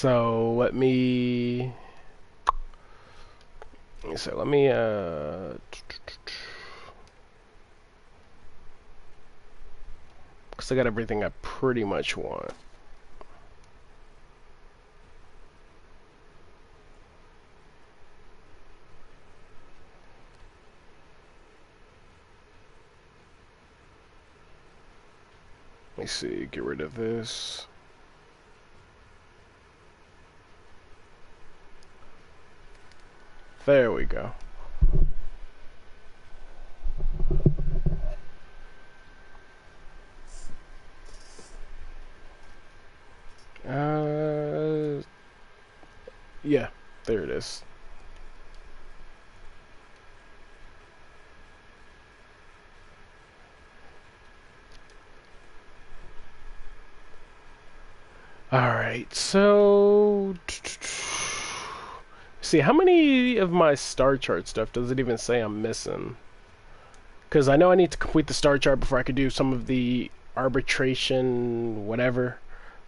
So let me. So let me. Because I got everything I pretty much want. Let me see. Get rid of this. There we go. Yeah, there it is. Alright, so... See, how many of my star chart stuff does it even say I'm missing? Because I know I need to complete the star chart before I could do some of the arbitration, whatever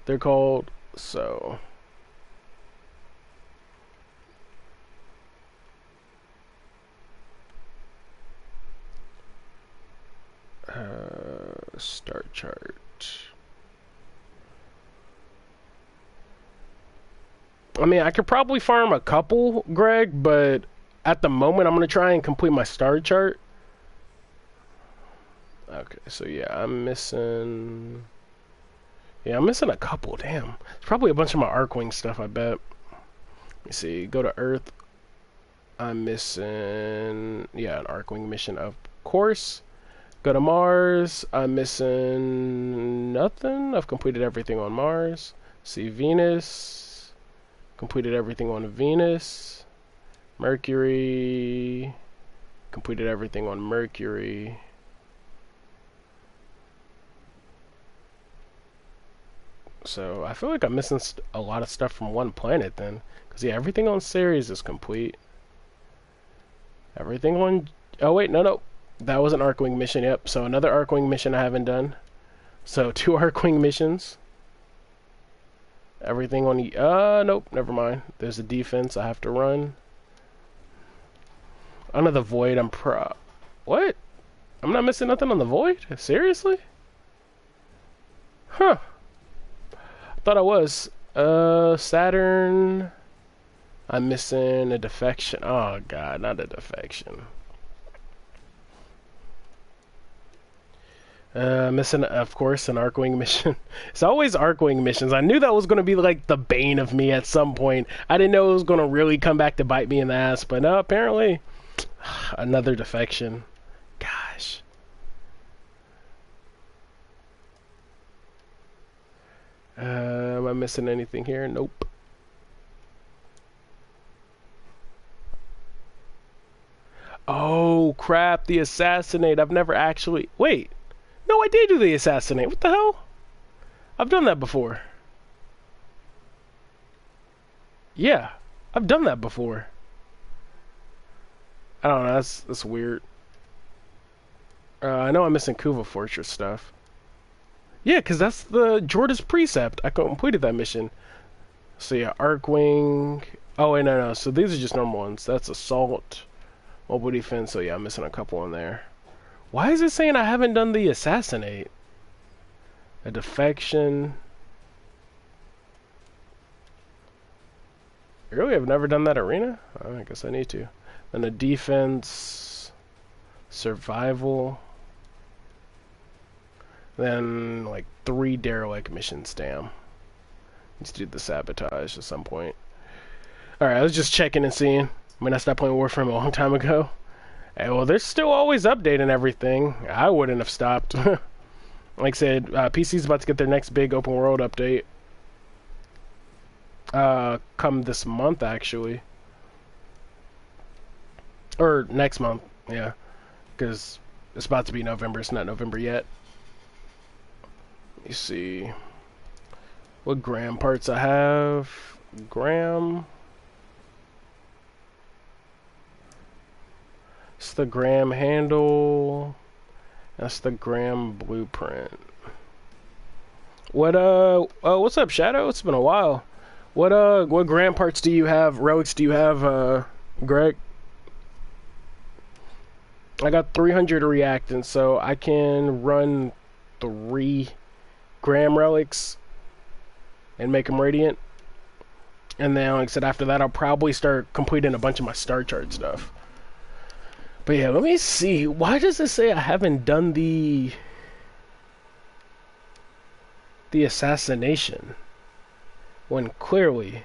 they're called, so... Star chart. I mean, I could probably farm a couple, Greg, but at the moment I'm going to try and complete my star chart. Okay, so yeah, I'm missing... Yeah, I'm missing a couple, damn. It's probably a bunch of my Arcwing stuff, I bet. Let me see, go to Earth. I'm missing... Yeah, an Arcwing mission, of course. Go to Mars. I'm missing nothing. I've completed everything on Mars. See Venus. Completed everything on Venus. Mercury. Completed everything on Mercury. So I feel like I'm missing a lot of stuff from one planet then. Because yeah, everything on Ceres is complete. Everything on... Oh wait, no. That was an Arcwing mission, yep. So another Arcwing mission I haven't done. So 2 Arcwing missions. Everything on the... nope, never mind. There's a defense I have to run. Under the Void, I'm What? I'm not missing nothing on the Void? Seriously? Huh. Thought I was. Saturn. I'm missing a defection. Oh, God, not a defection. Missing, of course, an Arcwing mission. It's always Arcwing missions. I knew that was going to be like the bane of me at some point. I didn't know it was going to really come back to bite me in the ass, but no, apparently another defection. Gosh. Am I missing anything here? Nope. Oh, crap, the assassinate. I've never actually... Wait. No, I did do the assassinate. What the hell? I've done that before. Yeah, I've done that before. I don't know, that's weird. I know I'm missing Kuva Fortress stuff. Yeah, because that's the Jorda's Precept. I completed that mission. So yeah, Arcwing. Oh, wait, no. So these are just normal ones. That's Assault, Mobile Defense. So yeah, I'm missing a couple in there. Why is it saying I haven't done the Assassinate? A Defection. Really? I've never done that arena? Oh, I guess I need to. Then a Defense. Survival. Then, like, 3 derelict missions, damn. Let's do the sabotage at some point. Alright, I was just checking and seeing. I mean, I stopped playing Warframe a long time ago. Hey, well, they're still always updating everything. I wouldn't have stopped. Like I said, PC's about to get their next big open world update. Come this month, actually. Or next month, yeah. Because it's about to be November. It's not November yet. Let me see what gram parts I have. Gram. It's the gram handle. That's the gram blueprint. What what's up, Shadow? It's been a while. What grand parts do you have, relics do you have, Greg? I got 300 reactants, so I can run 3 gram relics and make them radiant. And then, like I said, after that, I'll probably start completing a bunch of my star chart stuff. But yeah, let me see. Why does it say I haven't done the assassination? When clearly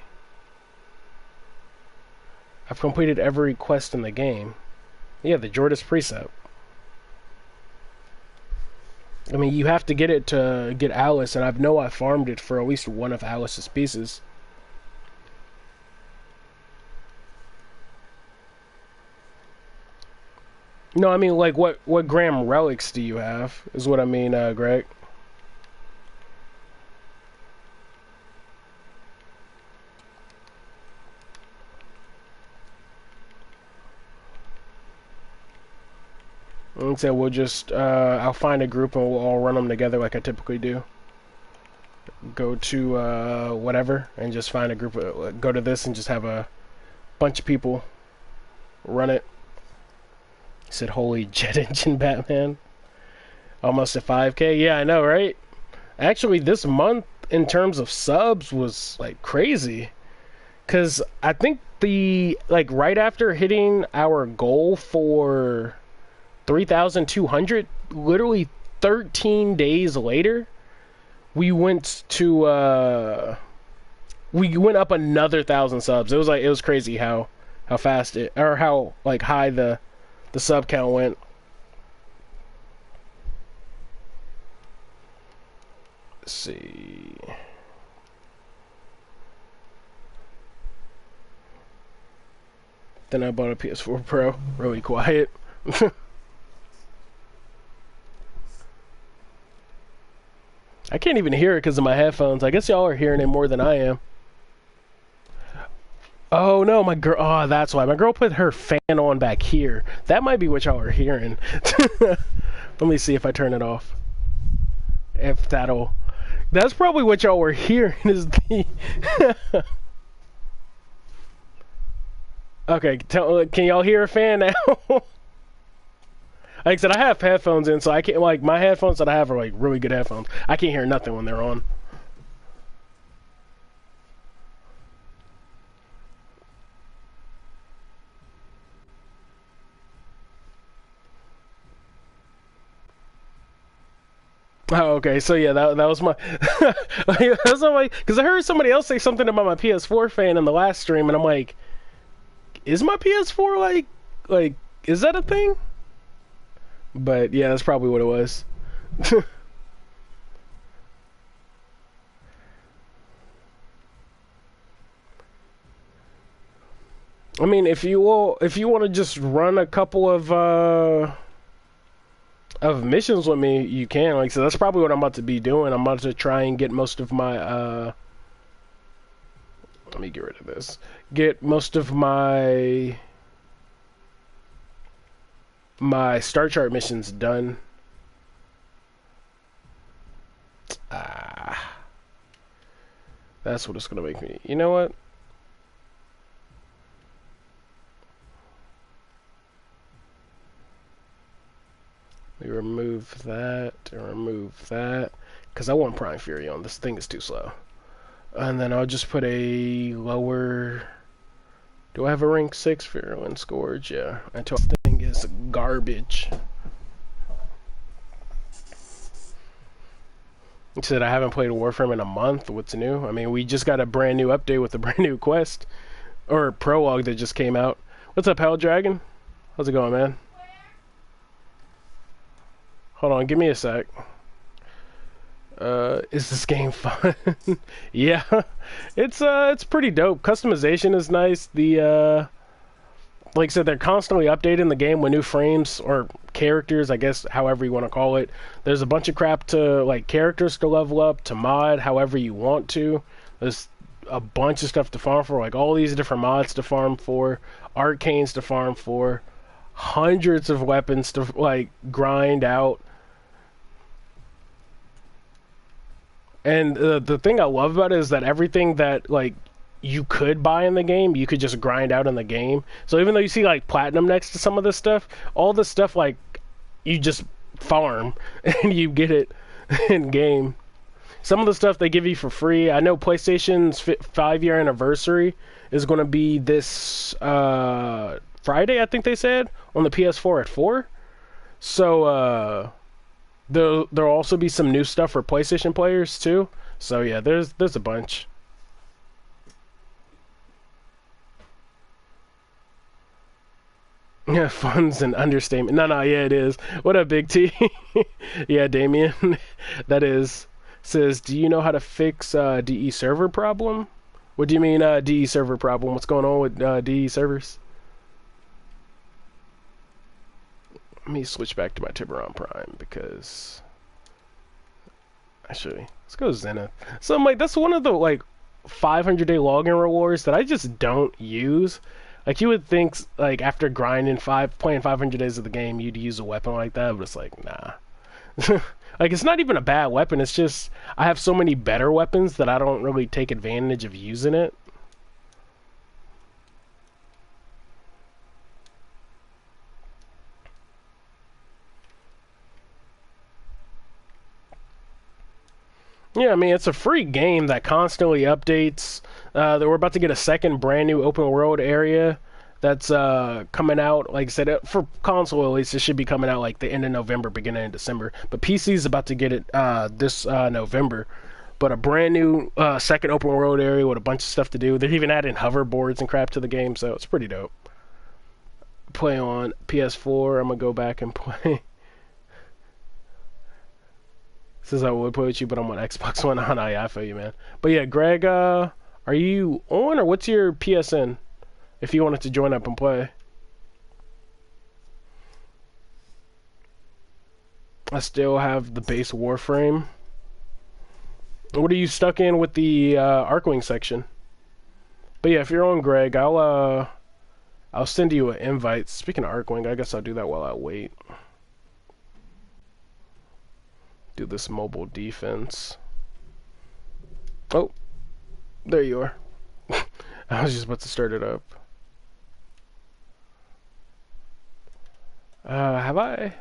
I've completed every quest in the game. Yeah, the Jordas precept. I mean, you have to get it to get Alice, and I farmed it for at least one of Alice's pieces. No, I mean, like, what gram relics do you have, is what I mean, Greg. And so we'll just, I'll find a group and we'll all run them together like I typically do. Go to, whatever, and just find a group, go to this and just have a bunch of people run it. He said, holy jet engine Batman. Almost at 5K. Yeah, I know, right? Actually, this month, in terms of subs, was, like, crazy. Because I think like, right after hitting our goal for 3,200, literally 13 days later, we went to, we went up another 1,000 subs. It was crazy how fast it, or how, like, high the sub count went. Let's see. Then I bought a PS4 Pro. Really quiet. I can't even hear it because of my headphones. I guess y'all are hearing it more than I am. Oh no, my girl. Oh, that's why. My girl put her fan on back here. That might be what y'all are hearing. Let me see if I turn it off. If that'll. That's probably what y'all were hearing is the. Okay, can y'all hear a fan now? Like I said, I have headphones in, so I can't, like, my headphones that I have are, like, really good headphones. I can't hear nothing when they're on. Oh, okay, so yeah, that was my... That's like, because I heard somebody else say something about my PS4 fan in the last stream, and I'm like, is my PS4, like, is that a thing? But yeah, that's probably what it was. I mean, if you want to just run a couple of missions with me, you can. Like, so that's probably what I'm about to be doing. I'm about to try and get most of my let me get rid of this. Get most of my star chart missions done. That's what it's gonna make me. You know what? We remove that and remove that because I want Prime Fury on. This thing is too slow. And then I'll just put a lower. Do I have a rank 6 Virulent Scourge? Yeah. Until this thing is garbage. He said I haven't played Warframe in a month. What's new? I mean, we just got a brand new update with a brand new quest. Or prologue that just came out. What's up, Hell Dragon? How's it going, man? Hold on, give me a sec. Is this game fun? Yeah, it's pretty dope. Customization is nice. Like I said, they're constantly updating the game with new frames or characters, I guess, however you want to call it. There's a bunch of crap to, like, characters to level up, to mod, however you want to. There's a bunch of stuff to farm for, like all these different mods to farm for, arcanes to farm for, hundreds of weapons to, like, grind out. And the thing I love about it is that everything that, like, you could buy in the game, you could just grind out in the game. So even though you see like platinum next to some of this stuff, all this stuff like you just farm and you get it in game. Some of the stuff they give you for free. I know PlayStation's 5-year anniversary is going to be this Friday, I think they said, on the PS4 at 4. So there'll also be some new stuff for PlayStation players too. So yeah, there's a bunch. Yeah, fun's an understatement. No, yeah, it is. What up, Big T? Yeah, Damien. That is. Says, do you know how to fix DE server problem? What do you mean DE server problem? What's going on with DE servers? Let me switch back to my Tiburon Prime because actually, let's go Zenith. So I'm like, that's one of the like 500-day login rewards that I just don't use. Like you would think, like after grinding playing 500 days of the game, you'd use a weapon like that, but it's like, nah. Like it's not even a bad weapon. It's just I have so many better weapons that I don't really take advantage of using it. Yeah, I mean, it's a free game that constantly updates. That we're about to get a second brand new open world area that's coming out. Like I said, for console at least, it should be coming out like the end of November, beginning of December. But PC is about to get it this November. But a brand new second open world area with a bunch of stuff to do. They're even adding hoverboards and crap to the game, so it's pretty dope. Play on PS4. I'm gonna go back and play. Says I would play with you, but I'm on Xbox One. Oh, no, yeah, I feel you, man. But yeah, Greg, are you on, or what's your PSN? If you wanted to join up and play. I still have the base Warframe. What are you stuck in with the Arcwing section? But yeah, if you're on, Greg, I'll send you an invite. Speaking of Arcwing, I guess I'll do that while I wait. Do this mobile defense. Oh, there you are. I was just about to start it up. Have I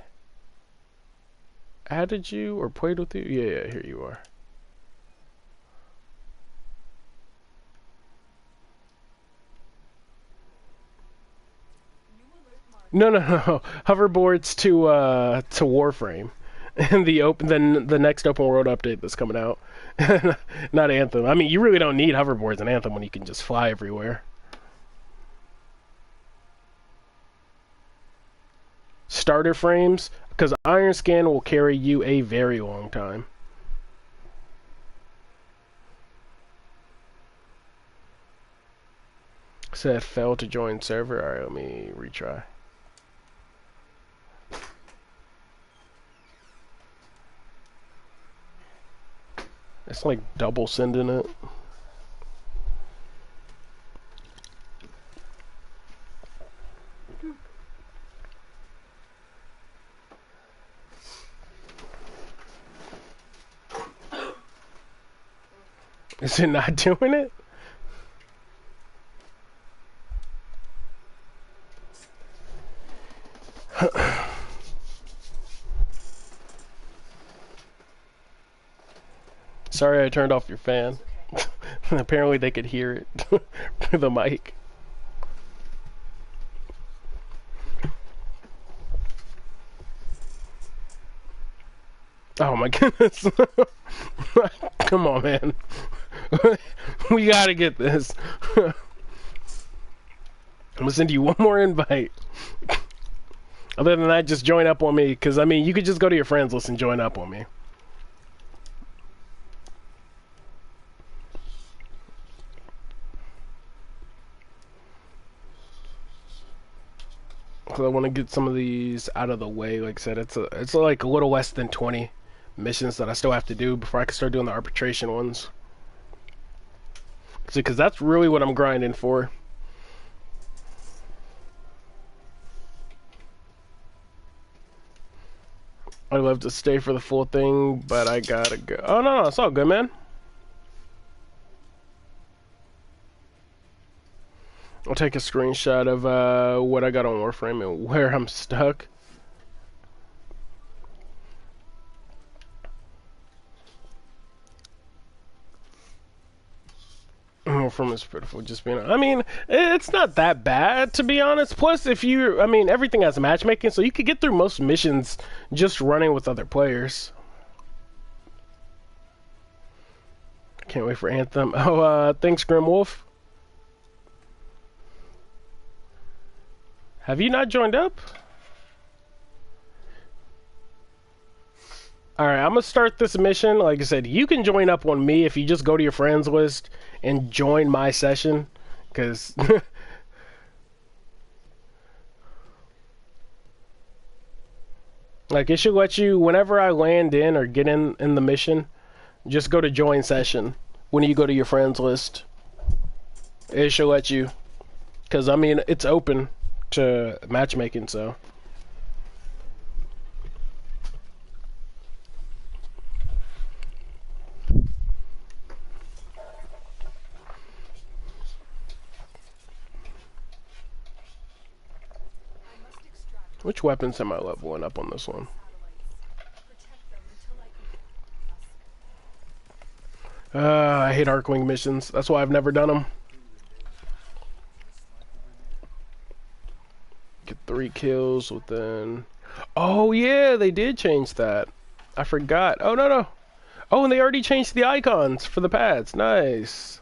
added you or played with you? Yeah, here you are. No. Hoverboards to Warframe. And the next open world update that's coming out. Not Anthem. I mean, you really don't need hoverboards in Anthem when you can just fly everywhere. Starter frames, because Iron Scan will carry you a very long time. Said failed to join server. Alright, let me retry. It's like double sending it. Is it not doing it? Sorry I turned off your fan. Apparently they could hear it through the mic. Oh my goodness. Come on, man. We gotta get this. I'm gonna send you one more invite. Other than that, just join up on me, because I mean, you could just go to your friends list and join up on me. So I want to get some of these out of the way. Like I said, it's like a little less than 20 missions that I still have to do before I can start doing the arbitration ones. Because that's really what I'm grinding for. I'd love to stay for the full thing, but I gotta go. Oh no, it's all good, man. I'll take a screenshot of what I got on Warframe and where I'm stuck. Warframe is pitiful, just being. I mean, it's not that bad to be honest. Plus, if you, I mean, everything has matchmaking, so you could get through most missions just running with other players. Can't wait for Anthem. Oh, thanks, Grimwolf. Have you not joined up? Alright, I'm gonna start this mission. Like I said, you can join up on me if you just go to your friends list and join my session. Because... like, it should let you, whenever I land in or get in the mission, just go to join session when you go to your friends list. It should let you. Because, I mean, it's open to matchmaking, so... Which weapons am I leveling up on this one? I hate Arcwing missions. That's why I've never done them. Get 3 kills within... Oh yeah, they did change that. I forgot. Oh no. Oh, and they already changed the icons for the pads. Nice.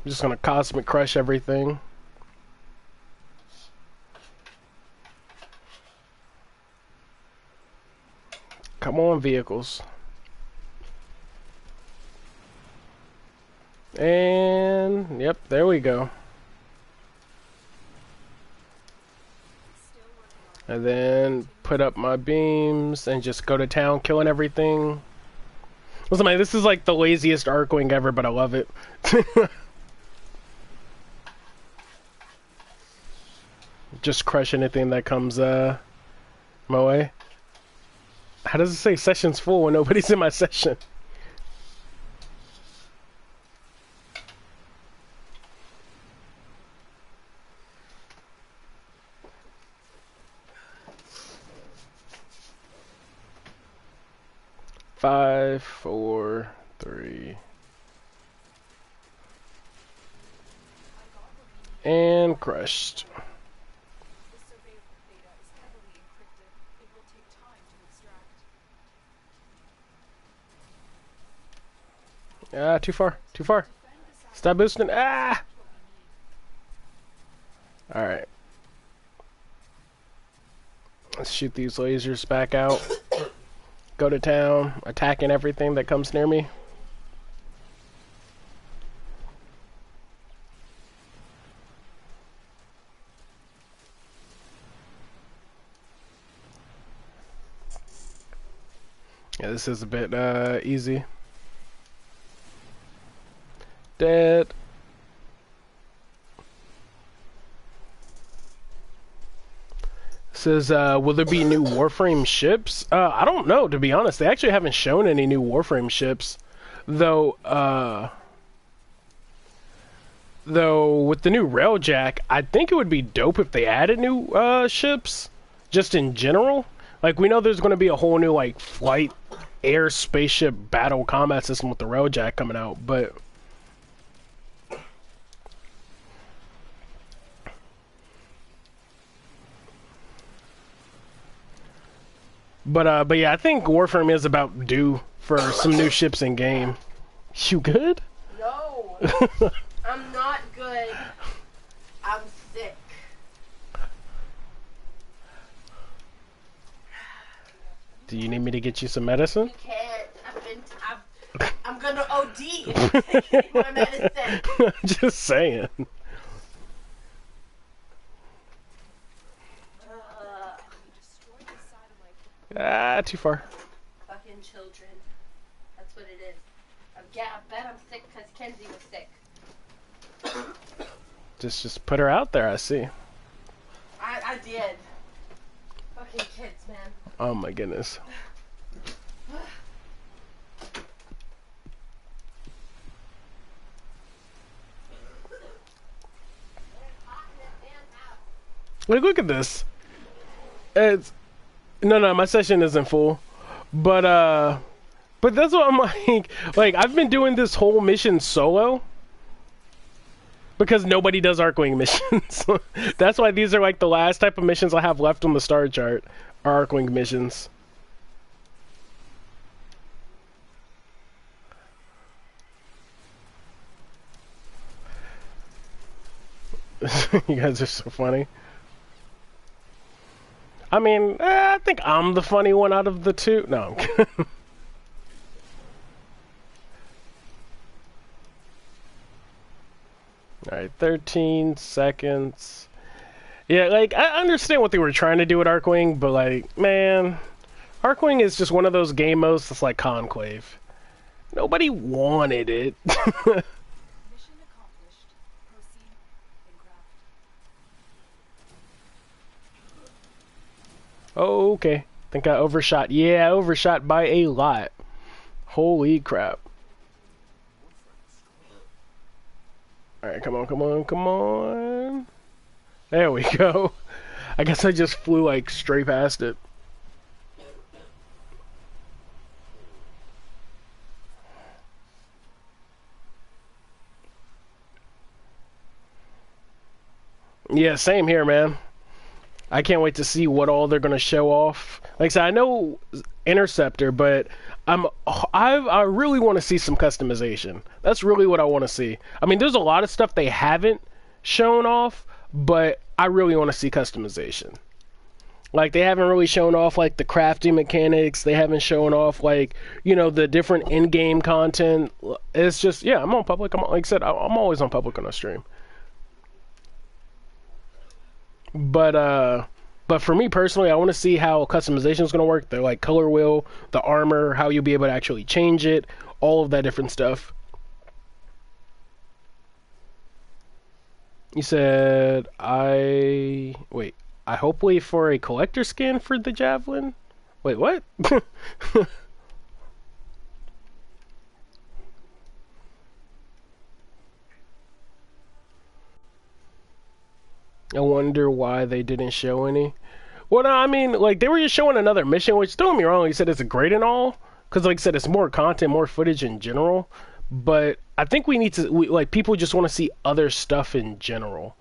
I'm just gonna cosmic crush everything. Come on, vehicles. And yep, there we go. And then put up my beams and just go to town killing everything. Listen, man, this is like the laziest Arcwing ever, but I love it. Just crush anything that comes my way. How does it say session's full when nobody's in my session? Five, 4, 3. And crushed. Ah, too far. Too far. Stop boosting. Ah! Alright. Let's shoot these lasers back out. Go to town, attacking everything that comes near me. Yeah, this is a bit easy. Dead. Says, will there be new Warframe ships? I don't know, to be honest. They actually haven't shown any new Warframe ships. Though with the new Railjack, I think it would be dope if they added new ships. Just in general. Like, we know there's going to be a whole new, like, flight, air, spaceship, battle combat system with the Railjack coming out, but... But yeah, I think Warframe is about due for some new ships in game. You good? No, I'm not good. I'm sick. Do you need me to get you some medicine? You can't. I'm gonna OD if you take my medicine. Just saying. Ah, too far. Fucking children. That's what it is. I bet I'm sick because Kenzie was sick. Just put her out there, I see. I did. Fucking kids, man. Oh my goodness. Like, look at this. It's no, my session isn't full, but that's what I'm like I've been doing this whole mission solo because nobody does Arcwing missions. That's why these are like the last type of missions I have left on the star chart are Arcwing missions. You guys are so funny. I mean, I think I'm the funny one out of the two. No, I'm kidding. Alright, 13 seconds. Yeah, like, I understand what they were trying to do with Arcwing, but, like, man, Arcwing is just one of those game modes that's like Conclave. Nobody wanted it. Mission accomplished. Proceed and craft. Oh, okay. Think I overshot. Yeah, I overshot by a lot. Holy crap. Alright, come on, come on, come on. There we go. I guess I just flew like straight past it. Yeah, same here, man. I can't wait to see what all they're gonna show off. Like I said, I know Interceptor, but I really want to see some customization. That's really what I want to see. I mean, there's a lot of stuff they haven't shown off, but I really want to see customization. Like they haven't really shown off like the crafting mechanics. They haven't shown off like the different in-game content. It's just I'm on public. Like I said, I'm always on public on a stream. But for me personally, I want to see how customization is going to work. The like color wheel, the armor, how you'll be able to actually change it, all of that different stuff. You said I hopefully for a collector skin for the javelin. Wait, what? I wonder why they didn't show any. Well, no, I mean, like, they were just showing another mission, which, don't get me wrong, you said it's great and all, because, like I said, it's more content, more footage in general, but I think we need to, like, people just want to see other stuff in general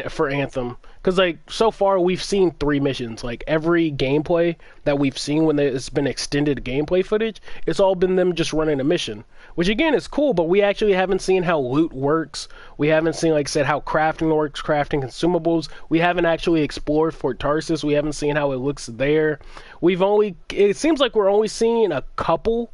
for Anthem. Because, like, so far, we've seen 3 missions. Like, every gameplay that we've seen when it's been extended gameplay footage, it's all been them just running a mission. Which, again, is cool, but we actually haven't seen how loot works. We haven't seen, like I said, how crafting works, crafting consumables. We haven't actually explored Fort Tarsis. We haven't seen how it looks there. It seems like we're only seeing a couple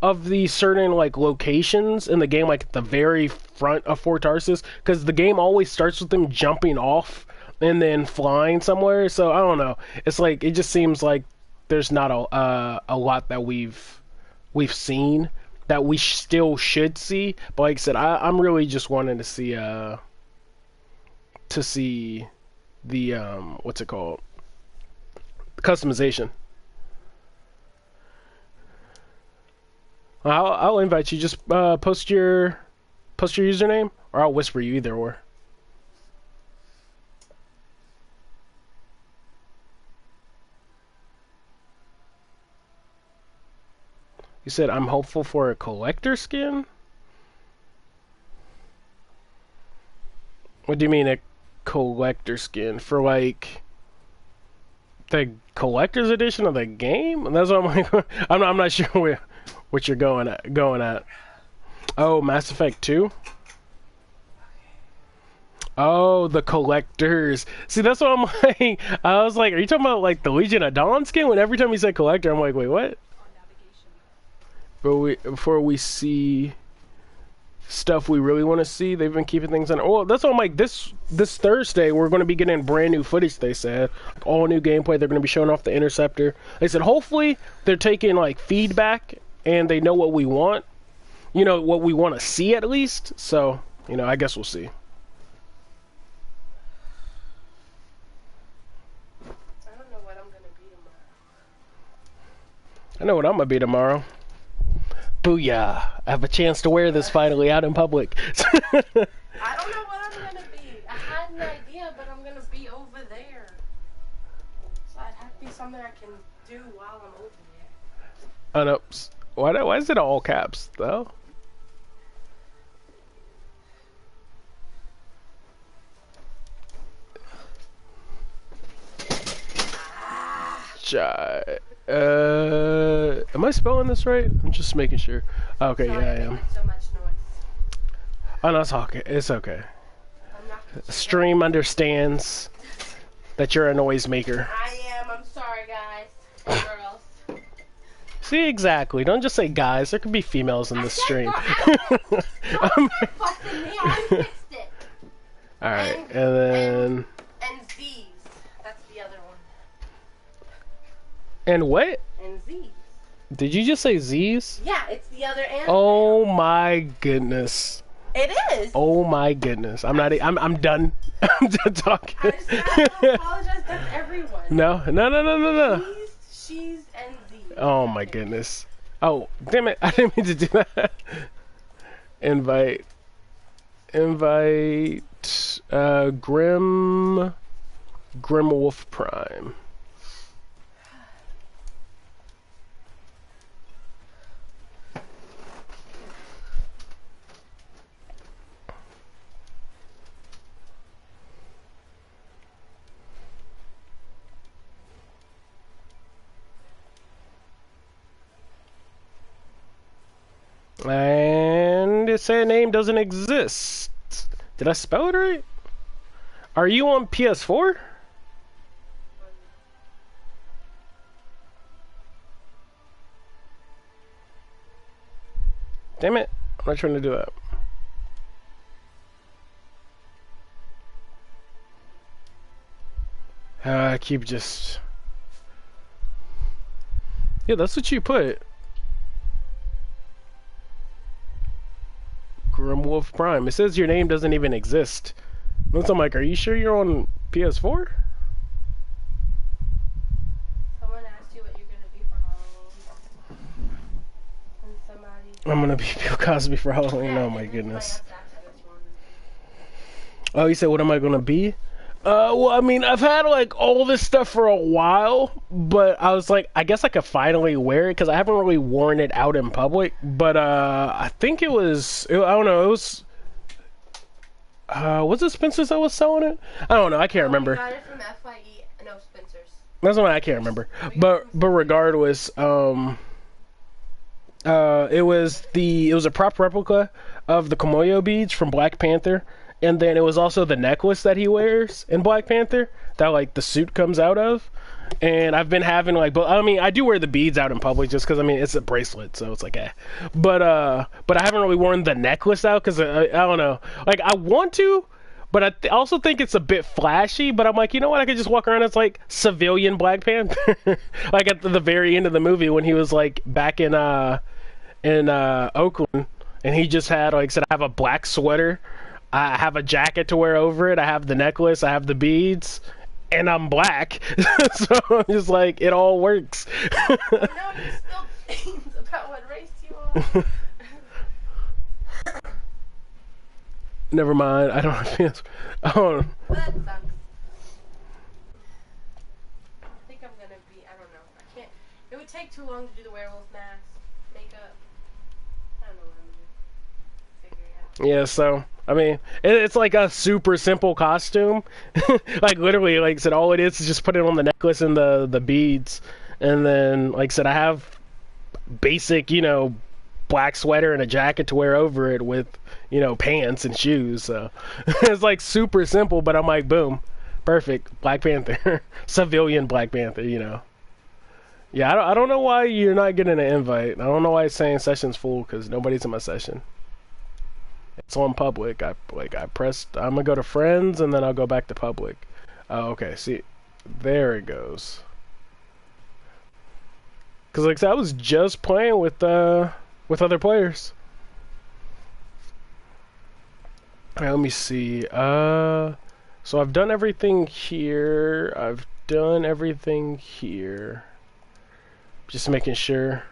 of the certain like locations in the game, like at the very front of Fort Tarsis, because the game always starts with them jumping off and then flying somewhere. So I don't know. It's like it just seems like there's not a lot that we've seen that we still should see. But like I said, I'm really just wanting to see the what's it called, customization. I'll invite you. Just post your username, or I'll whisper you, either or. You said I'm hopeful for a collector skin. What do you mean a collector skin for like the collector's edition of the game? And that's what I'm like. I'm not sure what you're going at. Oh, Mass Effect 2? Oh, the collectors. See, that's what I'm like. I was like, are you talking about like the Legion of Dawn skin? When every time you said collector, I'm like, wait, what? But before we see stuff we really want to see, they've been keeping things on. Well, that's what I'm like. This Thursday, we're going to be getting brand new footage. They said all new gameplay. They're going to be showing off the Interceptor. They said hopefully they're taking like feedback and they know what we want. What we want to see at least. So I guess we'll see. I don't know why I know what I'm gonna be tomorrow. Booyah! I have a chance to wear this finally out in public. I don't know what I'm gonna be. I had an idea, but I'm gonna be over there. So it'd have to be something I can do while I'm over there. Oh no. Why is it all caps though? Am I spelling this right? I'm just making sure. Okay, Sorry, yeah, I am. making so much noise. Oh no, it's okay. It's okay. I'm not gonna Stream understands that you're a noisemaker. I am. I'm sorry, guys. Girls. See, exactly. Don't just say guys. There could be females in this stream. Don't fucking me. I fixed it. Alright, and then... And Z's. That's the other one. And what? And Z's. Did you just say Z's? Yeah, it's the other and. Oh my goodness. It is. Oh my goodness. I'm done. I'm done talking. I just have to apologize. That's everyone. No. She's, and Z's. Oh my goodness. Oh, damn it. I didn't mean to do that. Invite. Grim Wolf Prime. And it said name doesn't exist. Did I spell it right? Are you on PS4? Damn it. I'm not trying to do that. I keep just... Yeah, that's what you put. Grimwolf Prime. It says your name doesn't even exist. Once I'm like, are you sure you're on PS4? Someone asked you what you're gonna be for Halloween. And somebody. I'm gonna be Bill Cosby for Halloween. Yeah, Oh my goodness. One. Oh, you said what am I gonna be? Well, I mean, I've had like all this stuff for a while, but I was like, I guess I could finally wear it because I haven't really worn it out in public. But I think I don't know, it was it Spencer's that was selling it? I don't know, I can't remember. We got it from FYE, no, Spencer's. That's one I can't remember. But regardless, it was a prop replica of the Komoyo beads from Black Panther. And then it was also the necklace that he wears in Black Panther that like the suit comes out of. And I've been having like, but I mean, I do wear the beads out in public just because I mean it's a bracelet, so it's like, eh. But I haven't really worn the necklace out because I don't know, like I want to, but I also think it's a bit flashy. But I'm like, you know what? I could just walk around as like civilian Black Panther, like at the very end of the movie when he was like back in Oakland, and he just had like said, I have a black sweater. I have a jacket to wear over it. I have the necklace. I have the beads, and I'm black. So I'm just like, it all works. No, you still things about what race you are. Never mind. I don't have oh. That sucks. I think I'm gonna be. I don't know. I can't. It would take too long to do the werewolf mask, makeup. I don't know what I'm gonna figure it out. Yeah. So. I mean, it's like a super simple costume. Like, literally, like I said, all it is just put it on the necklace and the beads. And then, like I said, I have basic, black sweater and a jacket to wear over it with, pants and shoes. So, it's like super simple, but I'm like, boom, perfect. Black Panther. Civilian Black Panther, Yeah, I don't know why you're not getting an invite. I don't know why it's saying session's full, because nobody's in my session. It's on public. I pressed. I'm gonna go to friends and then I'll go back to public. Oh, okay. See, there it goes. Cause like I said, I was just playing with other players. Alright, let me see. So I've done everything here. Just making sure.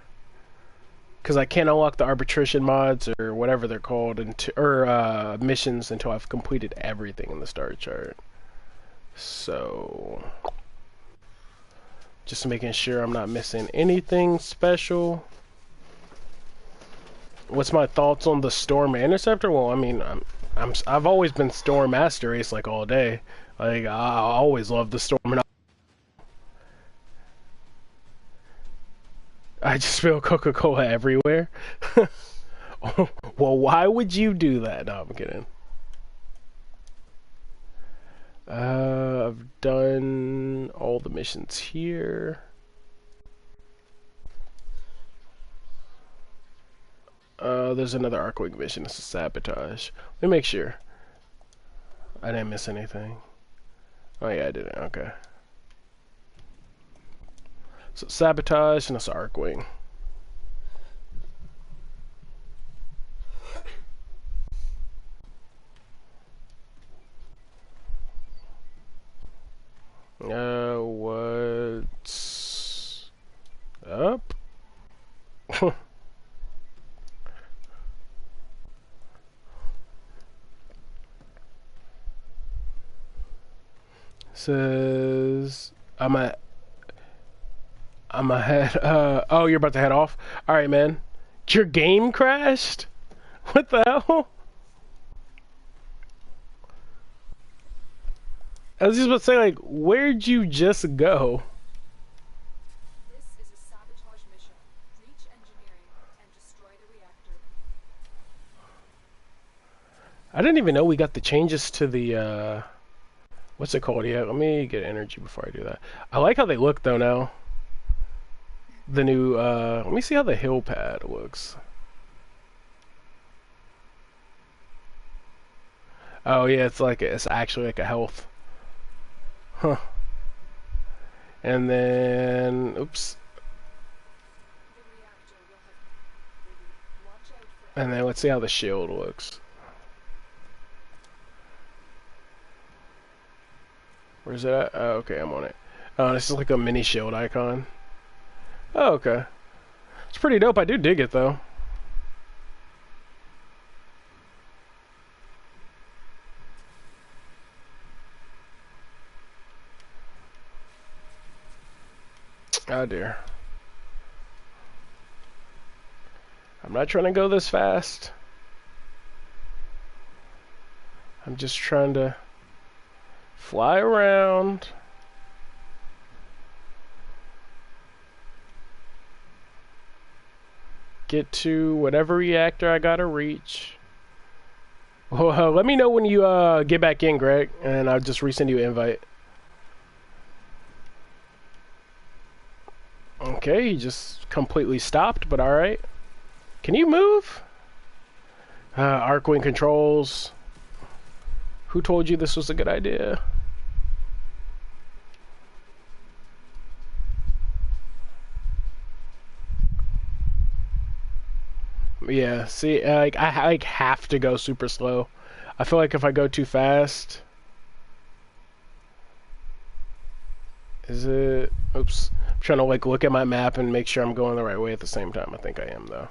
Because I can't unlock the arbitration mods or whatever they're called, or missions until I've completed everything in the star chart. So, just making sure I'm not missing anything special. What's my thoughts on the Storm Interceptor? Well, I mean, I've always been Storm Master Race like all day. Like I always loved the Storm, and I just spill Coca-Cola everywhere. Well, why would you do that? No, I'm kidding. I've done all the missions here. There's another Arcwing mission. It's a sabotage. Let me make sure. I didn't miss anything. Oh yeah, I didn't. Okay. So sabotage and it's Arcwing. What's up? Says I'm ahead. Oh, you're about to head off. All right, man. Your game crashed? What the hell? I was just about to say, like, where'd you just go? This is a sabotage mission. Reach engineering and destroy the reactor. I didn't even know we got the changes to the, what's it called? Yeah, let me get energy before I do that. I like how they look, though, now. The new, let me see how the hill pad looks. Oh, yeah, it's actually like a health. Huh. And then, oops. The reactor will have maybe watch out for And then let's see how the shield looks. Where's it at? Oh, okay, I'm on it. Oh, this is like a mini shield icon. Oh, okay. It's pretty dope. I do dig it, though. Oh, dear. I'm not trying to go this fast. I'm just trying to fly around. Get to whatever reactor I gotta reach. Well, let me know when you get back in, Greg, and I'll just resend you an invite. Okay, he just completely stopped, but alright. Can you move? Arcwing controls. Who told you this was a good idea? Yeah, see, like I like have to go super slow. I feel like if I go too fast, is it? Oops. I'm trying to like look at my map and make sure I'm going the right way at the same time. I think I am though.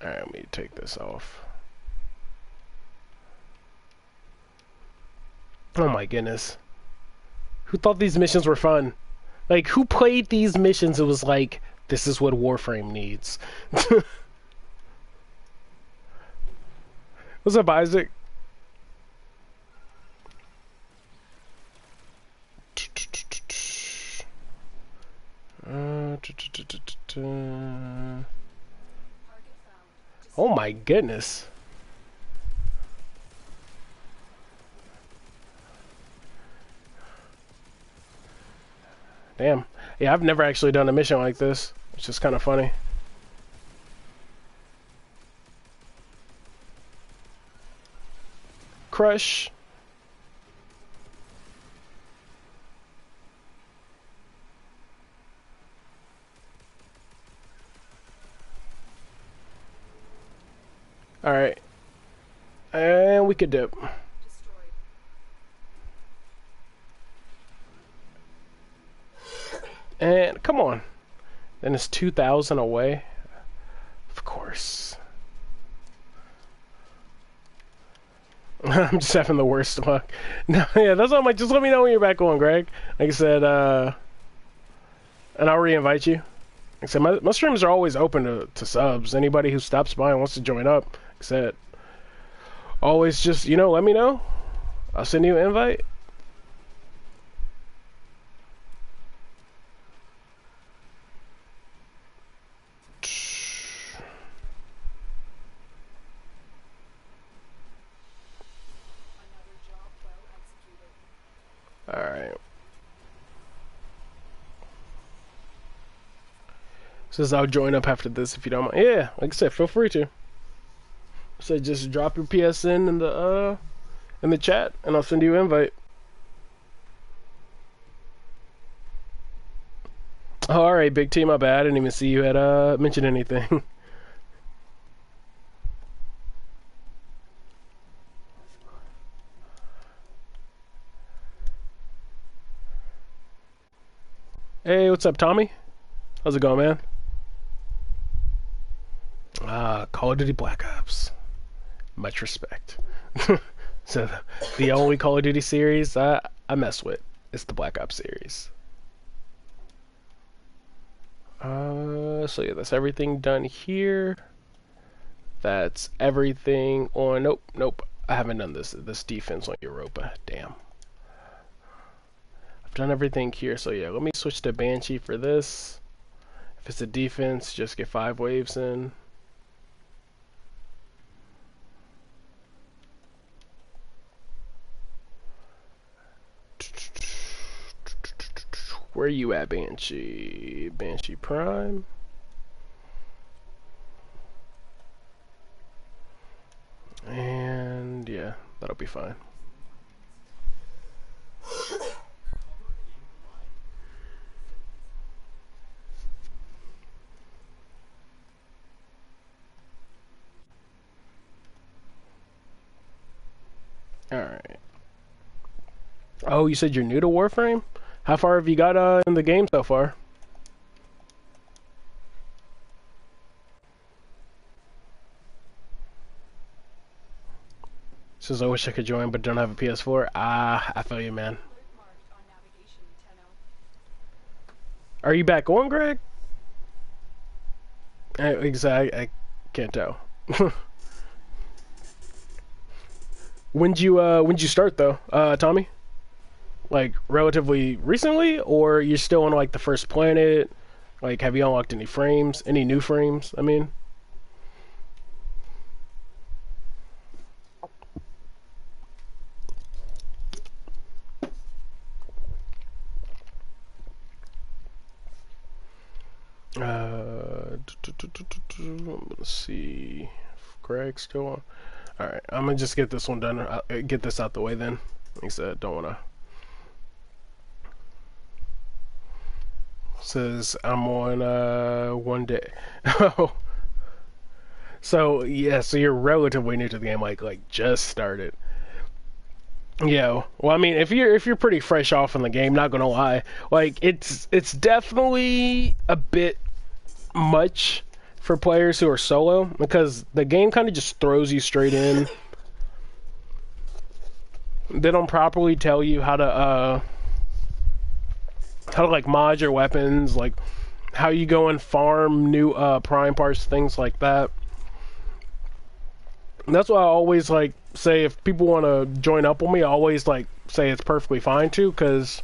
All right, let me take this off. Oh my goodness. Who thought these missions were fun? Like, who played these missions? It was like, this is what Warframe needs. What's up, Isaac? Oh my goodness. Damn. Yeah, I've never actually done a mission like this. It's just kind of funny. Crush. Alright. And we could dip. destroyed. And come on. Then it's 2,000 away. Of course. I'm just having the worst luck. No, yeah, that's why I'm like, just let me know when you're back on, Greg. Like I said, and I'll re-invite you. Like I said, my streams are always open to subs. Anybody who stops by and wants to join up, like I said, always just, let me know. I'll send you an invite. Alright. Says I'll join up after this if you don't mind. Yeah, like I said, feel free to. So just drop your PSN in the chat and I'll send you an invite. Oh, alright, Big T, my bad. I didn't even see you had mentioned anything. Hey, what's up, Tommy? How's it going, man? Call of Duty Black Ops. Much respect. So, the only Call of Duty series I mess with is the Black Ops series. So yeah, that's everything done here. That's everything on... Nope. I haven't done this defense on Europa. Damn. Done everything here, so yeah, let me switch to Banshee for this. If it's a defense, just get 5 waves in. Where you at, Banshee? Banshee Prime. And yeah, that'll be fine. Alright. Oh, you said you're new to Warframe? How far have you got in the game so far? Says I wish I could join but don't have a PS4. I feel you, man. Are you back on, Greg? Exactly. I can't tell. When'd you start though, Tommy? Like relatively recently, or you're still on like the first planet? Like, have you unlocked any frames? Any new frames? I mean. Let's see. If Greg's still on. Alright, I'm gonna just get this one done. I'll get this out the way then. Like I said, don't wanna. Says I'm on one day. Oh. So yeah, so you're relatively new to the game, like just started. Yeah, well, I mean, if you're pretty fresh off in the game, not gonna lie, like it's definitely a bit much for players who are solo because the game kind of just throws you straight in. They don't properly tell you how to like mod your weapons, like how you go and farm new prime parts, things like that. And that's why I always like say if people want to join up with me, I always like say it's perfectly fine to, because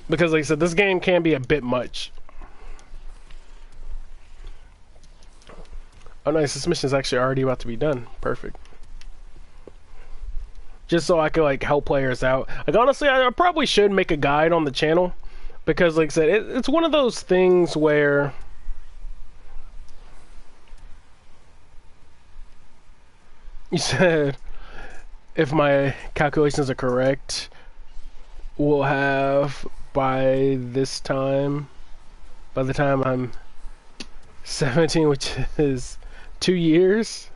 like I said, this game can be a bit much. Oh nice, this mission is actually already about to be done. Perfect. Just so I could like help players out. Like honestly, I probably should make a guide on the channel, because like I said, it's one of those things where you said if my calculations are correct, we'll have by the time I'm 17, which is 2 years.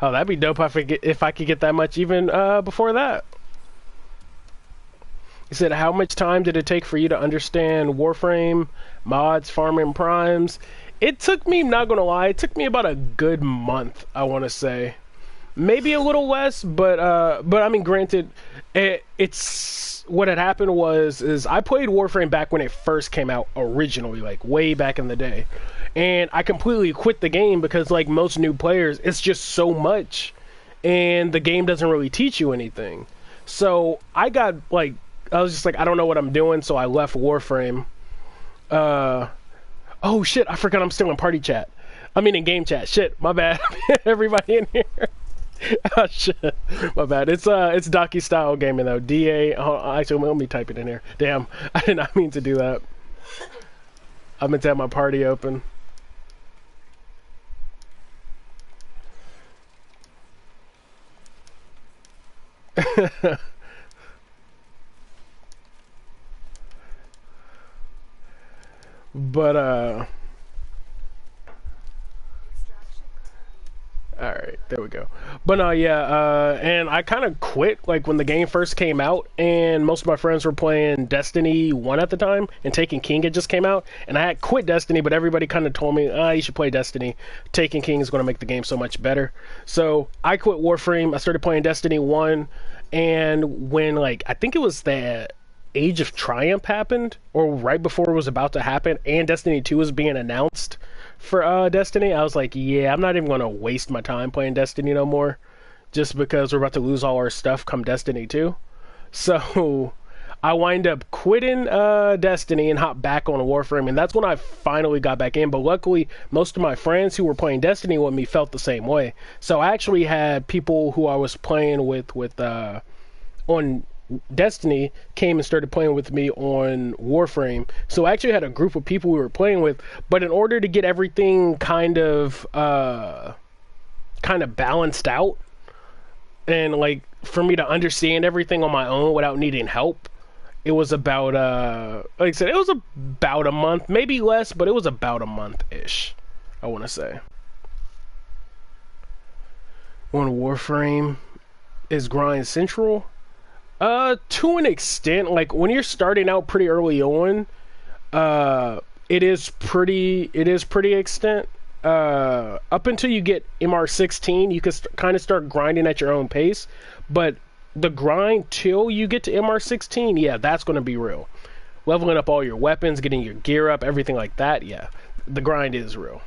Oh, that'd be dope if I could get that much even before that. He said, how much time did it take for you to understand Warframe, mods, farming primes? It took me, not gonna lie, it took me about a good month, I want to say. Maybe a little less, but I mean, granted, it's what had happened is I played Warframe back when it first came out originally, like way back in the day, and I completely quit the game because, like most new players, it's just so much, and the game doesn't really teach you anything. So I was just like, I don't know what I'm doing, so I left Warframe. Oh shit, I forgot I'm still in party chat. I mean in game chat. Shit, my bad. Everybody in here. Oh shit, my bad. It's Docky style gaming though. DA. Oh, actually, let me type it in here. Damn, I did not mean to do that. I meant to have my party open. But all right, there we go. But no, yeah, and I kind of quit like when the game first came out, and most of my friends were playing Destiny 1 at the time, and Taken King had just came out, and I had quit Destiny, but everybody kind of told me, you should play Destiny. Taken King is going to make the game so much better. So I quit Warframe. I started playing Destiny 1, and when like I think it was the Age of Triumph happened, or right before it was about to happen, and Destiny 2 was being announced for Destiny, I was like, yeah, I'm not even going to waste my time playing Destiny no more, just because we're about to lose all our stuff come Destiny 2. So I wind up quitting Destiny and hop back on Warframe, and that's when I finally got back in. But luckily, most of my friends who were playing Destiny with me felt the same way. So I actually had people who I was playing with on Destiny came and started playing with me on Warframe. So I actually had a group of people we were playing with, but in order to get everything kind of balanced out and like for me to understand everything on my own without needing help, it was about like I said, it was about a month, maybe less, but it was about a month-ish, I want to say. On Warframe, is grind central? To an extent, like when you're starting out pretty early on, it is pretty extent. Up until you get MR16, you can kind of start grinding at your own pace, but the grind till you get to MR16, yeah, that's going to be real. Leveling up all your weapons, getting your gear up, everything like that, yeah, the grind is real.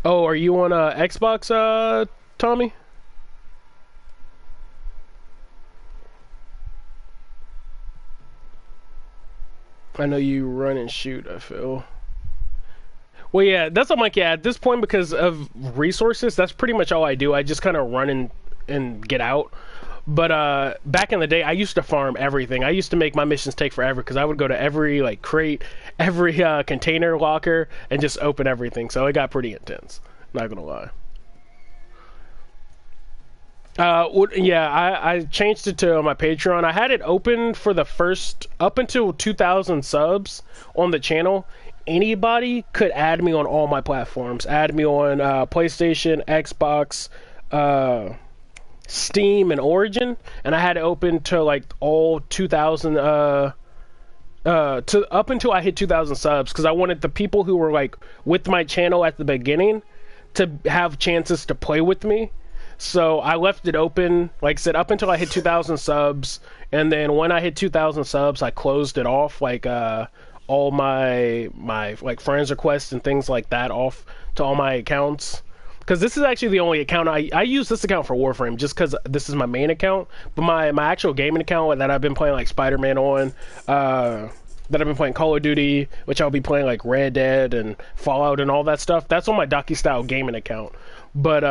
Oh, are you on Xbox, Tommy? I know you run and shoot, I feel. Well, yeah, that's what I'm like, yeah, at this point, because of resources, that's pretty much all I do. I just kind of run and get out. But back in the day, I used to farm everything. I used to make my missions take forever because I would go to every like crate, every container locker, and just open everything. So it got pretty intense. Not gonna lie. Yeah, I changed it to my Patreon. I had it open for the first up until 2,000 subs on the channel. Anybody could add me on all my platforms. Add me on PlayStation, Xbox, Steam, and Origin, and I had it open to like all 2,000 to up until I hit 2,000 subs because I wanted the people who were like with my channel at the beginning to have chances to play with me. So I left it open, like I said, up until I hit 2,000 subs, and then when I hit 2,000 subs, I closed it off, like all my like friends requests and things like that off to all my accounts. Because this is actually the only account I use this account for Warframe, just because this is my main account. But my actual gaming account that I've been playing like Spider-Man on, that I've been playing Call of Duty, which I'll be playing like Red Dead and Fallout and all that stuff. That's on my Docky style gaming account. But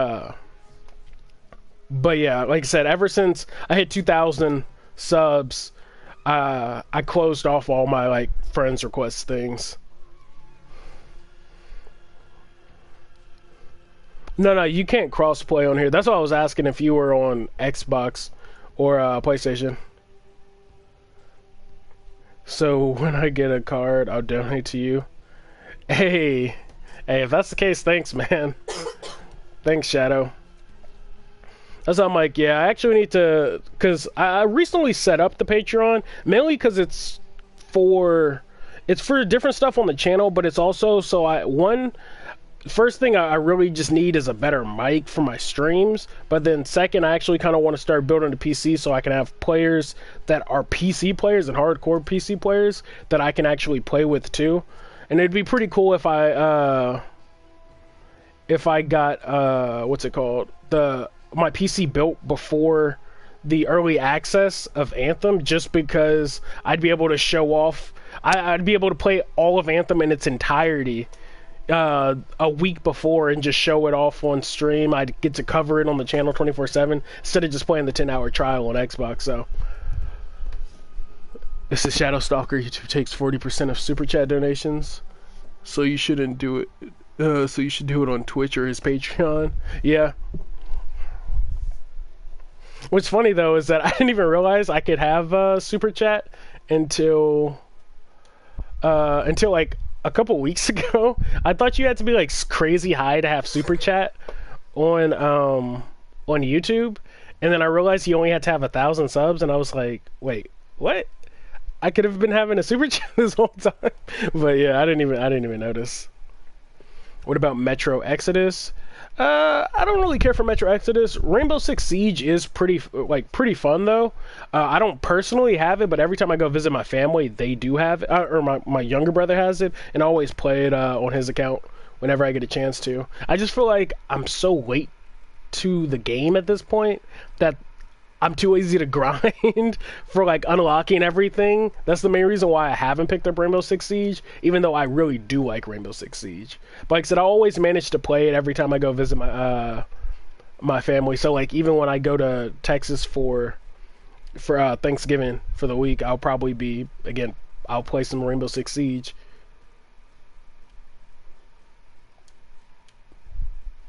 yeah, like I said, ever since I hit 2,000 subs, I closed off all my like friends request things. No, you can't cross-play on here. That's why I was asking if you were on Xbox or PlayStation. So when I get a card, I'll donate to you. Hey, if that's the case, thanks, man. Thanks, Shadow. That's why I'm like, yeah, I actually need to, because I recently set up the Patreon mainly because it's for different stuff on the channel, but it's also so first thing I really just need is a better mic for my streams. But then second, I actually kind of want to start building a PC so I can have players that are PC players and hardcore PC players that I can actually play with too. And it'd be pretty cool if I got what's it called, my PC built before the early access of Anthem, just because I'd be able to show off. I'd be able to play all of Anthem in its entirety a week before and just show it off on stream. I'd get to cover it on the channel 24/7 instead of just playing the 10-hour trial on Xbox. So this is Shadow Stalker. YouTube takes 40% of super chat donations, so you shouldn't do it. So you should do it on Twitch or his Patreon. Yeah. What's funny though is that I didn't even realize I could have super chat until like a couple weeks ago. I thought you had to be like crazy high to have super chat on YouTube, and then I realized you only had to have 1,000 subs, and I was like, wait, what? I could have been having a super chat this whole time. But yeah, I didn't even notice. What about Metro Exodus? I don't really care for Metro Exodus. Rainbow Six Siege is pretty fun though. I don't personally have it, but every time I go visit my family, they do have it, or my younger brother has it, and I always play it on his account whenever I get a chance to. I just feel like I'm so late to the game at this point that I'm too lazy to grind for like unlocking everything. That's the main reason why I haven't picked up Rainbow Six Siege, even though I really do like Rainbow Six Siege. But like I said, I always manage to play it every time I go visit my family. So like even when I go to Texas for Thanksgiving for the week, I'll play some Rainbow Six Siege.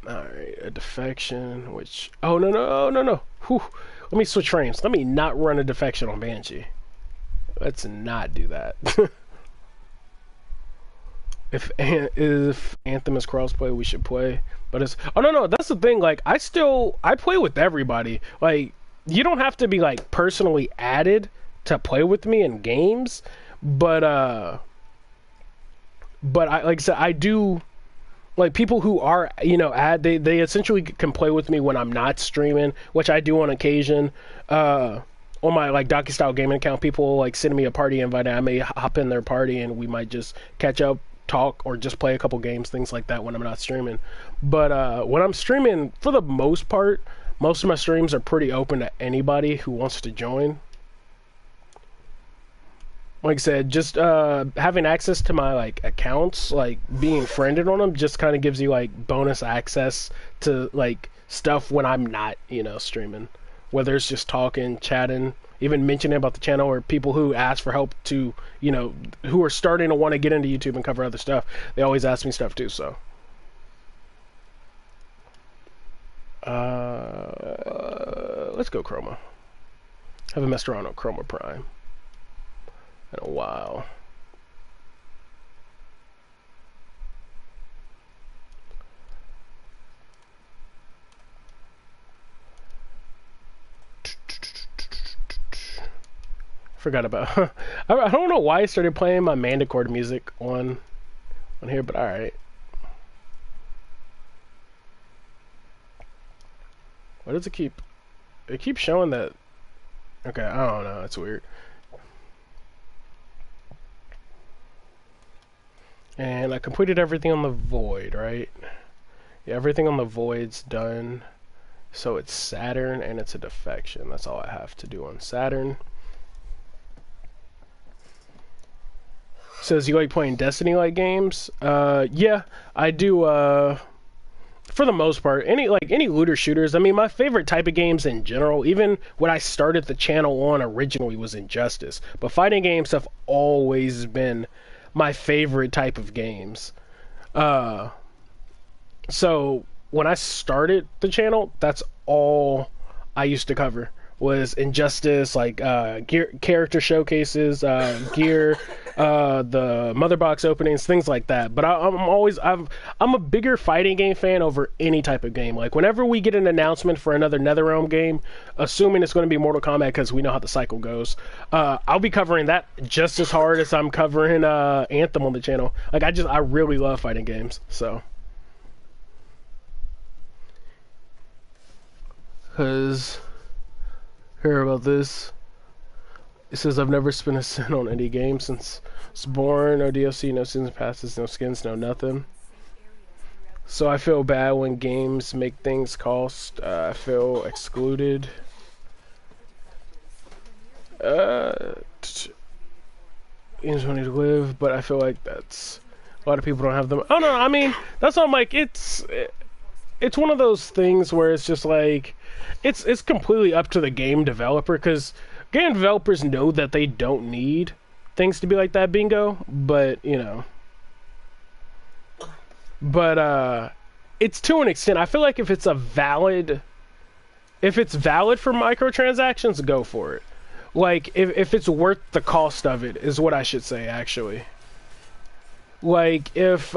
Alright, a defection, which... Oh, no. Whew. Let me switch frames. Let me not run a defection on Banshee. Let's not do that. If Anthem is crossplay, we should play. But it's... Oh, no, that's the thing. Like, I play with everybody. Like, you don't have to be, like, personally added to play with me in games. But I, like I said, I do... Like, people who are, they essentially can play with me when I'm not streaming, which I do on occasion. On my, like, DocuStyle gaming account, people, like, send me a party invite, and I may hop in their party, and we might just catch up, talk, or just play a couple games, things like that when I'm not streaming. But when I'm streaming, for the most part, most of my streams are pretty open to anybody who wants to join. Like I said, just having access to my like accounts, like being friended on them, just kind of gives you like bonus access to like stuff when I'm not, streaming. Whether it's just talking, chatting, even mentioning about the channel, or people who ask for help to, who are starting to want to get into YouTube and cover other stuff. They always ask me stuff too. So, let's go Chroma. Haven't messed around on Chroma Prime in a while. Forgot about I don't know why I started playing my Manticore music on here, but alright. Why does it keeps showing that? Okay, I don't know, it's weird. And I completed everything on the Void, right? Yeah, everything on the Void's done. So it's Saturn and it's a defection. That's all I have to do on Saturn. Says you like playing Destiny-like games? Yeah, I do, for the most part. Any looter shooters. I mean, my favorite type of games in general, even when I started the channel on originally, was Injustice. But fighting games have always been my favorite type of games. So when I started the channel, that's all I used to cover was Injustice, like gear character showcases, gear, the mother box openings, things like that. But I'm a bigger fighting game fan over any type of game. Like whenever we get an announcement for another NetherRealm game, assuming it's going to be Mortal Kombat because we know how the cycle goes, I'll be covering that just as hard as I'm covering Anthem on the channel. Like I really love fighting games. So. Cause hear about this. It says I've never spent a cent on any game since I was born. No DLC, no season passes, no skins, no nothing. So I feel bad when games make things cost. I feel excluded. Games don't need to live, but I feel like that's a lot of people don't have them. Oh no, I mean that's not like it's one of those things where it's just like it's completely up to the game developer, because game developers know that they don't need things to be like that, bingo, but you know, but it's to an extent. I feel like if it's valid for microtransactions, go for it. Like if it's worth the cost of it is what I should say, actually. Like if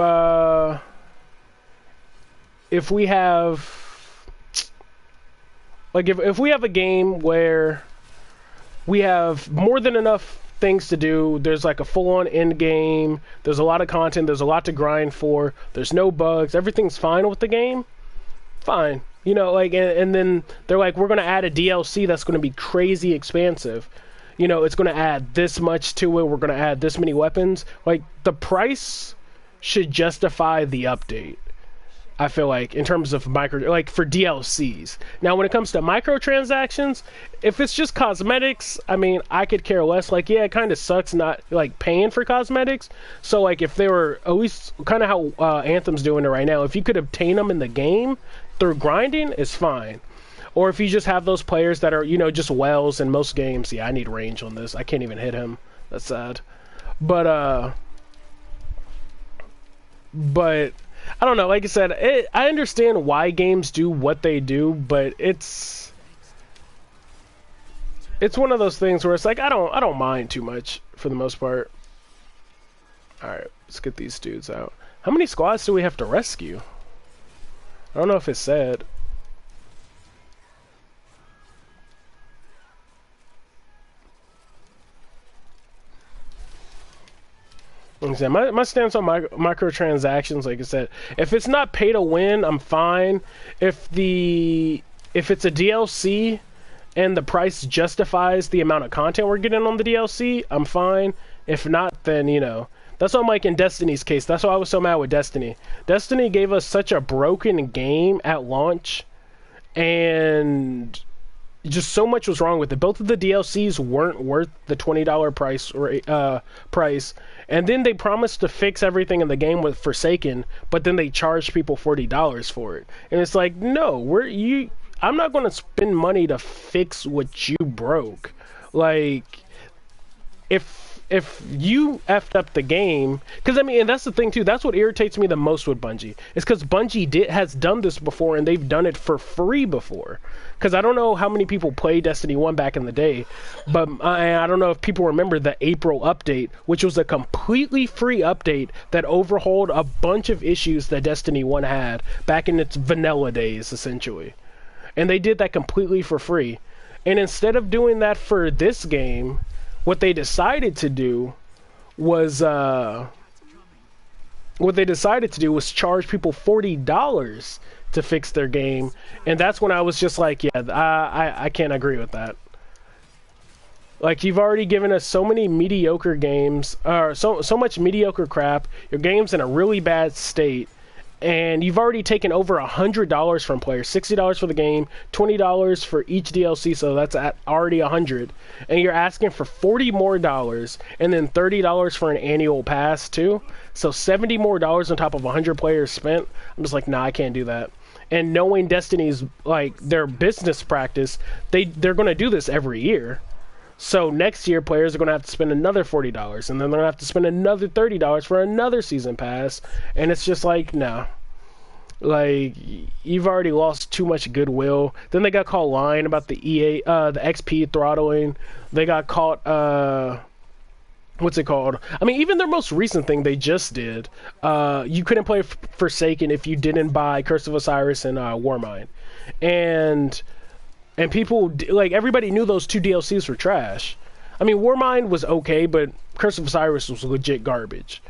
we have if we have a game where we have more than enough things to do, there's like a full-on end game, there's a lot of content, there's a lot to grind for, there's no bugs, everything's fine with the game, fine. You know, like, and then they're like, we're going to add a DLC that's going to be crazy expansive. You know, it's going to add this much to it, we're going to add this many weapons. Like, the price should justify the update. I feel like, in terms of for DLCs. Now, when it comes to microtransactions, if it's just cosmetics, I mean, I could care less. Like, yeah, it kind of sucks not, like, paying for cosmetics. So, like, if they were, at least, kind of how Anthem's doing it right now, if you could obtain them in the game through grinding, it's fine. Or if you just have those players that are, you know, just wells in most games. Yeah, I need range on this. I can't even hit him. That's sad. But I don't know, like I said, I understand why games do what they do, but it's one of those things where it's like I don't mind too much for the most part. Alright, let's get these dudes out. How many squads do we have to rescue? I don't know if it said. My stance on microtransactions, like I said, if it's not pay to win, I'm fine. If it's a DLC and the price justifies the amount of content we're getting on the DLC, I'm fine. If not, then, you know, that's what I'm like in Destiny's case. That's why I was so mad with Destiny. Destiny gave us such a broken game at launch, and just so much was wrong with it. Both of the DLCs weren't worth the $20 price, and then they promised to fix everything in the game with Forsaken, but then they charged people $40 for it. And it's like, no, I'm not going to spend money to fix what you broke. Like, if you effed up the game, because I mean, and that's the thing too, that's what irritates me the most with Bungie, is because Bungie has done this before, and they've done it for free before. Because I don't know how many people played Destiny 1 back in the day, but I don't know if people remember the April update, which was a completely free update that overhauled a bunch of issues that Destiny 1 had back in its vanilla days, essentially. And they did that completely for free. And instead of doing that for this game, what they decided to do was charge people $40 to fix their game, and that's when I was just like, yeah, I can't agree with that. Like, you've already given us so many mediocre games, or so much mediocre crap. Your game's in a really bad state, and you've already taken over $100 from players. $60 for the game, $20 for each DLC, so that's at already $100. And you're asking for $40 more, and then $30 for an annual pass too. So $70 more on top of 100 players spent. I'm just like, nah, I can't do that. And knowing Destiny's, like, their business practice, they're going to do this every year. So next year, players are going to have to spend another $40, and then they're going to have to spend another $30 for another season pass, and it's just like, no. Like, you've already lost too much goodwill. Then they got caught lying about the the XP throttling. They got caught, what's it called? I mean, even their most recent thing they just did, you couldn't play Forsaken if you didn't buy Curse of Osiris and Warmind. And people, like, everybody knew those two DLCs were trash. I mean, Warmind was okay, but Curse of Osiris was legit garbage.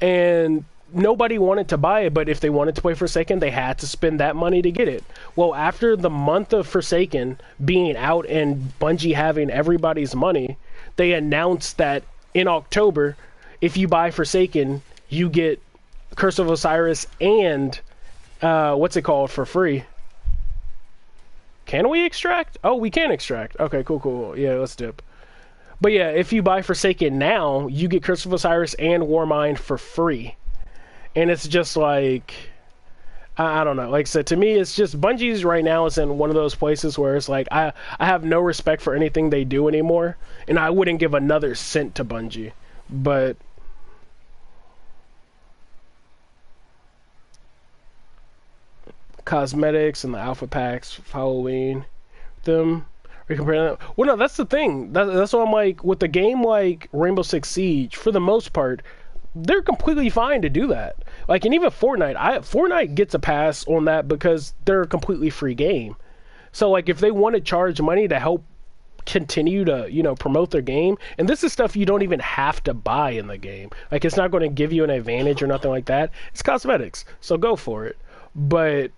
And nobody wanted to buy it, but if they wanted to play Forsaken, they had to spend that money to get it. Well, after the month of Forsaken being out and Bungie having everybody's money, they announced that in October, if you buy Forsaken, you get Curse of Osiris and, what's it called, for free. Can we extract? Oh, we can extract. Okay, cool. Yeah, let's dip. But yeah, if you buy Forsaken now, you get Curse of Osiris and Warmind for free. And it's just like, I don't know. Like I said, to me, it's just Bungie's right now is in one of those places where it's like, I have no respect for anything they do anymore. And I wouldn't give another cent to Bungie. But cosmetics and the alpha packs for Halloween, them, are you comparing that? Well, no, that's the thing. That's what I'm like, with the game like Rainbow Six Siege, for the most part, they're completely fine to do that. Like, and even Fortnite gets a pass on that because they're a completely free game. So, like, if they want to charge money to help continue to, you know, promote their game, and this is stuff you don't even have to buy in the game. Like, it's not going to give you an advantage or nothing like that. It's cosmetics, so go for it. But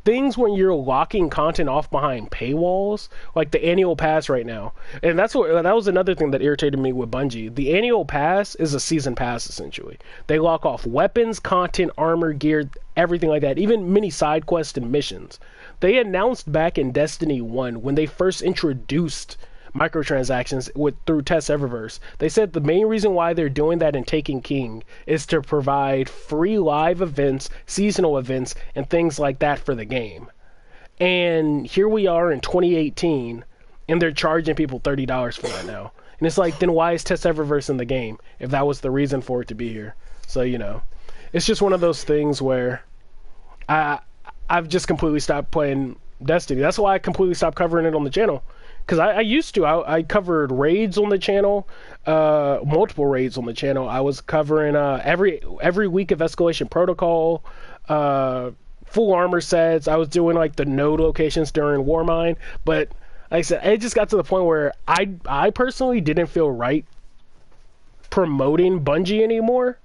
things when you're locking content off behind paywalls, like the annual pass right now, and that was another thing that irritated me with Bungie. The annual pass is a season pass essentially. They lock off weapons, content, armor, gear, everything like that, even mini side quests and missions. They announced back in Destiny 1 when they first introduced microtransactions through Test Eververse. They said the main reason why they're doing that in Taken King is to provide free live events, seasonal events, and things like that for the game. And here we are in 2018, and they're charging people $30 for that now. And it's like, then why is Test Eververse in the game if that was the reason for it to be here? So, you know, it's just one of those things where I've just completely stopped playing Destiny. That's why I completely stopped covering it on the channel. Because I used to. I covered raids on the channel, multiple raids on the channel. I was covering every week of Escalation Protocol, full armor sets. I was doing like the node locations during Warmind. But like I said, it just got to the point where I personally didn't feel right promoting Bungie anymore,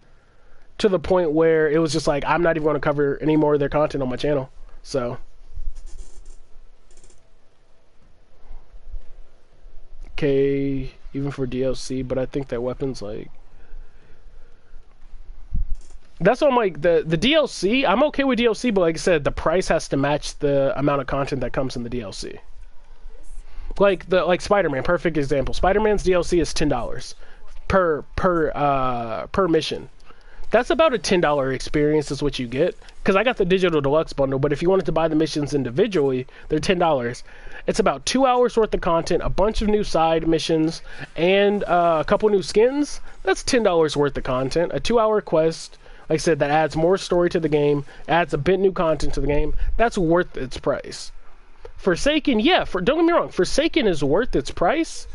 to the point where it was just like, I'm not even going to cover any more of their content on my channel. So okay, even for DLC, but I think that weapons, like, that's what I'm like, the DLC, I'm okay with DLC, but like I said, the price has to match the amount of content that comes in the DLC. Like Spider-Man, perfect example. Spider-Man's DLC is $10 per mission. That's about a $10 experience is what you get. Because I got the digital deluxe bundle, but if you wanted to buy the missions individually, they're $10. It's about 2 hours worth of content, a bunch of new side missions, and a couple new skins. That's $10 worth of content. A 2-hour quest, like I said, that adds more story to the game, adds a bit new content to the game. That's worth its price. Forsaken, yeah, don't get me wrong, Forsaken is worth its price,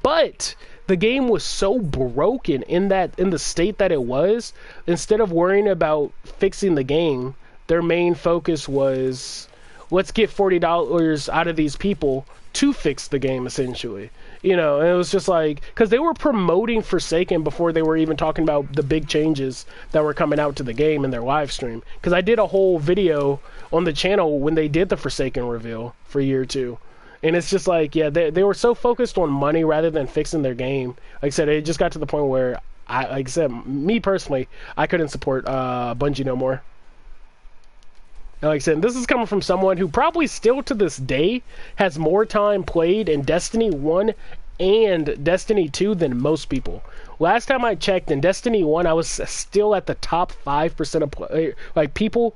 but the game was so broken in the state that it was. Instead of worrying about fixing the game, their main focus was, let's get $40 out of these people to fix the game, essentially. You know, and it was just like, because they were promoting Forsaken before they were even talking about the big changes that were coming out to the game in their live stream. Because I did a whole video on the channel when they did the Forsaken reveal for year 2. And it's just like, yeah, they were so focused on money rather than fixing their game. Like I said, it just got to the point where, like I said, me personally, I couldn't support Bungie no more. And like I said, this is coming from someone who probably still to this day has more time played in Destiny 1 and Destiny 2 than most people. Last time I checked, in Destiny 1, I was still at the top 5% of people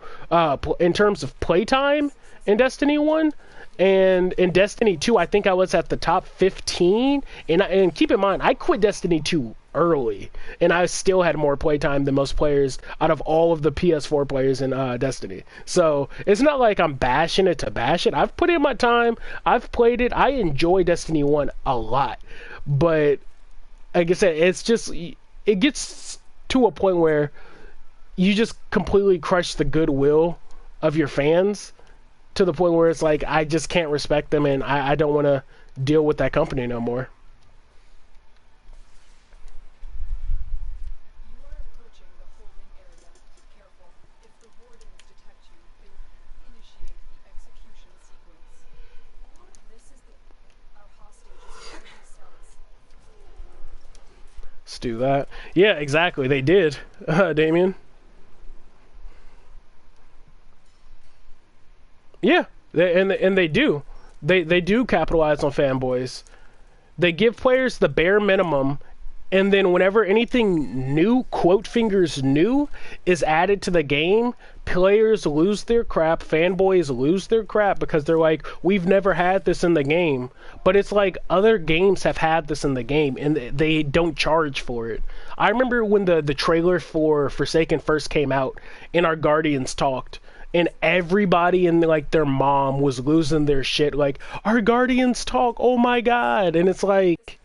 in terms of playtime in Destiny 1. And in Destiny 2, I think I was at the top 15. And keep in mind, I quit Destiny 2 early, and I still had more playtime than most players out of all of the PS4 players in Destiny. So it's not like I'm bashing it to bash it. I've put in my time. I've played it. I enjoy Destiny 1 a lot, but like I said, it's just it gets to a point where you just completely crush the goodwill of your fans to the point where it's like I just can't respect them, and I don't want to deal with that company no more. You are approaching the holding area. Careful. If the wardens detect you, they will initiate the execution sequence. This is our hostages in these cells. Let's do that. Yeah, exactly. They did, Damien. Yeah, and they do. They do capitalize on fanboys. They give players the bare minimum, and then whenever anything new, quote fingers new, is added to the game, players lose their crap, fanboys lose their crap because they're like, we've never had this in the game. But it's like other games have had this in the game, and they don't charge for it. I remember when the trailer for Forsaken first came out, and our Guardians talked, and everybody and like their mom was losing their shit like, our Guardians talk, oh my god. And it's like,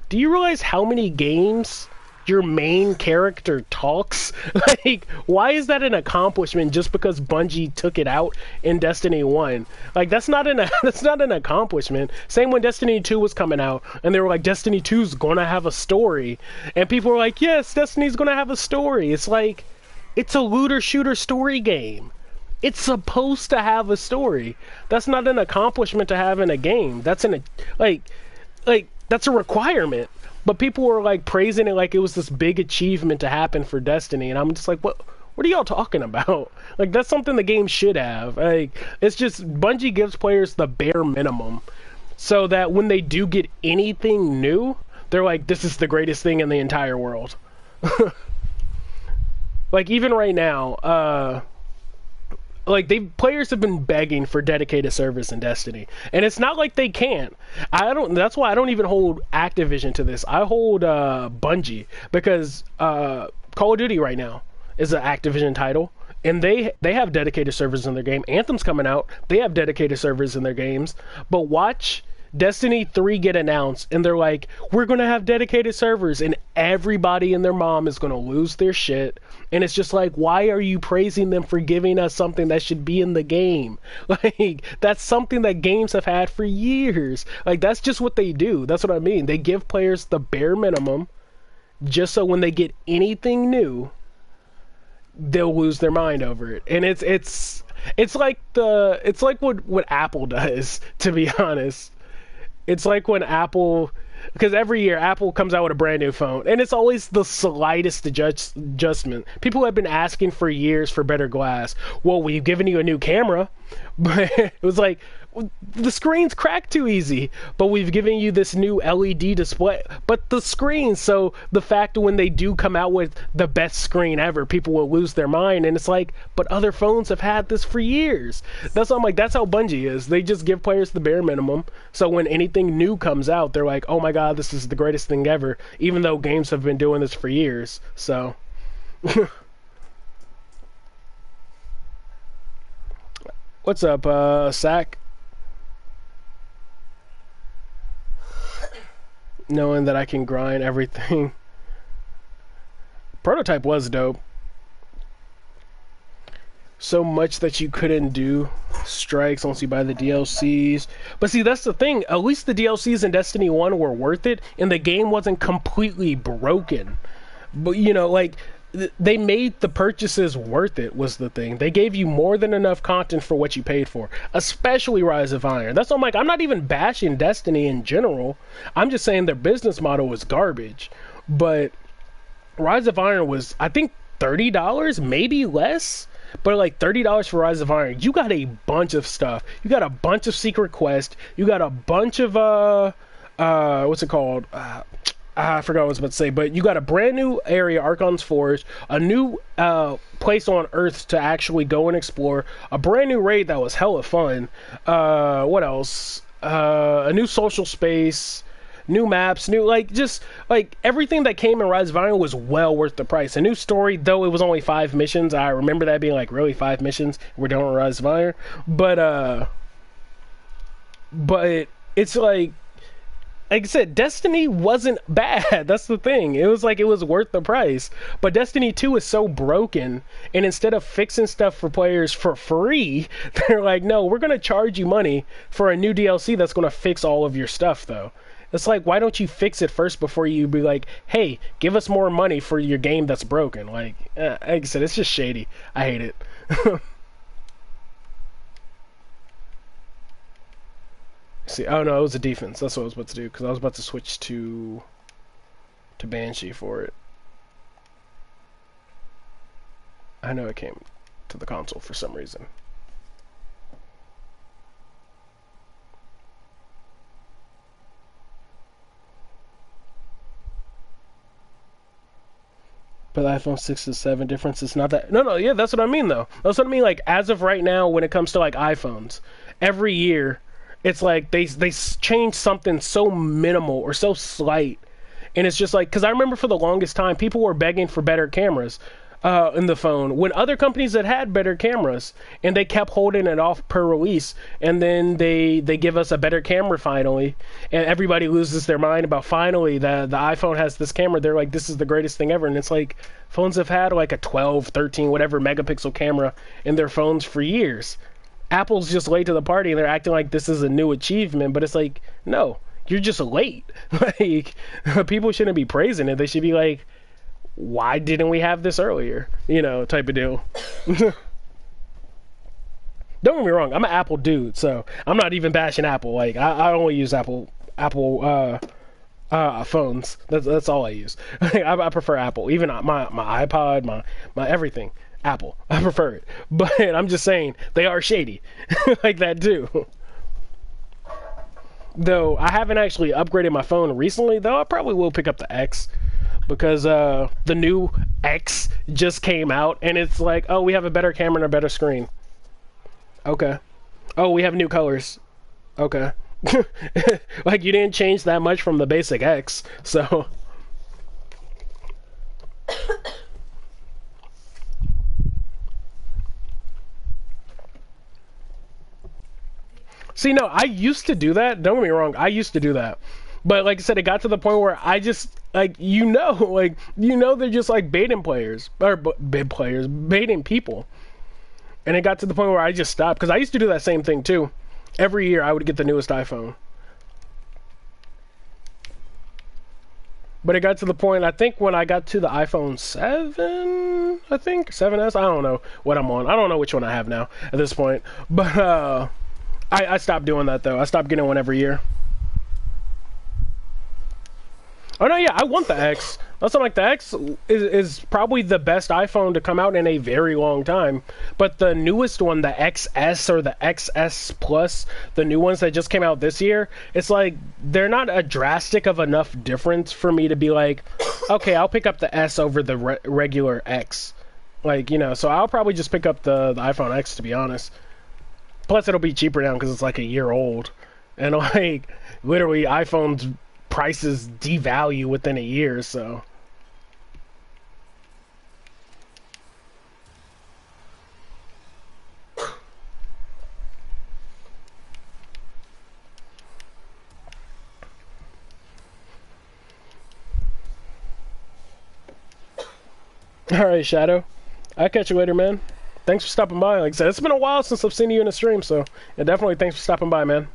do you realize how many games your main character talks? Like, why is that an accomplishment just because Bungie took it out in Destiny 1? Like, that's not an accomplishment. Same when Destiny 2 was coming out, and they were like, Destiny 2's gonna have a story. And people were like, yes, Destiny's gonna have a story. It's like, it's a looter shooter story game. It's supposed to have a story. That's not an accomplishment to have in a game. That's like that's a requirement. But people were like praising it like it was this big achievement to happen for Destiny, and I'm just like, what are y'all talking about? Like, that's something the game should have. Like, it's just Bungie gives players the bare minimum so that when they do get anything new, they're like, this is the greatest thing in the entire world. Like, even right now, like, players have been begging for dedicated servers in Destiny, and it's not like they can't. That's why I don't even hold Activision to this. I hold Bungie, because Call of Duty right now is an Activision title, and they have dedicated servers in their game. Anthem's coming out, they have dedicated servers in their games. But watch Destiny 3 get announced, and they're like, we're going to have dedicated servers, and everybody and their mom is going to lose their shit. And it's just like, why are you praising them for giving us something that should be in the game? Like, that's something that games have had for years. Like, that's just what they do. That's what I mean. They give players the bare minimum just so when they get anything new, they'll lose their mind over it. And it's like what Apple does, to be honest. It's like when Apple, because every year Apple comes out with a brand new phone, and it's always the slightest adjustment. People have been asking for years for better glass. Well, we've given you a new camera, but it was like, the screen's cracked too easy, but we've given you this new LED display. But the screen, so the fact that when they do come out with the best screen ever, people will lose their mind. And it's like, but other phones have had this for years. That's how I'm like, that's how Bungie is. They just give players the bare minimum, so when anything new comes out, they're like, oh my god, this is the greatest thing ever, even though games have been doing this for years. So what's up, Sack? Knowing that I can grind everything. Prototype was dope. So much that you couldn't do strikes once you buy the DLCs. But see, that's the thing. At least the DLCs in Destiny 1 were worth it, and the game wasn't completely broken. But, you know, like, they made the purchases worth it, was the thing. They gave you more than enough content for what you paid for, especially Rise of Iron. That's what I'm like, I'm not even bashing Destiny in general. I'm just saying their business model was garbage. But Rise of Iron was, I think, $30, maybe less. But like $30 for Rise of Iron, you got a bunch of stuff. You got a bunch of secret quests. You got a bunch of what's it called? I forgot what I was about to say, but you got a brand new area, Archon's Forge, a new place on Earth to actually go and explore, a brand new raid that was hella fun. What else? A new social space. new maps, new like just like everything that came in Rise of Iron was well worth the price. A new story, though it was only 5 missions. I remember that being like really 5 missions. We're done with Rise of Iron, but it's like I said, Destiny wasn't bad. That's the thing. It was like it was worth the price. But Destiny 2 is so broken, and instead of fixing stuff for players for free, they're like, no, we're going to charge you money for a new DLC that's going to fix all of your stuff, though. It's like, why don't you fix it first before you be like, hey, give us more money for your game that's broken? Like I said, it's just shady. I hate it. See, oh no, it was a defense. That's what I was about to do because I was about to switch to Banshee for it. I know it came to the console for some reason. But the iPhone 6 to 7 difference is not that. No, yeah, that's what I mean though. That's what I mean. Like as of right now, when it comes to like iPhones, every year it's like they change something so minimal or so slight, and it's just like because I remember for the longest time people were begging for better cameras in the phone when other companies had better cameras, and they kept holding it off per release, and then they give us a better camera finally, and everybody loses their mind about finally the iPhone has this camera. They're like, this is the greatest thing ever, and it's like phones have had like a 12, 13, whatever megapixel camera in their phones for years. Apple's just late to the party and they're acting like this is a new achievement, but it's like, no, you're just late. Like, people shouldn't be praising it. They should be like, why didn't we have this earlier? You know, type of deal. Don't get me wrong, I'm an Apple dude, so I'm not even bashing Apple. Like, I only use Apple phones. That's all I use. I prefer Apple. Even my iPod, my everything. Apple. I prefer it. But I'm just saying, they are shady. Like that too. Though, I haven't actually upgraded my phone recently, though I probably will pick up the X. Because the new X just came out, and it's like, oh, we have a better camera and a better screen. Okay. Oh, we have new colors. Okay. Like, you didn't change that much from the basic X, so... See, no, I used to do that. Don't get me wrong, I used to do that. But like I said, it got to the point where I just, like, they're just like baiting players. Or baiting people. And it got to the point where I just stopped. Because I used to do that same thing too. Every year I would get the newest iPhone. But it got to the point, I think when I got to the iPhone 7, I think, 7S, I don't know what I'm on. I don't know which one I have now at this point. But, I stopped doing that, though. I stopped getting one every year. Oh, no, yeah, I want the X. Also, like, the X is probably the best iPhone to come out in a very long time. But the newest one, the XS or the XS Plus, the new ones that just came out this year, it's like, they're not a drastic of enough difference for me to be like, okay, I'll pick up the S over the regular X. Like, you know, so I'll probably just pick up the iPhone X, to be honest. Plus, it'll be cheaper now because it's like a year old. And, like, literally, iPhone's prices devalue within a year, so... Alright, Shadow. I'll catch you later, man. Thanks for stopping by. Like I said, it's been a while since I've seen you in a stream, so yeah, definitely thanks for stopping by, man.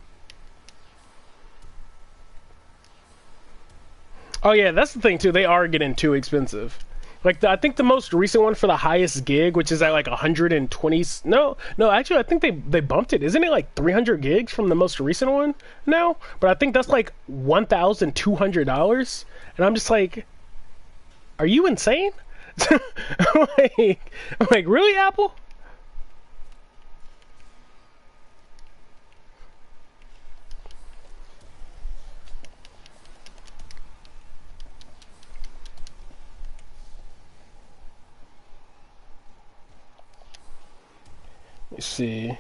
Oh yeah, that's the thing too. They are getting too expensive. Like I think the most recent one for the highest gig, which is at like 120. No, actually, I think they bumped it. Isn't it like 300 gigs from the most recent one now? But I think that's like $1,200. And I'm just like, are you insane? I'm like, really, Apple? Let's see.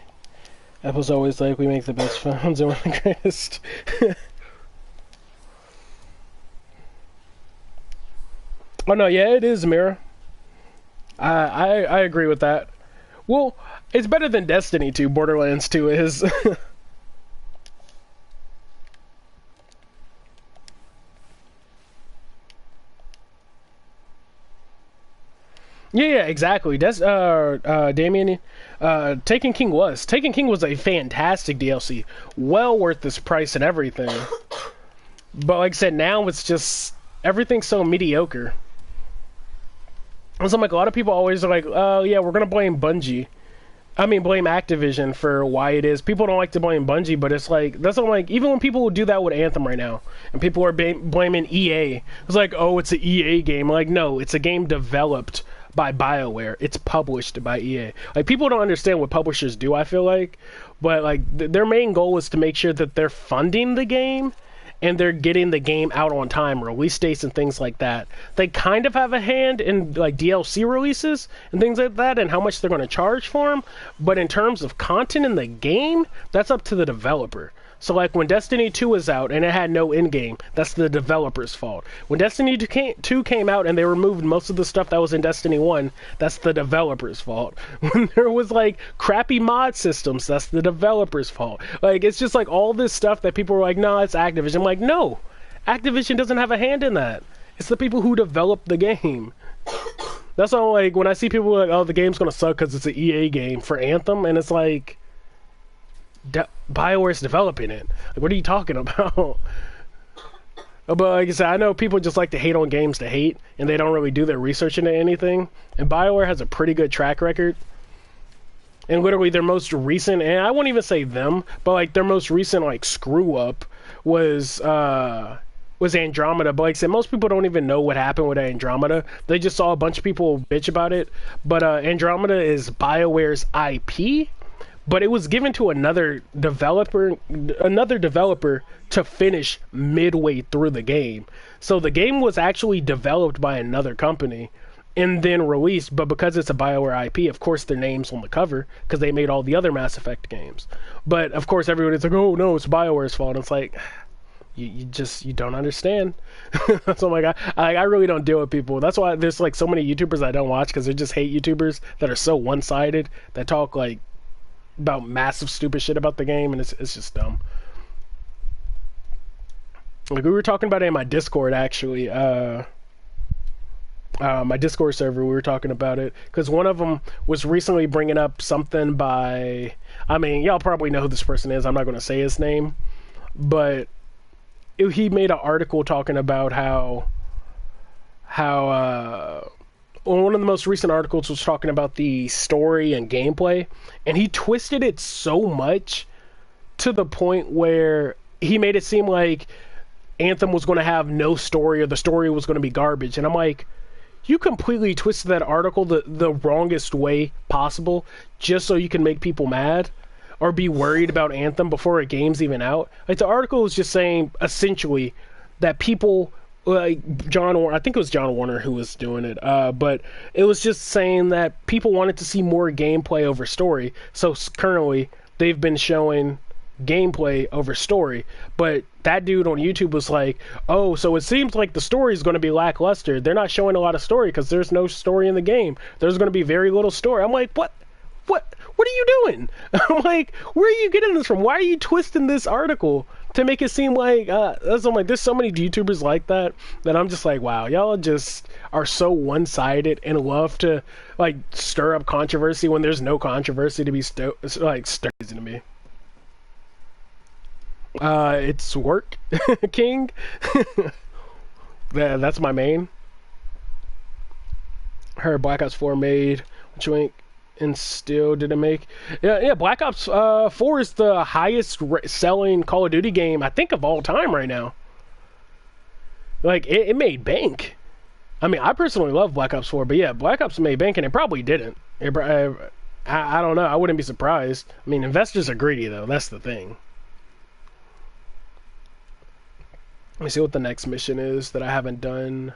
Apple's always like, we make the best phones and we're the greatest. Oh no, yeah, it is Mira. I agree with that. Well, it's better than Destiny 2. Borderlands 2 is. Yeah, exactly. That's Damien. Taken King was a fantastic DLC, well worth this price and everything. But like I said, now it's just everything's so mediocre. And so like a lot of people always are like, oh yeah, we're gonna blame Bungie. I mean, blame Activision for why it is. People don't like to blame Bungie, but it's like that's not like even when people will do that with Anthem right now, and people are blaming EA. It's like, oh, it's an EA game. Like, no, it's a game developed by BioWare. It's published by EA. Like, people don't understand what publishers do. I feel like, but like their main goal is to make sure that they're funding the game and they're getting the game out on time, release dates and things like that. They kind of have a hand in like DLC releases and things like that and how much they're going to charge for them, but in terms of content in the game, that's up to the developer. So like when Destiny 2 was out and it had no in-game, that's the developer's fault. When Destiny 2 came out and they removed most of the stuff that was in Destiny 1, that's the developer's fault. When there was like crappy mod systems, that's the developer's fault. Like it's just like all this stuff that people were like, no, it's Activision. I'm like, no, Activision doesn't have a hand in that. It's the people who developed the game. That's all. Like when I see people like, oh, the game's gonna suck because it's an EA game for Anthem, and it's like, BioWare's developing it. Like, what are you talking about? But like I said, I know people just like to hate on games to hate, and they don't really do their research into anything. And BioWare has a pretty good track record. And literally their most recent, and I won't even say them, but like their most recent like screw up was Andromeda. But like I said, most people don't even know what happened with Andromeda. They just saw a bunch of people bitch about it. But Andromeda is BioWare's IP. But it was given to another developer to finish midway through the game. So the game was actually developed by another company and then released, but because it's a BioWare IP, of course their name's on the cover because they made all the other Mass Effect games. But of course everybody's like, oh no, it's BioWare's fault. And it's like, you don't understand. So I'm like, I really don't deal with people. That's why there's like so many YouTubers I don't watch, because they just hate YouTubers that are so one-sided, that talk like about massive stupid shit about the game, and it's just dumb. Like we were talking about it in my Discord actually, my Discord server. We were talking about it because one of them was recently bringing up something by, I mean, y'all probably know who this person is. I'm not going to say his name, but he made an article talking about how one of the most recent articles was talking about the story and gameplay, and he twisted it so much to the point where he made it seem like Anthem was going to have no story, or the story was going to be garbage. And I'm like, you completely twisted that article the wrongest way possible just so you can make people mad or be worried about Anthem before a game's even out. Like, the article was just saying essentially that people, like I think it was John Warner who was doing it, but it was just saying that people wanted to see more gameplay over story. So currently they've been showing gameplay over story, but that dude on YouTube was like, oh, so it seems like the story is going to be lackluster. They're not showing a lot of story because there's no story in the game. There's going to be very little story. I'm like, what are you doing? I'm like, where are you getting this from? Why are you twisting this article to make it seem like I'm like, there's so many YouTubers like that I'm just like, wow, y'all just are so one-sided and love to like stir up controversy when there's no controversy to be stirred to me. It's work, King. That's my main. Her Black Ops 4 made, which ain't, and still didn't make. Yeah, Black Ops 4 is the highest selling Call of Duty game, I think, of all time right now. Like, it made bank. I mean, I personally love Black Ops 4, but yeah, Black Ops made bank, and it probably didn't. I don't know. I wouldn't be surprised. I mean, investors are greedy, though. That's the thing. Let me see what the next mission is that I haven't done.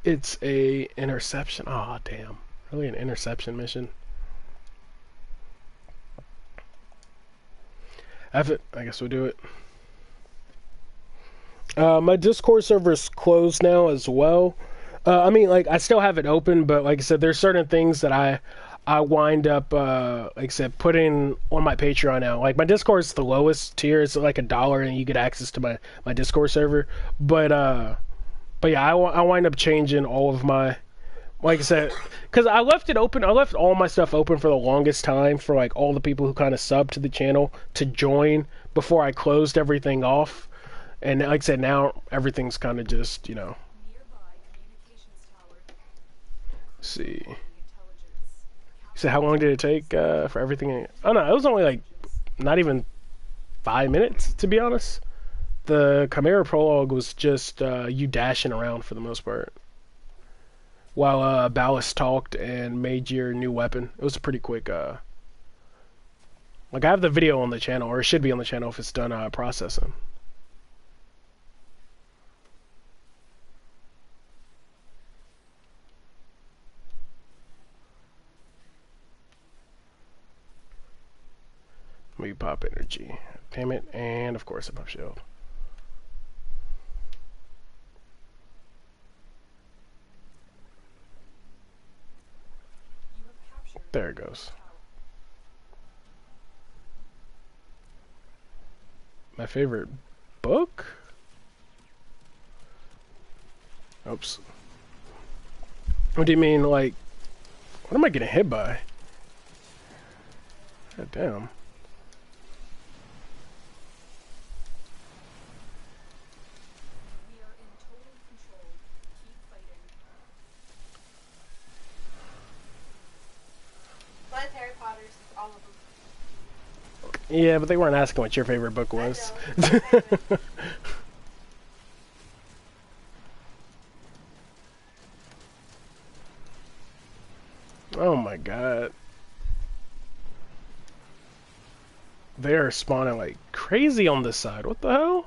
It's a interception. Oh, damn. Really an interception mission? F it. I guess we'll do it. My Discord server is closed now as well. I mean, like I still have it open, but like I said, there's certain things that I wind up like I said putting on my Patreon now. Like my Discord is the lowest tier; it's like $1, and you get access to my Discord server. But but yeah, I wind up changing all of my like I said, because I left it open. I left all my stuff open for the longest time for like all the people who kind of sub to the channel to join before I closed everything off. And like I said, now everything's kind of just Nearby communications tower. let's see. The intelligence. So how long did it take for everything? Oh no, it was only like not even 5 minutes to be honest. The Chimera prologue was just you dashing around for the most part. While Ballast talked and made your new weapon. It was a pretty quick like I have the video on the channel, or it should be on the channel if it's done processing. We pop energy, payment, and of course a pop shield. You have captured There it goes. My favorite book? Oops. What do you mean, like, what am I getting hit by? God damn. We are in total control. Keep fighting. But Harry Potter's, all of them. Yeah, but they weren't asking what your favorite book was. Oh my god. They are spawning like crazy on this side. What the hell?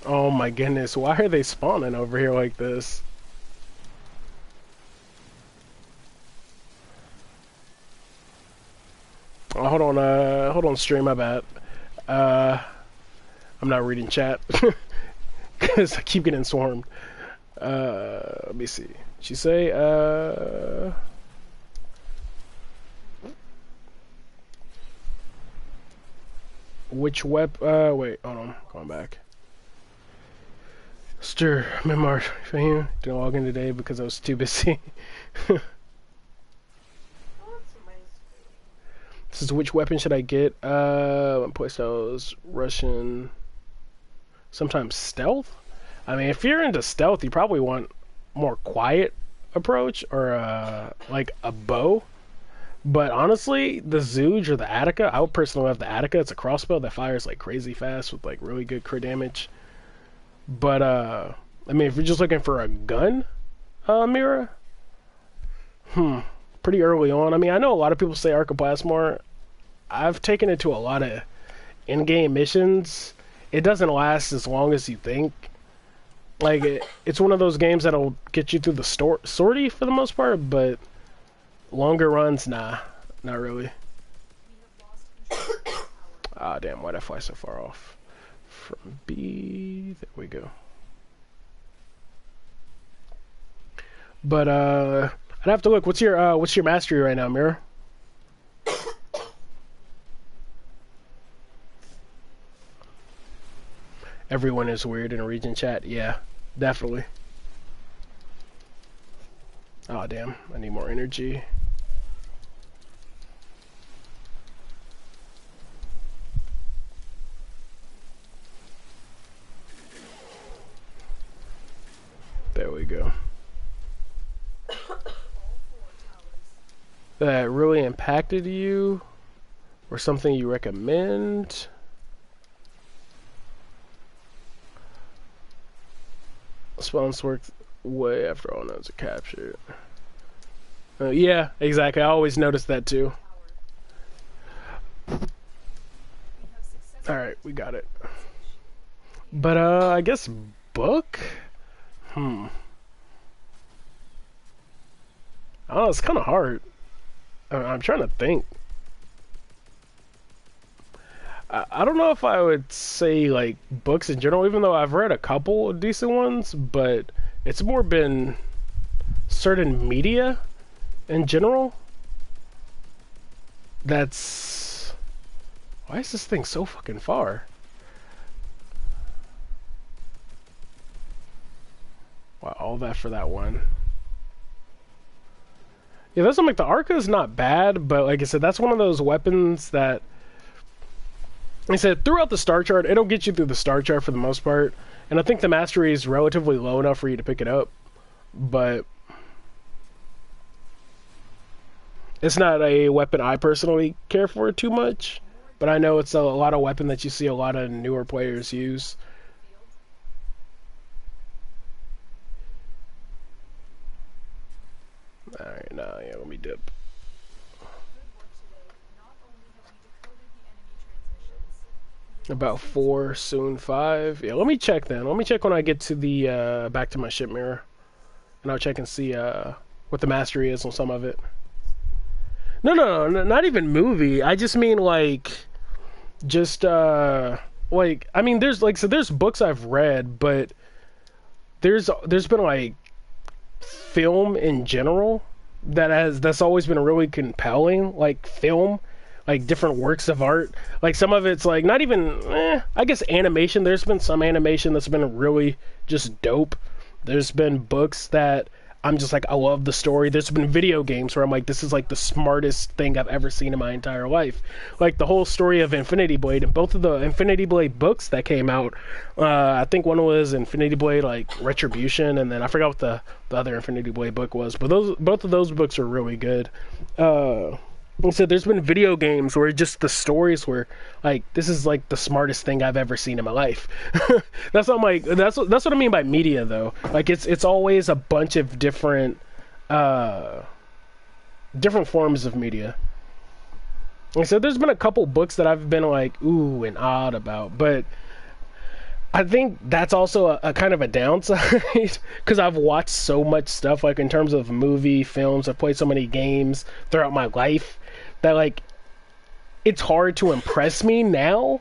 Oh my goodness, why are they spawning over here like this? Oh, hold on stream, my bad. I'm not reading chat. Because I keep getting swarmed. Let me see. She say, which wait, hold on, going back. Stir, memoir, fame. Didn't log in today because I was too busy. This is which weapon should I get? Playstyles, Russian, sometimes stealth. I mean, if you're into stealth, you probably want more quiet approach or like a bow. But honestly, the Zooge or the Attica, I would personally love the Attica. It's a crossbow that fires like crazy fast with like really good crit damage. But I mean, if you're just looking for a gun, Mira, pretty early on. I mean, I know a lot of people say Arcoplasmor. I've taken it to a lot of in-game missions. It doesn't last as long as you think. Like, it's one of those games that'll get you through the sortie for the most part, but longer runs, nah, not really. Ah, damn, why'd I fly so far off? From B, there we go. But, I'd have to look. What's your mastery right now, Mira? Everyone is weird in a region chat. Yeah, definitely. Oh, damn. I need more energy. There we go. That really impacted you? Or something you recommend? Spawns work way after all nodes are captured. Yeah, exactly. I always notice that too. Alright, we got it. But, I guess book? Oh, it's kind of hard. I'm trying to think. I don't know if I would say like books in general, even though I've read a couple of decent ones, but it's more been certain media in general. That's why is this thing so fucking far? Wow, all that for that one. Yeah, that's like the Arca is not bad, but like I said, that's one of those weapons that like I said throughout the star chart, it'll get you through the star chart for the most part, and I think the mastery is relatively low enough for you to pick it up, but it's not a weapon I personally care for too much. But I know it's a lot of weapon that you see a lot of newer players use. Alright, now, yeah, let me dip. About 4, soon 5. Yeah, let me check then. Let me check when I get to the, back to my ship mirror. And I'll check and see, what the mastery is on some of it. No, not even movie. I just mean, like, just, like, I mean, there's, like, so there's books I've read, but there's been, like, film in general that's always been really compelling, like film, like different works of art. Like some of it's like not even I guess animation. There's been some animation that's been really just dope. There's been books that I'm just like I love the story. There's been video games where I'm like this is like the smartest thing I've ever seen in my entire life. Like the whole story of Infinity Blade and both of the Infinity Blade books that came out. I think one was Infinity Blade like Retribution, and then I forgot what the other Infinity Blade book was. But both of those books are really good. Like I said, there's been video games where just the stories were like, this is like the smartest thing I've ever seen in my life. That's not like that's what I mean by media though. Like it's always a bunch of different forms of media. Like I said, there's been a couple books that I've been like ooh and odd about, but I think that's also a kind of a downside because I've watched so much stuff like in terms of movie, films. I've played so many games throughout my life that like it's hard to impress me now.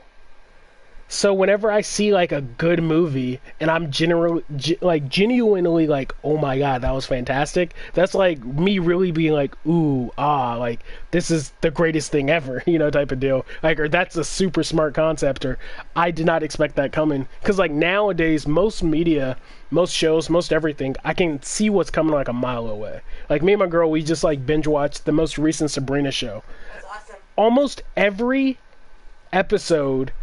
So whenever I see like a good movie and I'm genuinely like, oh my god, that was fantastic. That's like me really being like, ooh, like this is the greatest thing ever, type of deal. Like, or that's a super smart concept, or I did not expect that coming. Because like nowadays, most media, most shows, most everything, I can see what's coming like a mile away. Like me and my girl, we just like binge watched the most recent Sabrina show. That's awesome. Almost every episode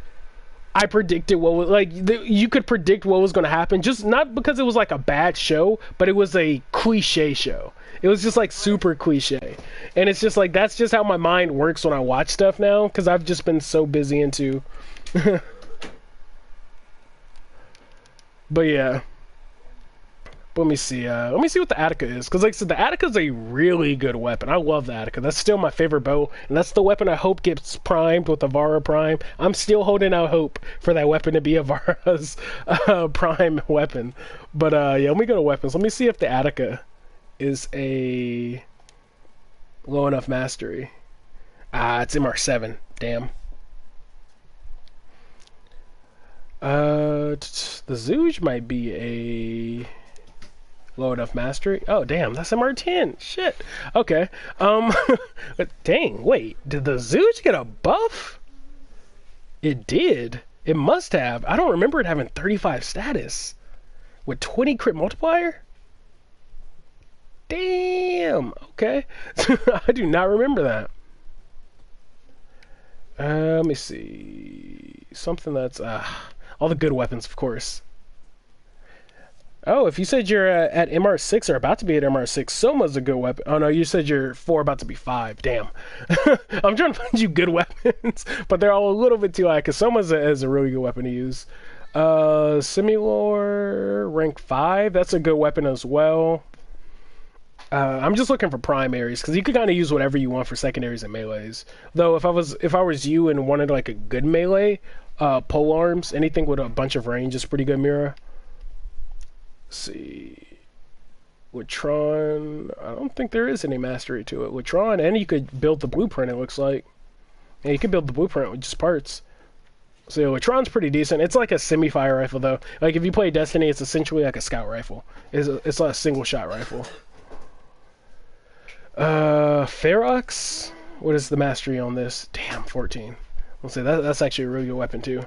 I predicted what was like you could predict what was going to happen, just not because it was like a bad show, but it was a cliche show. It was just like super cliche, and it's just like that's just how my mind works when I watch stuff now because I've just been so busy into but yeah, let me see what the Attica is, because like I said, the Attica is a really good weapon. I love the Attica. That's still my favorite bow, and that's the weapon I hope gets primed with Avara Prime. I'm still holding out hope for that weapon to be Avara's prime weapon. But yeah, let me go to weapons. Let me see if the Attica is a low enough mastery. It's MR7. Damn. The Zooge might be a low enough mastery. Oh damn, that's MR10. Shit. Okay. But dang, wait, did the Zooge get a buff? It did. It must have. I don't remember it having 35 status with 20 crit multiplier. Damn. Okay. I do not remember that. Let me see. Something that's all the good weapons, of course. Oh, if you said you're at MR6 or about to be at MR6, Soma's a good weapon. Oh no, you said you're 4 about to be 5. Damn. I'm trying to find you good weapons, but they're all a little bit too high because Soma's is a really good weapon to use. Simulor, rank 5. That's a good weapon as well. I'm just looking for primaries because you could kind of use whatever you want for secondaries and melees. Though if I was you and wanted like a good melee, pole arms, anything with a bunch of range is pretty good, Mira. See, With Tron, I don't think there is any mastery to it. With Tron, and you could build the blueprint, it looks like. Yeah, you could build the blueprint with just parts. So yeah, with Tron's pretty decent. It's like a semi-fire rifle, though. Like, if you play Destiny, it's essentially like a scout rifle. It's like a single-shot rifle. Ferox? What is the mastery on this? Damn, 14. Let's say that's actually a really good weapon, too.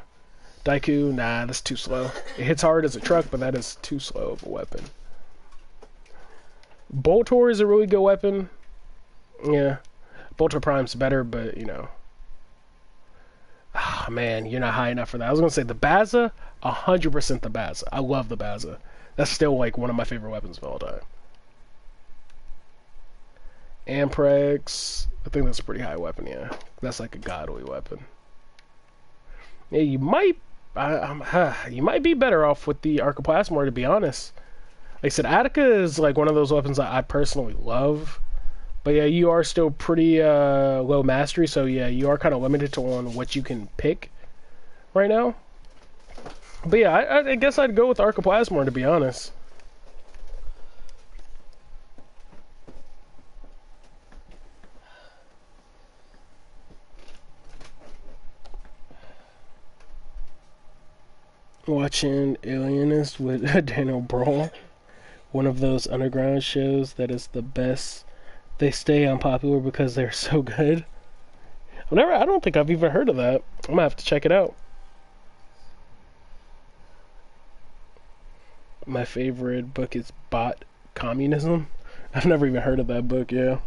Daiku? Nah, that's too slow. It hits hard as a truck, but that is too slow of a weapon. Boltor is a really good weapon. Yeah. Boltor Prime's better, but, you know. Ah, man, you're not high enough for that. I was going to say the Baza, 100% the Baza. I love the Baza. That's still, like, one of my favorite weapons of all time. Amprex, I think that's a pretty high weapon, yeah. That's like a godly weapon. Yeah, you might be better off with the Arcoplasmor, to be honest. Like I said, Attica is like one of those weapons that I personally love. But yeah, you are still pretty low mastery, so yeah, you are kind of limited to on what you can pick right now. But yeah, I guess I'd go with Arcoplasmor, to be honest. Watching Alienist with Daniel Brawl, one of those underground shows that is the best. They stay unpopular because they're so good. I don't think I've even heard of that. I'm gonna have to check it out. My favorite book is Bot Communism. I've never even heard of that book, yeah.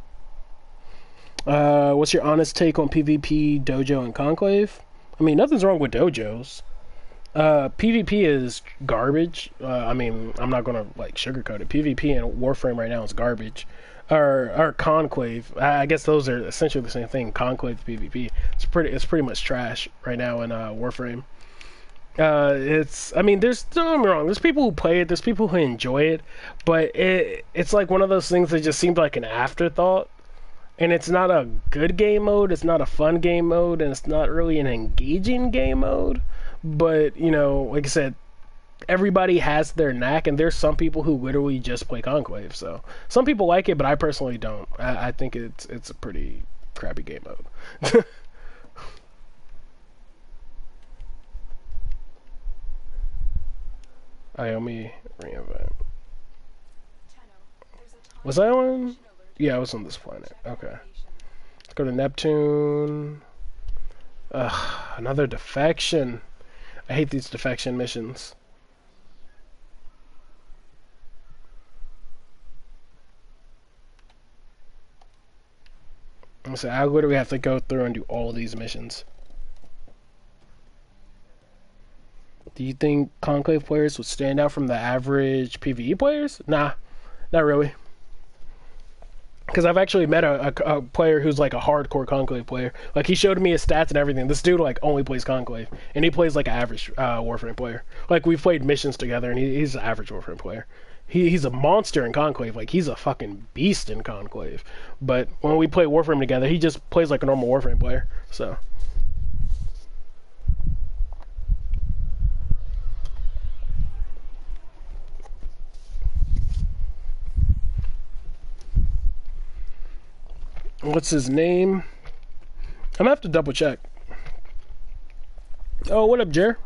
What's your honest take on PvP, Dojo, and Conclave? I mean, nothing's wrong with dojos. PvP is garbage. I mean, I'm not gonna like sugarcoat it. PvP and Warframe right now is garbage. Or Conclave. I guess those are essentially the same thing. Conclave PvP. It's pretty much trash right now in Warframe. I mean, don't get me wrong. There's people who play it. There's people who enjoy it, but it's like one of those things that just seemed like an afterthought. And it's not a good game mode. It's not a fun game mode, and it's not really an engaging game mode. But, you know, like I said, everybody has their knack, and there's some people who literally just play Conclave. So some people like it, but I personally don't. I think it's a pretty crappy game mode. Iomi reinvent. Was I on? Yeah, I was on this planet. Okay. Let's go to Neptune. Ugh, another defection. I hate these defection missions. So I literally have to go through and do all of these missions. Do you think Conclave players would stand out from the average PvE players? Nah, not really. Because I've actually met a player who's like a hardcore Conclave player. Like, he showed me his stats and everything. This dude like only plays Conclave, and he plays like an average Warframe player. Like, we've played missions together, and he's an average Warframe player. He's a monster in Conclave. Like, he's a fucking beast in Conclave. But when we play Warframe together, he just plays like a normal Warframe player. So. What's his name? I'm gonna have to double check. Oh, what up, Jer?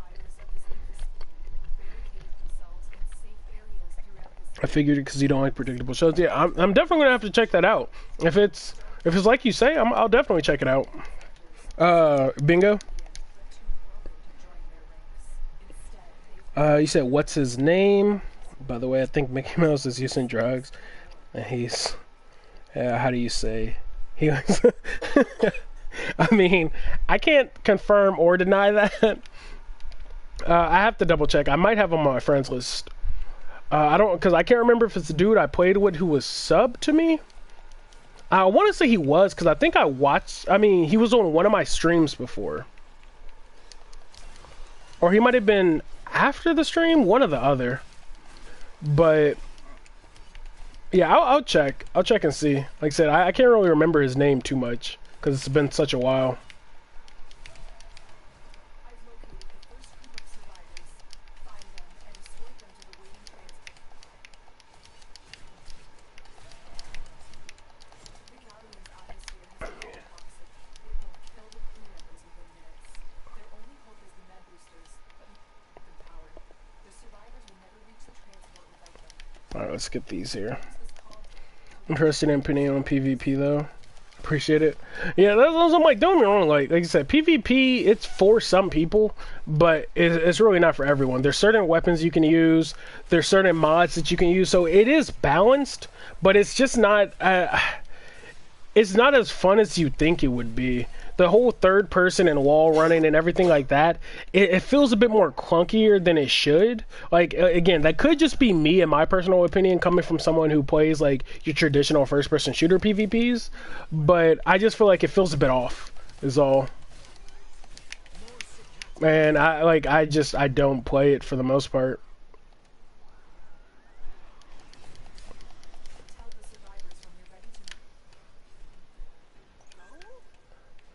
I figured because you don't like predictable shows. Yeah, I'm definitely gonna have to check that out. If it's like you say, I'll definitely check it out. Bingo. You said what's his name? By the way, I think Mickey Mouse is using drugs, and he's. How do you say? He was. I mean, I can't confirm or deny that. I have to double check. I might have him on my friends list. I don't, because I can't remember if it's the dude I played with who was sub to me. I want to say he was, because I think I watched. I mean, he was on one of my streams before, or he might have been after the stream, one or the other. But. Yeah, I'll check. I'll check and see. Like I said, I can't really remember his name too much because it's been such a while. let's get these here. Interested in opinion on PvP though. Appreciate it. Yeah, that's what I'm like. Don't get me wrong. Like you said, PvP it's for some people, but it's really not for everyone. There's certain weapons you can use. There's certain mods that you can use. So it is balanced, but it's just not. It's not as fun as you think it would be. The whole third person and wall running and everything like that, it feels a bit more clunkier than it should. Like, again, that could just be me and my personal opinion coming from someone who plays, like, your traditional first-person shooter PvPs. But I just feel like it feels a bit off, is all. And, I don't play it for the most part.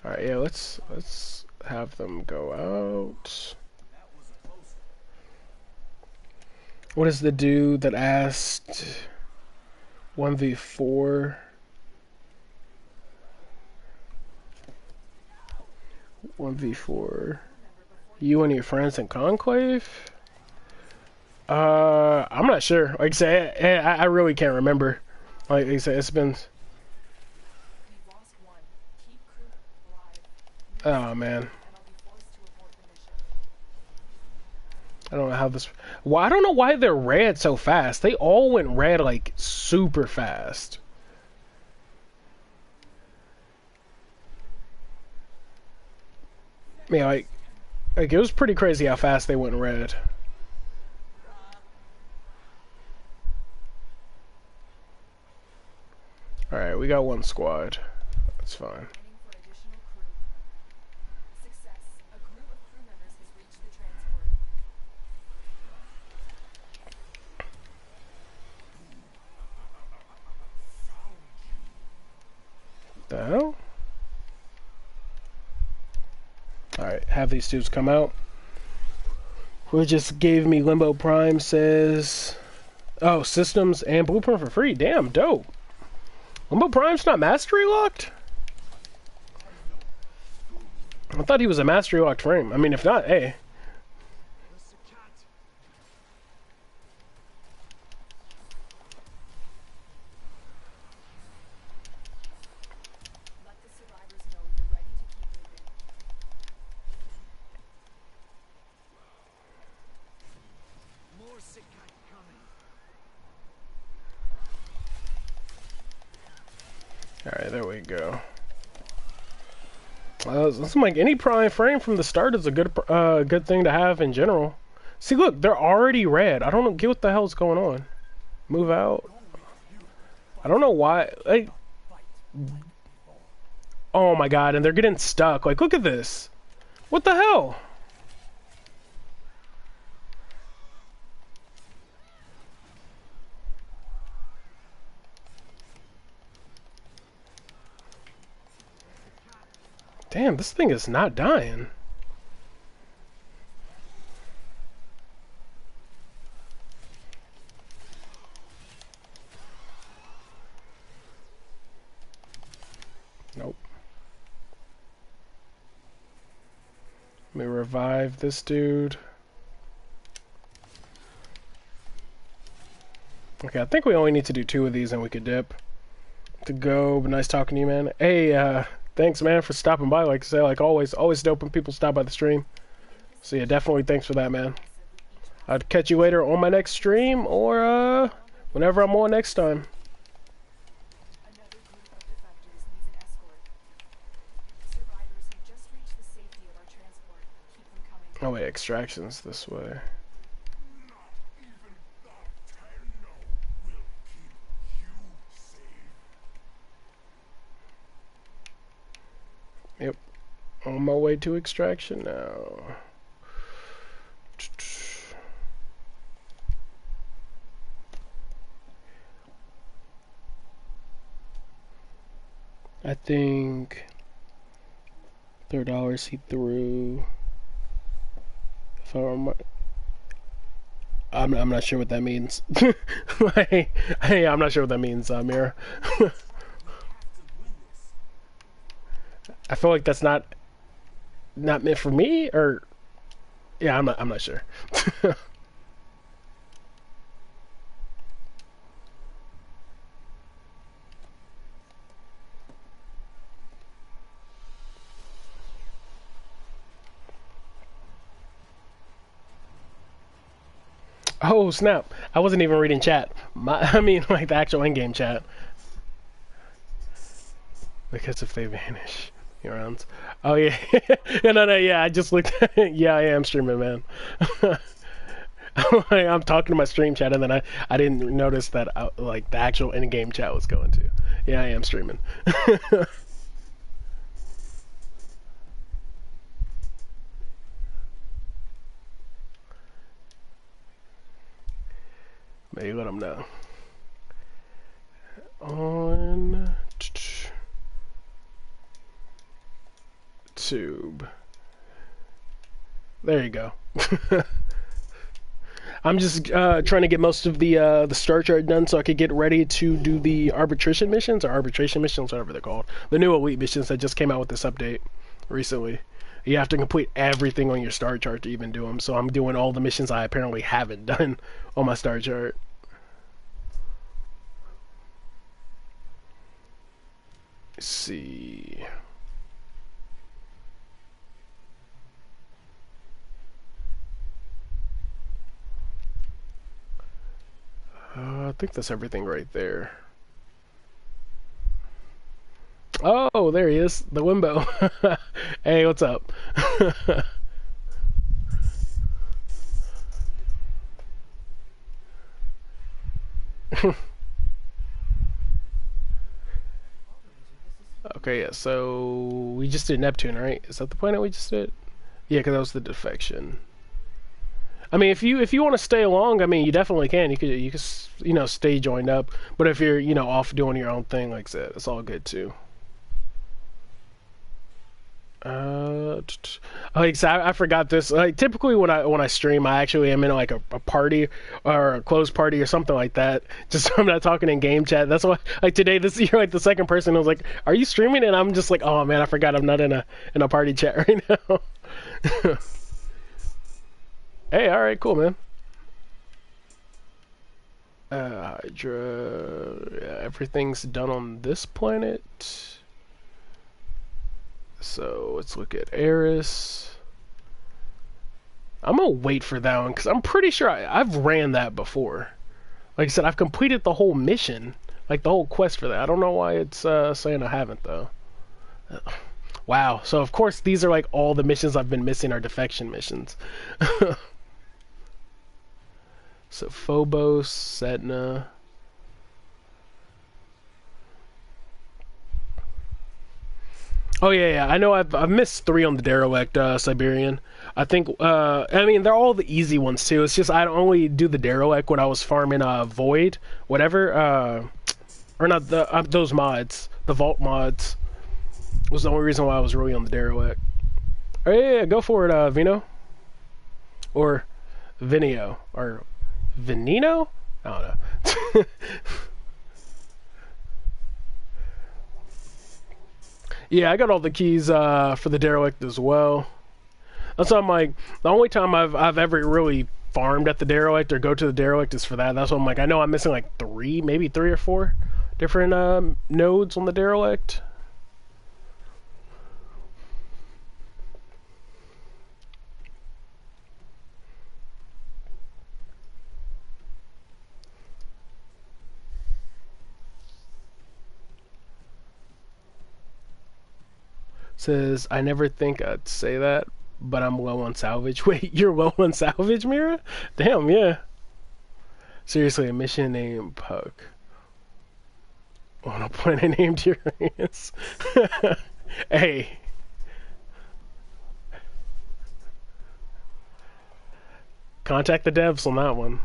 Alright, yeah, let's have them go out. What is the dude that asked 1v4? 1v4. You and your friends in Conclave? I'm not sure. Like I say, I really can't remember. Like I say, it's been... Oh man, I don't know how this. Well, I don't know why they're red so fast. They all went red like super fast. Yeah, like it was pretty crazy how fast they went red. All right, we got one squad. That's fine. The hell? Alright, have these dudes come out. Who just gave me Limbo Prime says... Oh, systems and blueprint for free. Damn, dope. Limbo Prime's not mastery locked? I thought he was a mastery locked frame. I mean, if not, hey. Alright, there we go. It's like any prime frame from the start is a good thing to have in general. See, look, they're already red. I don't get what the hell's going on. Move out. I don't know why. Like, oh my god, and they're getting stuck. Like, look at this. What the hell? Damn, this thing is not dying. Nope. Let me revive this dude. Okay, I think we only need to do 2 of these and we could dip. To go, but nice talking to you, man. Hey, thanks, man, for stopping by. Like I say, like always dope when people stop by the stream. So yeah, definitely thanks for that, man. I'll catch you later on my next stream or whenever I'm on next time. Oh wait, extractions this way. Yep. On my way to extraction now. I think $3 he threw. If I remember, I'm not sure what that means. Like, hey, I'm not sure what that means, Mira. I feel like that's not meant for me, or yeah, I'm not sure. Oh snap! I wasn't even reading chat. I mean, like the actual in-game chat. Because if they vanish, neurons. Oh yeah, yeah, no, no, yeah. I just looked. Yeah, I am streaming, man. I'm talking to my stream chat, and then I didn't notice that like the actual in-game chat was going to. Yeah, I am streaming. Maybe let them know. On tube. There you go. I'm just trying to get most of the star chart done so I could get ready to do the arbitration missions, whatever they're called. The new elite missions that just came out with this update recently. You have to complete everything on your star chart to even do them. So I'm doing all the missions I apparently haven't done on my star chart. Let's see. I think that's everything right there. Oh, there he is, the Wimbo. Hey, what's up? Okay, yeah, so we just did Neptune, right? Is that the planet we just did? Yeah, because that was the defection. I mean, if you want to stay along, I mean, you definitely can. You could stay joined up. But if you're off doing your own thing, like I said, it's all good too. Like so I forgot this. Like typically when I stream, I actually am in like a party or a closed party or something like that. Just so I'm not talking in game chat. That's why like today you're like the second person who was like, "Are you streaming?" And I'm just like, "Oh man, I forgot I'm not in a party chat right now." Hey, all right, cool, man. Hydra. Yeah, everything's done on this planet. So let's look at Eris. I'm gonna wait for that one because I'm pretty sure I've ran that before. Like I said, I've completed the whole mission, like the whole quest for that. I don't know why it's saying I haven't though. Wow. So of course these are like all the missions I've been missing are defection missions. So Phobos, Setna. Oh yeah. I know I've missed 3 on the derelict Siberian. I think I mean they're all the easy ones too. It's just I only do the derelict when I was farming Void, whatever or not the those mods, the vault mods was the only reason why I was really on the derelict. Oh yeah, go for it Vino or Vinio or Venino? I don't know. Yeah, I got all the keys for the derelict as well. That's why I'm like, the only time I've ever really farmed at the derelict or go to the derelict is for that. That's why I'm like, I know I'm missing like 3, maybe 3 or 4 different nodes on the derelict. Says, I never think I'd say that, but I'm low on salvage. Wait, you're low on salvage, Mira? Damn, yeah. Seriously, a mission named Puck. On a planet named Uranus. Hey. Contact the devs on that one.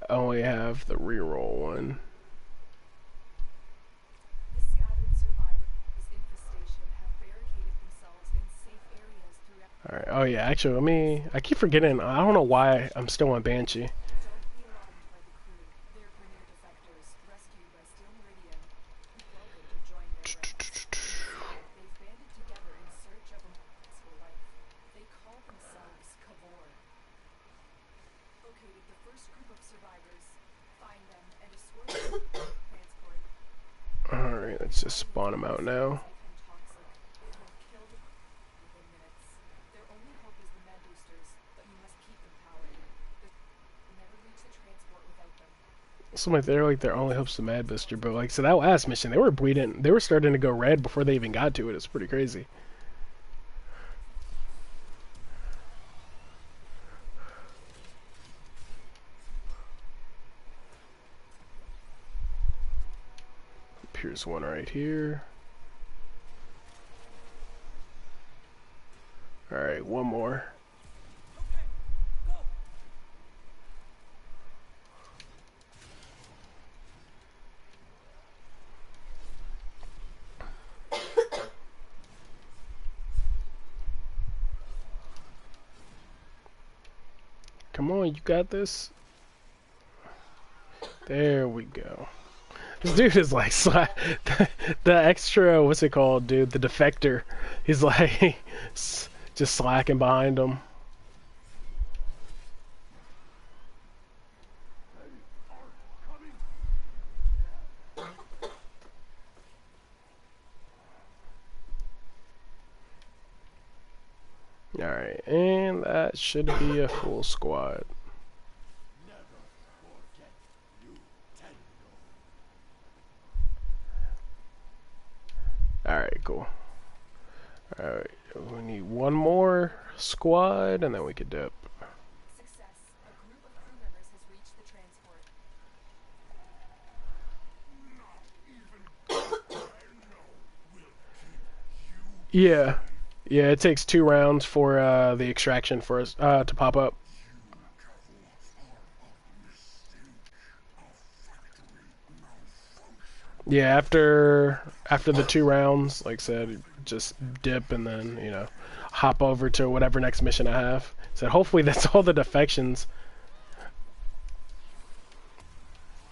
I only have the reroll one. Alright, oh yeah, actually, I keep forgetting, I don't know why I'm still on Banshee. Alright, let's just spawn them out now. So like they're like their only hopes to Mad Buster, but like so that last mission they were bleeding, they were starting to go red before they even got to it. It's pretty crazy. Here's one right here. All right, one more. Come on, you got this. There we go. This dude is like the extra, what's it called, dude? The defector. He's like just slacking behind him. Alright, and that should be a full squad. Alright, cool. Alright, we need one more squad and then we can dip. Success. A group of crew members has reached the transport. Yeah. Yeah, it takes 2 rounds for the extraction for us to pop up. Yeah, after the 2 rounds, like I said, just dip and then, you know, hop over to whatever next mission I have. So hopefully that's all the defections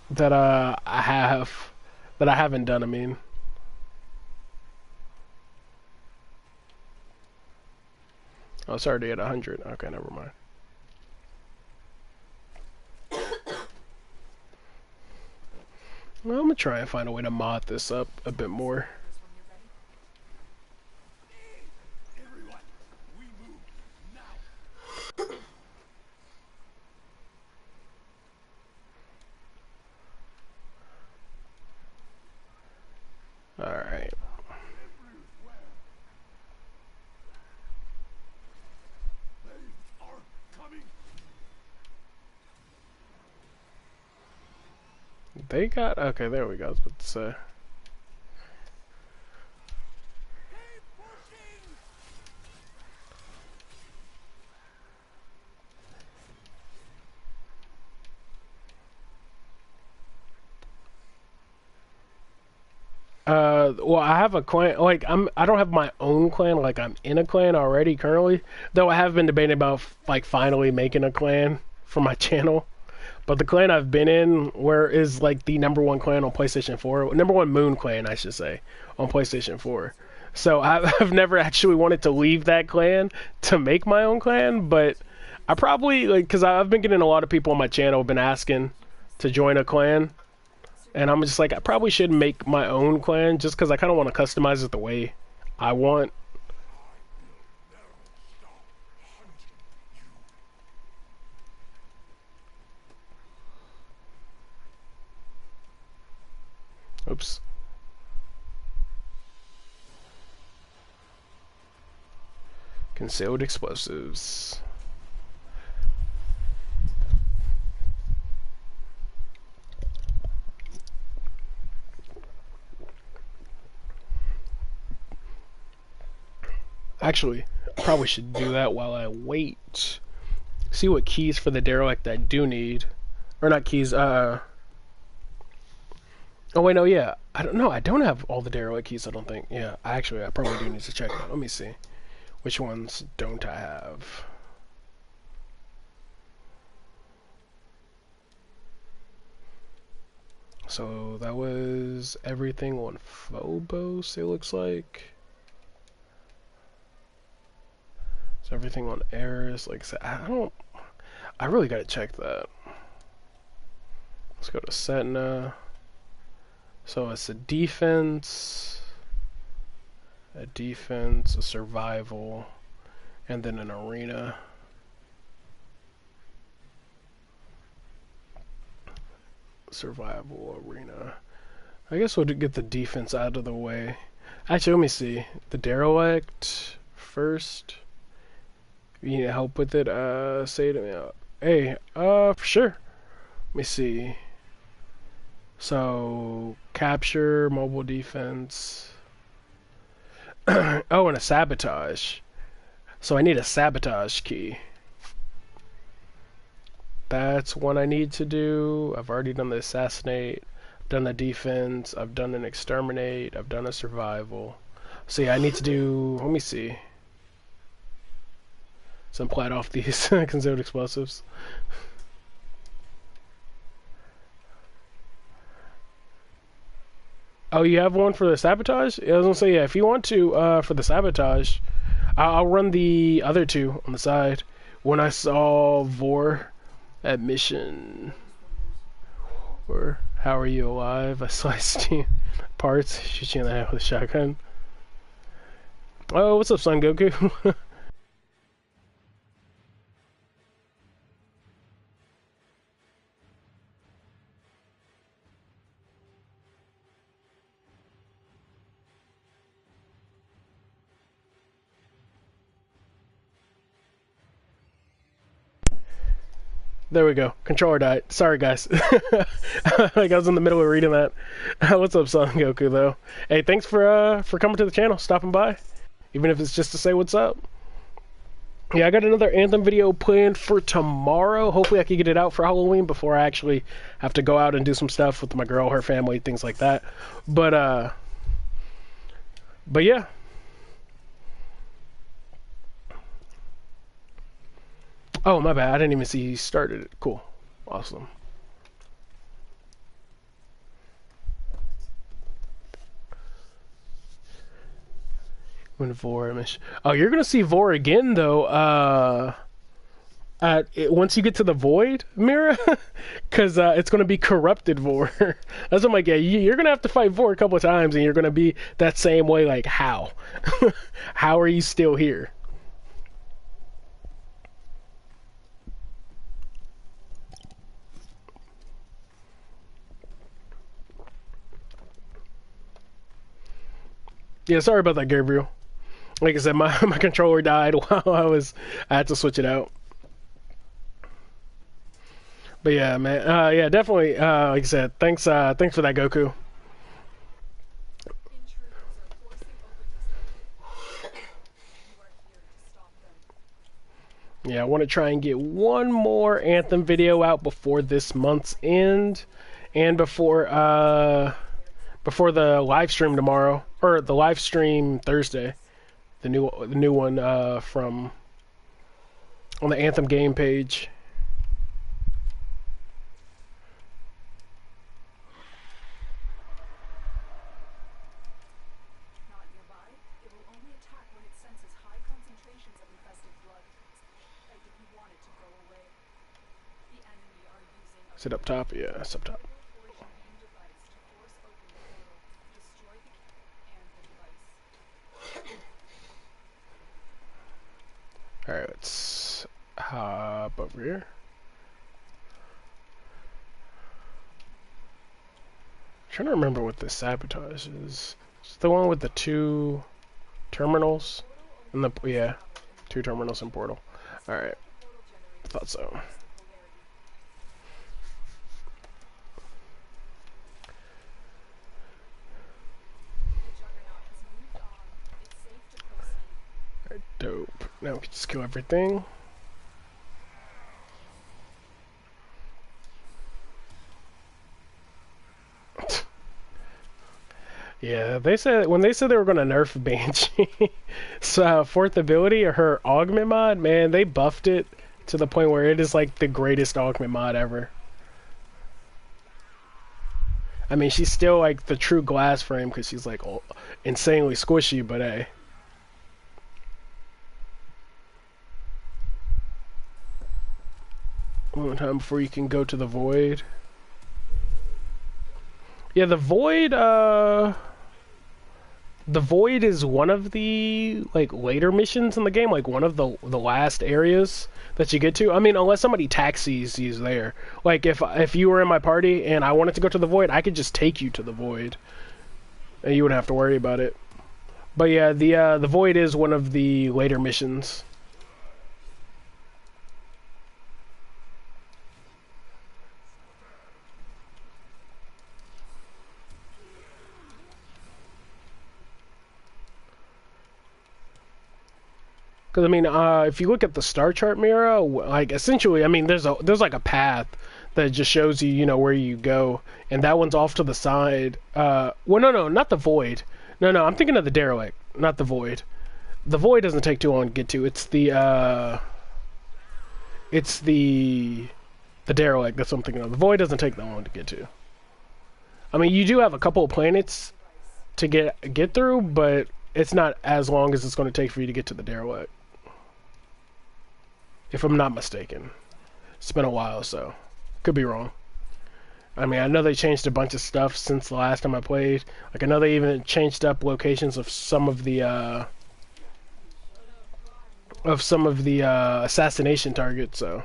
that I haven't done, I mean. Oh, it's already at 100. Okay, never mind. Well, I'm gonna try and find a way to mod this up a bit more. Alright. They got... Okay, there we go. I was about to say. Well, I have a clan. Like, I don't have my own clan. Like, I'm in a clan already currently. Though I have been debating about, like, finally making a clan for my channel. But the clan I've been in, where is like the #1 clan on PlayStation 4, #1 Moon clan, I should say, on PlayStation 4. So I've never actually wanted to leave that clan to make my own clan, but I probably like because I've been getting a lot of people on my channel have been asking to join a clan, and I'm just like I probably should make my own clan just because I kind of want to customize it the way I want. Oops. Concealed explosives. Actually, I probably should do that while I wait. See what keys for the derelict I do need. Or not keys, Oh wait, no, yeah. I don't know. I don't have all the derelict keys, I don't think. Yeah, I probably do need to check that. Let me see. Which ones don't I have? So that was everything on Phobos, it looks like. So everything on Eris, like I said, I really gotta check that. Let's go to Setna. So it's a defense, a survival, and then an arena. Survival arena. I guess we'll get the defense out of the way. Actually, let me see. The derelict first. You need help with it? Say to me. Hey, for sure. Let me see. So, capture, mobile defense. Oh, and a sabotage. So I need a sabotage key. That's one I need to do. I've already done the assassinate. I've done the defense. I've done an exterminate. I've done a survival. So yeah, I need to do... Let me see. Some plat off these concealed explosives. Oh, you have one for the sabotage? I was gonna say, yeah, if you want to, for the sabotage, I'll run the other two on the side. When I saw Vor at mission, or how are you alive? I sliced you parts, shoot you in the head with a shotgun. Oh, what's up, Son Goku? There we go. Controller died. Sorry, guys. Like I was in the middle of reading that. What's up, Son Goku? Though. Hey, thanks for coming to the channel, stopping by, even if it's just to say what's up. Yeah, I got another Anthem video planned for tomorrow. Hopefully, I can get it out for Halloween before I actually have to go out and do some stuff with my girl, her family, things like that. But yeah. Oh, my bad. I didn't even see he started it. Cool. Awesome. When Vor... Oh, you're going to see Vor again, though, once you get to the Void, Mira? Because it's going to be corrupted Vor. That's what I'm like, yeah, you're going to have to fight Vor a couple of times, and you're going to be that same way, like, how? How are you still here? Yeah, sorry about that, Gabriel. Like I said, my controller died while I had to switch it out. But yeah, man, yeah, definitely. Like I said, thanks for that, Goku. Yeah, I want to try and get one more Anthem video out before this month's end, and before the live stream tomorrow, or the live stream Thursday, the new one from on the Anthem game page. Is it up top? Yeah, it's up top. Alright, let's hop over here. I'm trying to remember what this sabotage is. It's the one with the two terminals and the yeah, two terminals and portal. Alright. Thought so. Alright, dope. Now we can just kill everything. Yeah, they said when they said they were gonna nerf Banshee, so fourth ability or her augment mod, man, they buffed it to the point where it is like the greatest augment mod ever. I mean, she's still like the true glass frame because she's like insanely squishy, but hey. One time before you can go to the Void. the Void is one of the like later missions in the game, like one of the last areas that you get to. I mean, unless somebody taxis you there. Like if you were in my party and I wanted to go to the Void, I could just take you to the Void, and you wouldn't have to worry about it. But yeah, the Void is one of the later missions. Because I mean, if you look at the star chart mirror, like essentially, I mean, there's like a path that just shows you, you know, where you go, and that one's off to the side. Well, no, not the Void. No, I'm thinking of the derelict, not the Void. The Void doesn't take too long to get to. It's the derelict. That's what I'm thinking of. The Void doesn't take that long to get to. I mean, you do have a couple of planets to get through, but it's not as long as it's going to take for you to get to the derelict. If I'm not mistaken. It's been a while, so could be wrong. I mean, I know they changed a bunch of stuff since the last time I played. Like, I know they even changed up locations of some of the assassination targets, so.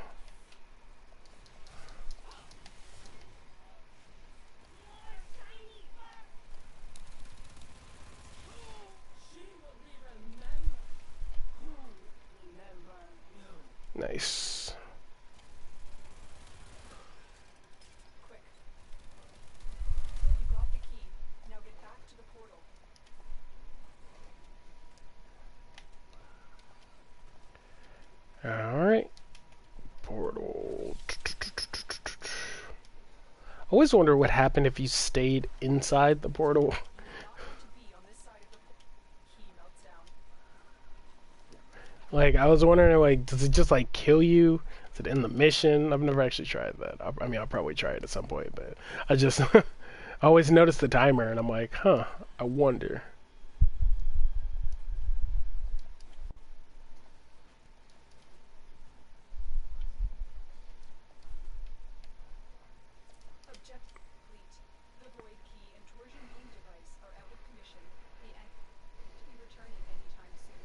Nice. Quick. You got the key. Now get back to the portal. Alright. Portal. I always wonder what happened if you stayed inside the portal. Like, I was wondering, like, does it just, like, kill you? Is it in the mission? I've never actually tried that. I mean, I'll probably try it at some point, but I just I always notice the timer, and I'm like, huh, I wonder. Objective complete. The Void Key and Torsion Beam device are out of commission. The end to be returning anytime soon.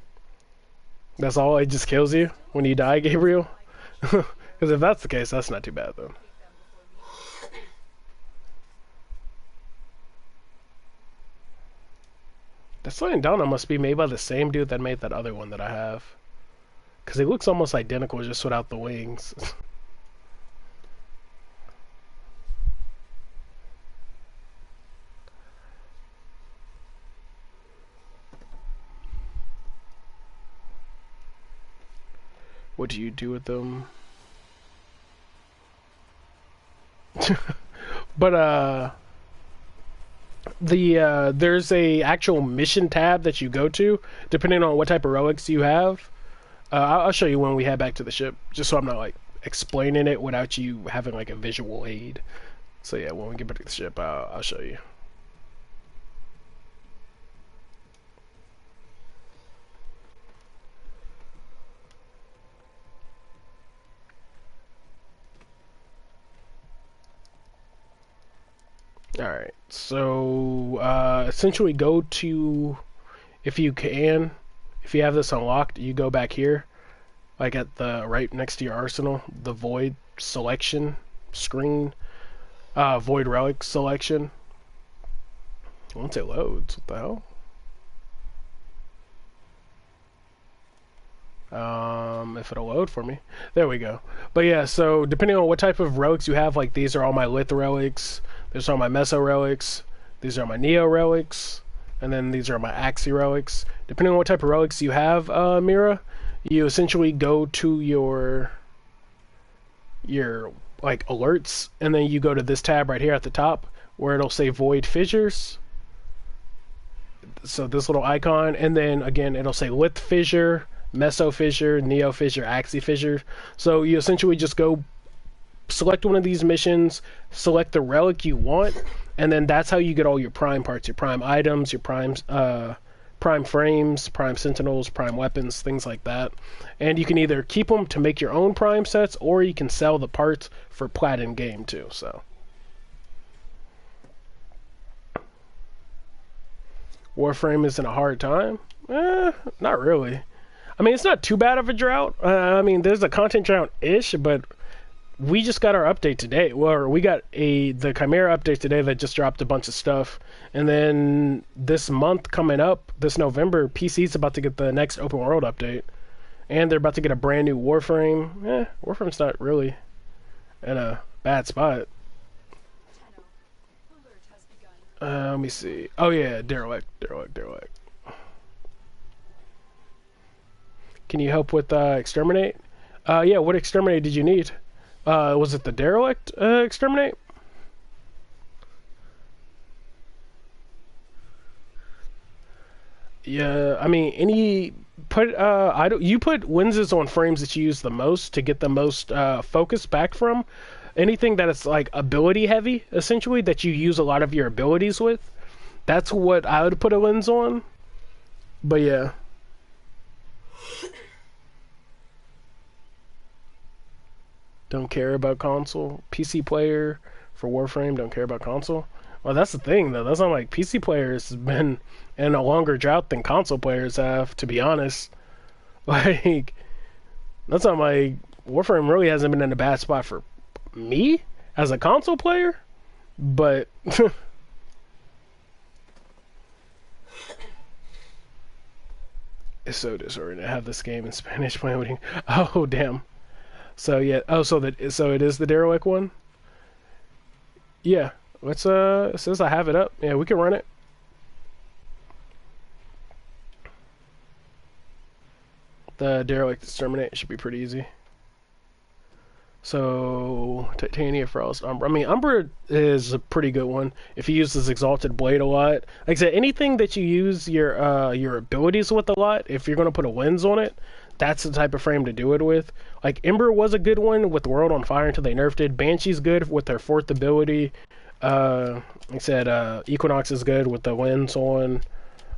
That's all? It just kills you when you die, Gabriel? Because if that's the case, that's not too bad, though. That slowing down must be made by the same dude that made that other one that I have. Because it looks almost identical, just without the wings. What do you do with them? But there's a actual mission tab that you go to depending on what type of relics you have. I'll show you when we head back to the ship, just so I'm not like explaining it without you having like a visual aid. So yeah, when we get back to the ship, I'll show you. Alright, so essentially go to, if you can, if you have this unlocked, you go back here, like at the right next to your arsenal, the Void selection screen, Void Relic selection. Once it loads, what the hell? If it'll load for me. There we go. But yeah, so depending on what type of relics you have, like these are all my Lith relics, these are all my Meso relics, these are my Neo relics, and then these are my Axi relics. Depending on what type of relics you have, Mira, you essentially go to your like alerts, and then you go to this tab right here at the top where it'll say Void Fissures. So this little icon, and then again it'll say Lith Fissure, Meso Fissure, Neo Fissure, Axi Fissure. So you essentially just go select one of these missions, select the relic you want, and then that's how you get all your prime parts, your prime items, your prime frames, prime sentinels, prime weapons, things like that. And you can either keep them to make your own prime sets, or you can sell the parts for plat in game too. So Warframe is in a hard time? Not really. I mean, it's not too bad of a drought. I mean, there's a content drought-ish, but we just got our update today. Well, we got the Chimera update today that just dropped a bunch of stuff. And then this month coming up, this November, PC's about to get the next open world update. And they're about to get a brand new Warframe. Warframe's not really in a bad spot. Let me see. Oh yeah, Derelict. Can you help with Exterminate? Yeah, what Exterminate did you need? Was it the Derelict Exterminate? Yeah, I mean, you put lenses on frames that you use the most to get the most focus back from. Anything that is like ability heavy, essentially, that you use a lot of your abilities with. That's what I would put a lens on. But yeah. Don't care about console. PC player for Warframe, don't care about console. Well, that's the thing, though. That's not like PC players have been in a longer drought than console players have, to be honest. Like, that's not like Warframe really hasn't been in a bad spot for me as a console player, but it's so disorienting to have this game in Spanish playing with you. Oh damn. So yeah. Oh, so it is the Derelict one. Yeah. Let's it says I have it up. Yeah, we can run it. The Derelict Exterminate should be pretty easy. So, Titania, Frost, Umbra. I mean, Umbra is a pretty good one if you use this Exalted Blade a lot. Like I said, anything that you use your abilities with a lot, if you're going to put a lens on it, that's the type of frame to do it with. Like, Ember was a good one with World on Fire until they nerfed it. Banshee's good with their 4th ability. Like I said, Equinox is good with the lens on.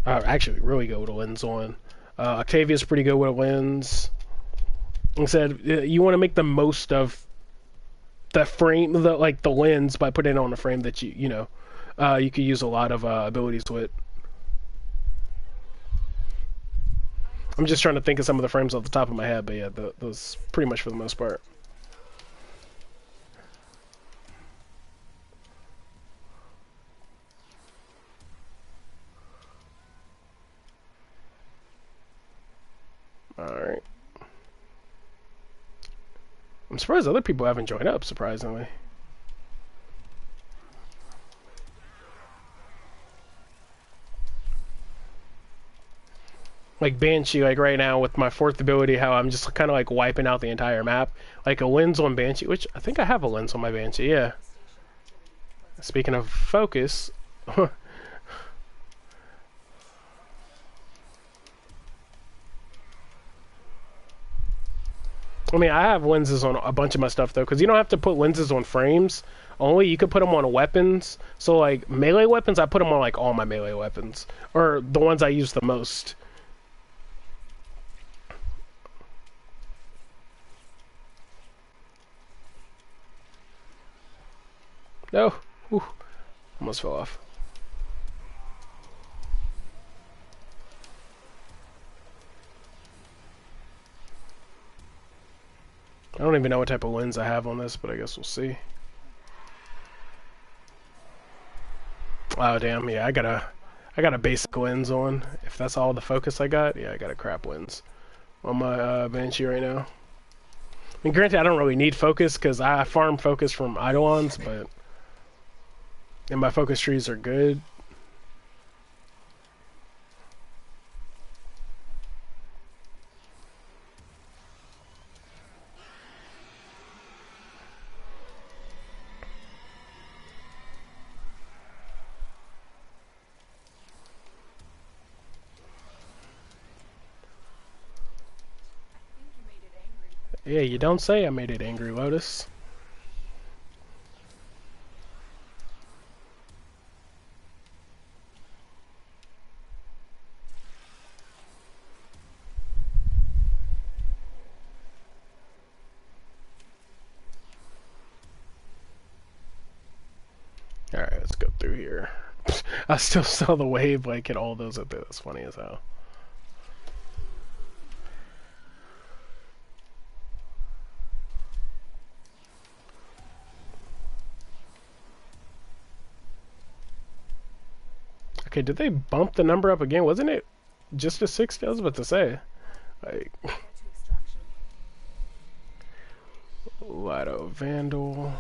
Actually, really good with a lens on. Octavia's pretty good with a lens. Like I said, you want to make the most of the frame, the lens, by putting it on a frame that you could use a lot of abilities with. I'm just trying to think of some of the frames off the top of my head, but yeah, those pretty much for the most part. All right. I'm surprised other people haven't joined up, surprisingly. Like Banshee, like right now with my 4th ability, how I'm just kind of like wiping out the entire map. Like a lens on Banshee, which I think I have a lens on my Banshee, yeah. Speaking of focus... I mean, I have lenses on a bunch of my stuff, though, because you don't have to put lenses on frames. Only you could put them on weapons. So, like, melee weapons, I put them on, like, all my melee weapons. Or the ones I use the most. No. Whew. Almost fell off. I don't even know what type of lens I have on this, but I guess we'll see. Oh damn, yeah, I got a basic lens on. If that's all the focus I got, yeah, I got a crap lens on my Banshee right now. I mean, granted, I don't really need focus because I farm focus from Eidolons, and my focus trees are good. Yeah, you don't say I made it angry, Lotus. Alright, let's go through here. I still saw the wave like hit all those up there. That's funny as hell. Okay, did they bump the number up again? Wasn't it just a 60? I was about to say. Like, Get to extraction. Lido Vandal.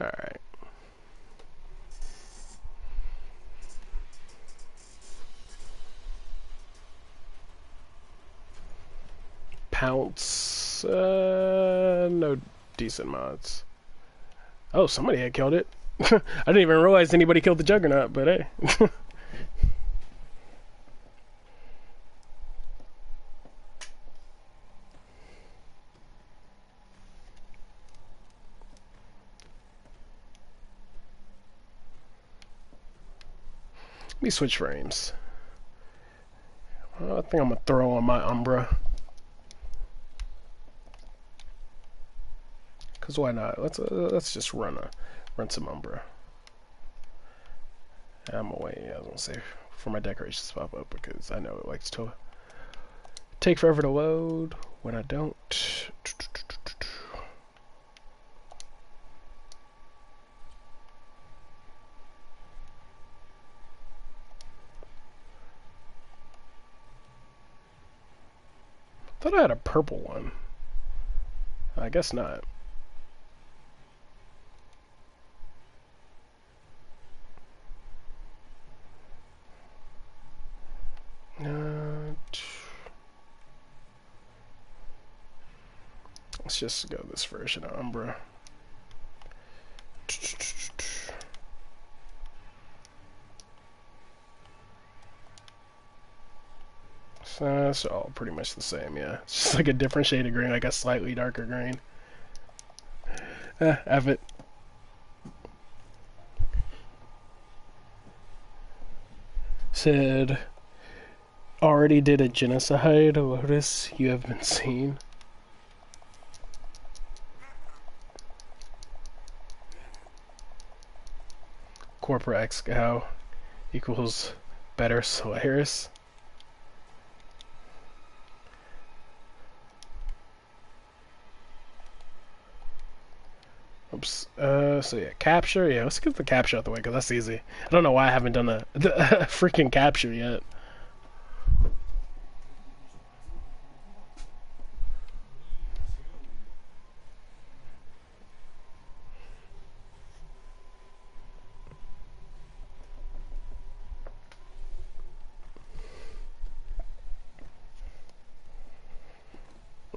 Alright. Pounce. No decent mods. Oh, somebody had killed it. I didn't even realize anybody killed the Juggernaut, but hey. Let me switch frames. I think I'm gonna throw on my Umbra. Cause why not? Let's just run some Umbra. I'm away. I was gonna say for my decorations to pop up because I know it likes to take forever to load when I don't. Thought I had a purple one. I guess not. Let's just go this version of Umbra. So it's all pretty much the same, yeah. It's just like a different shade of green, like a slightly darker green. Have it. Said, already did a genocide, Lotus, you have been seen. Corporate X-Cow equals better Solaris. Oops. So yeah, capture. Yeah, let's get the capture out the way because that's easy. I don't know why I haven't done the freaking capture yet.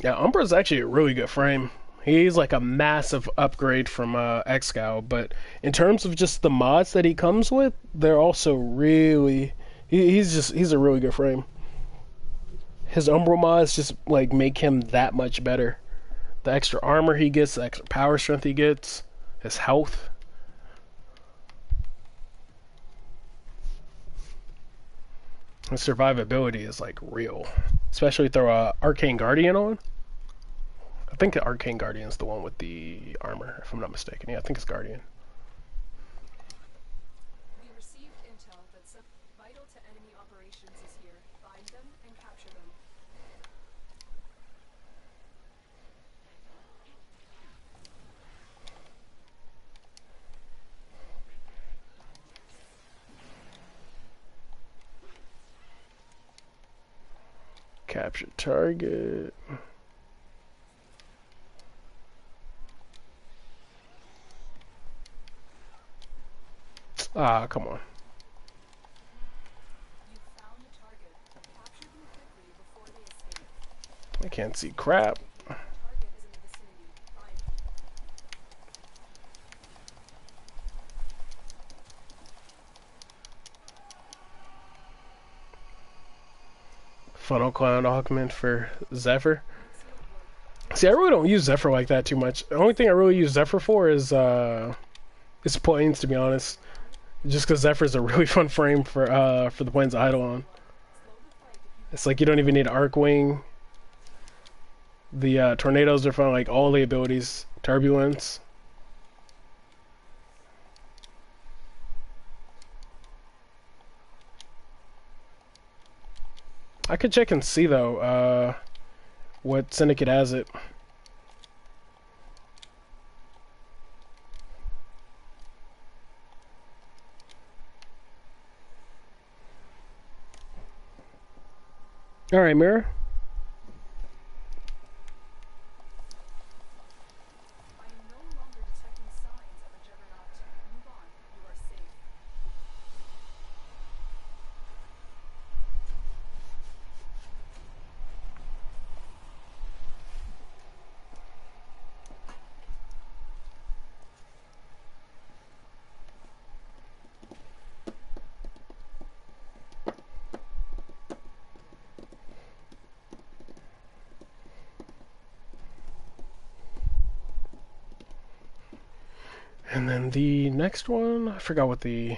Yeah, Umbra's actually a really good frame. He's like a massive upgrade from X-Cow, but in terms of just the mods that he comes with, they're also really he's a really good frame. His Umbral mods just like make him that much better. The extra armor he gets, the extra power strength he gets, his health. His survivability is like real. Especially throw a Arcane Guardian on. I think the Arcane Guardian's the one with the armor, if I'm not mistaken. Yeah, I think it's Guardian. We received intel that some vital to enemy operations is here. Find them and capture them. Capture target. Ah, come on. You found the target. Capture them quickly before they escape. I can't see crap. Target is in the vicinity. Find them. Funnel Clown augment for Zephyr. See, I really don't use Zephyr like that too much. The only thing I really use Zephyr for is planes, to be honest. Just because Zephyr's a really fun frame for the planes idle on. It's like you don't even need Arcwing. The tornadoes are fun, like all the abilities. Turbulence. I could check and see though, what Syndicate has it. Alright, Mirror. I am no longer detecting signs of a juggernaut. Move on. You are safe. And then the next one, I forgot what the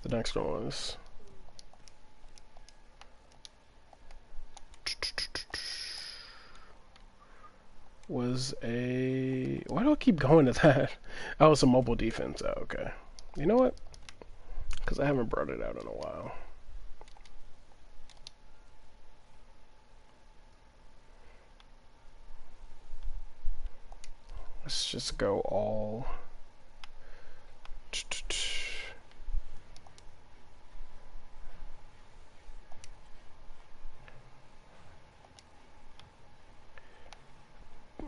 next one was. Was a... Why do I keep going to that? Oh, it's a mobile defense. Oh, okay. You know what? Because I haven't brought it out in a while. Let's just go all...